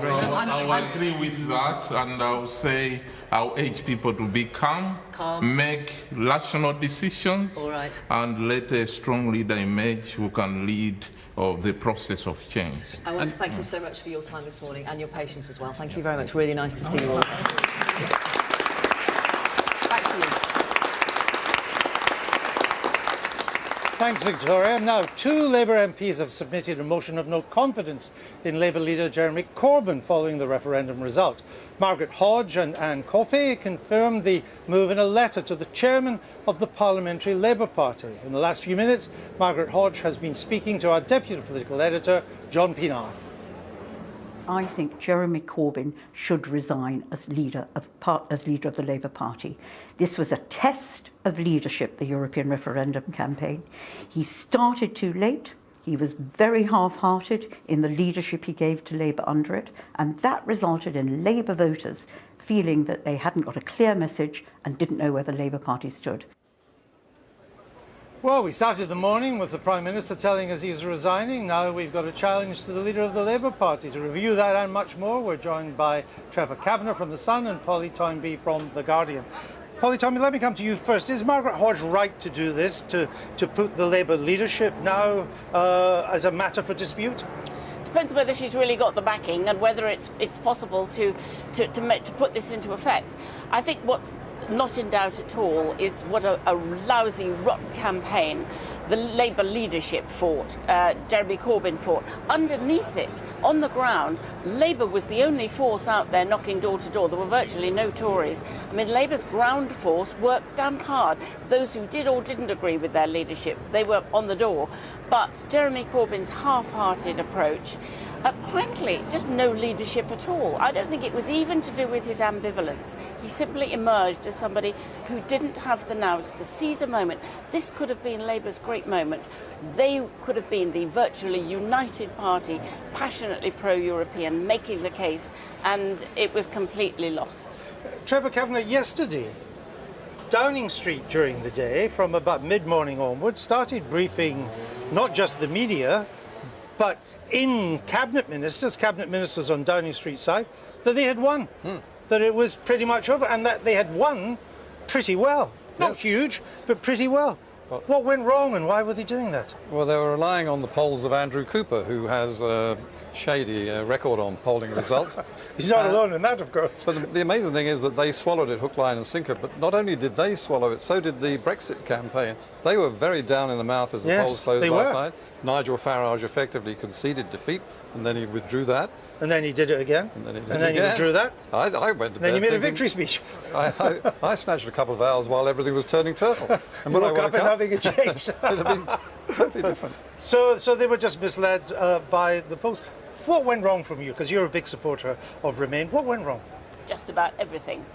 agree with that, and I'll say I'll urge people to be calm. Make rational decisions, and let a strong leader emerge who can lead of the process of change. I want to thank you so much for your time this morning and your patience as well. Thank you very much. Really nice to see you all again. Back to you. Thanks, Victoria. Now, 2 Labour MPs have submitted a motion of no confidence in Labour leader Jeremy Corbyn following the referendum result. Margaret Hodge and Anne Coffey confirmed the move in a letter to the chairman of the Parliamentary Labour Party. In the last few minutes, Margaret Hodge has been speaking to our deputy political editor, John Pinar. I think Jeremy Corbyn should resign as leader of the Labour Party. This was a test of leadership, the European referendum campaign. He started too late. He was very half-hearted in the leadership he gave to Labour under it, and that resulted in Labour voters feeling that they hadn't got a clear message and didn't know where the Labour Party stood. Well, we started the morning with the Prime Minister telling us he's resigning. Now we've got a challenge to the leader of the Labour Party. To review that and much more, we're joined by Trevor Kavanagh from The Sun and Polly Toynbee from The Guardian. Polly Toynbee, let me come to you first. Is Margaret Hodge right to do this, to put the Labour leadership now as a matter for dispute? Depends whether she's really got the backing and whether it's possible to put this into effect. I think what's not in doubt at all is what a lousy, rotten campaign the Labour leadership fought, Jeremy Corbyn fought. Underneath it, on the ground, Labour was the only force out there knocking door to door. There were virtually no Tories. I mean, Labour's ground force worked damned hard. Those who did or didn't agree with their leadership, they were on the door. But Jeremy Corbyn's half-hearted approach, frankly, just no leadership at all. I don't think it was even to do with his ambivalence. He simply emerged as somebody who didn't have the nous to seize a moment. This could have been Labour's great moment. They could have been the virtually united party, passionately pro-European, making the case, and it was completely lost. Trevor Kavanagh, yesterday, Downing Street during the day, from about mid-morning onwards, started briefing not just the media, but in cabinet ministers on Downing Street side, that they had won, that it was pretty much over, and that they had won pretty well. Not huge, but pretty well. What went wrong and why were they doing that? Well, they were relying on the polls of Andrew Cooper, who has a shady record on polling results. He's not alone in that, of course. But the amazing thing is that they swallowed it hook, line and sinker, but not only did they swallow it, so did the Brexit campaign. They were very down in the mouth as the polls closed last night. Nigel Farage effectively conceded defeat, and then he withdrew that. And then he did it again. And then he withdrew that. I went to bed. Then he made a victory speech. I snatched a couple of hours while everything was turning turtle. And when I woke up and nothing had changed. It'd have been totally different. So they were just misled by the polls. What went wrong from you? Because you're a big supporter of Remain. What went wrong? Just about everything.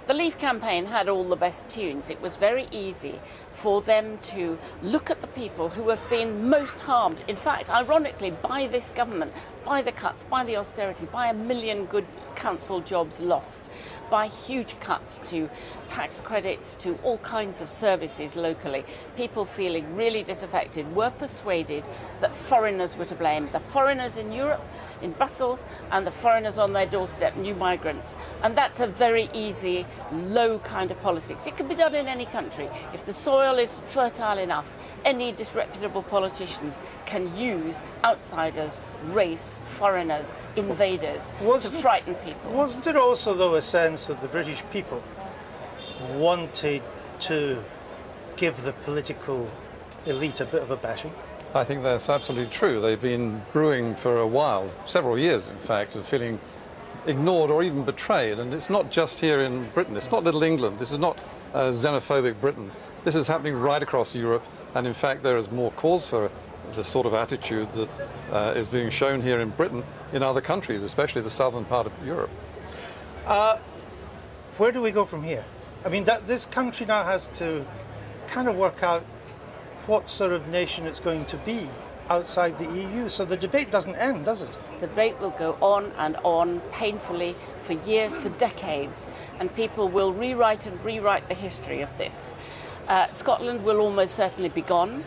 The Leave campaign had all the best tunes. It was very easy for them to look at the people who have been most harmed. In fact, ironically, by this government, by the cuts, by the austerity, by 1 million good council jobs lost, by huge cuts to tax credits, to all kinds of services locally. People feeling really disaffected were persuaded that foreigners were to blame. The foreigners in Europe, in Brussels, and the foreigners on their doorstep, new migrants. And that's a very easy, low kind of politics. It can be done in any country. If the soil is fertile enough, any disreputable politicians can use outsiders, race, foreigners, invaders to frighten people. Wasn't it also, though, a sense that the British people wanted to give the political elite a bit of a bashing? I think that's absolutely true. They've been brewing for a while, several years in fact, of feeling ignored or even betrayed. And it's not just here in Britain. It's not little England. This is not xenophobic Britain. This is happening right across Europe. And in fact, there is more cause for the sort of attitude that is being shown here in Britain in other countries, especially the southern part of Europe. Where do we go from here? I mean, this country now has to kind of work out what sort of nation it's going to be outside the EU. So the debate doesn't end, does it? The debate will go on and on painfully for years, for decades, and people will rewrite and rewrite the history of this. Scotland will almost certainly be gone.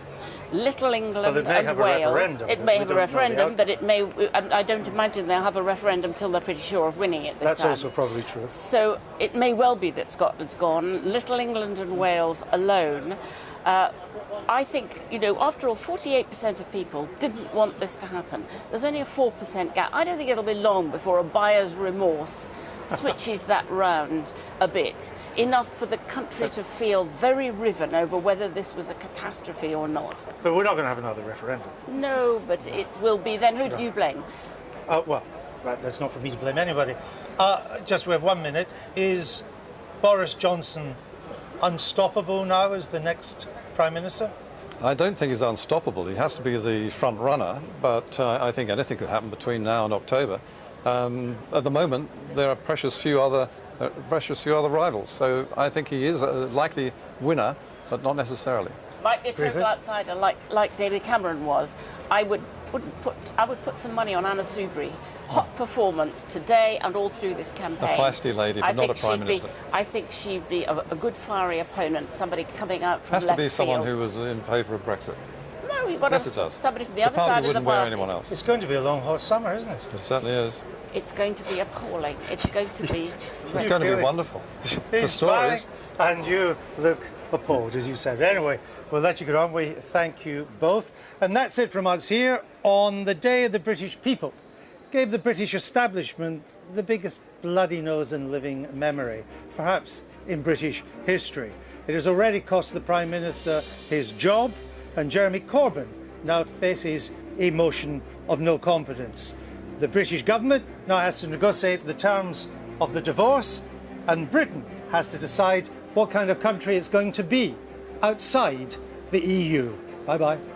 Little England and Wales. It may have a referendum, that it may. I don't imagine they'll have a referendum till they're pretty sure of winning it this time. That's also probably true. So it may well be that Scotland's gone. Little England and Wales alone. I think, you know, after all, 48% of people didn't want this to happen. There's only a 4% gap. I don't think it'll be long before a buyer's remorse switches that round a bit, enough for the country to feel very riven over whether this was a catastrophe or not. But we're not going to have another referendum. No, but it will be then. Who do you blame? Well, that's not for me to blame anybody. Just we have 1 minute. Is Boris Johnson unstoppable now as the next Prime Minister? I don't think he's unstoppable. He has to be the front runner, but I think anything could happen between now and October. At the moment, there are precious few other rivals, so I think he is a likely winner, but not necessarily. Might be a total outsider, like David Cameron was. I would put some money on Anna Soubry. Hot performance today and all through this campaign. A feisty lady, but not a Prime Minister. I think she'd be a good fiery opponent, somebody coming out from left field. Has to be someone who was in favour of Brexit. No, you've got somebody from the other side of the party. Anyone else. It's going to be a long, hot summer, isn't it? It certainly is. It's going to be appalling. It's going to be... It's going to be wonderful. He's smiling and you look appalled, as you said. Anyway, we'll let you get on. We thank you both. And that's it from us here on the Day of the British People. Gave the British establishment the biggest bloody nose in living memory, perhaps in British history. It has already cost the Prime Minister his job. and Jeremy Corbyn now faces a motion of no confidence. The British government now has to negotiate the terms of the divorce, and Britain has to decide what kind of country it's going to be outside the EU. Bye-bye.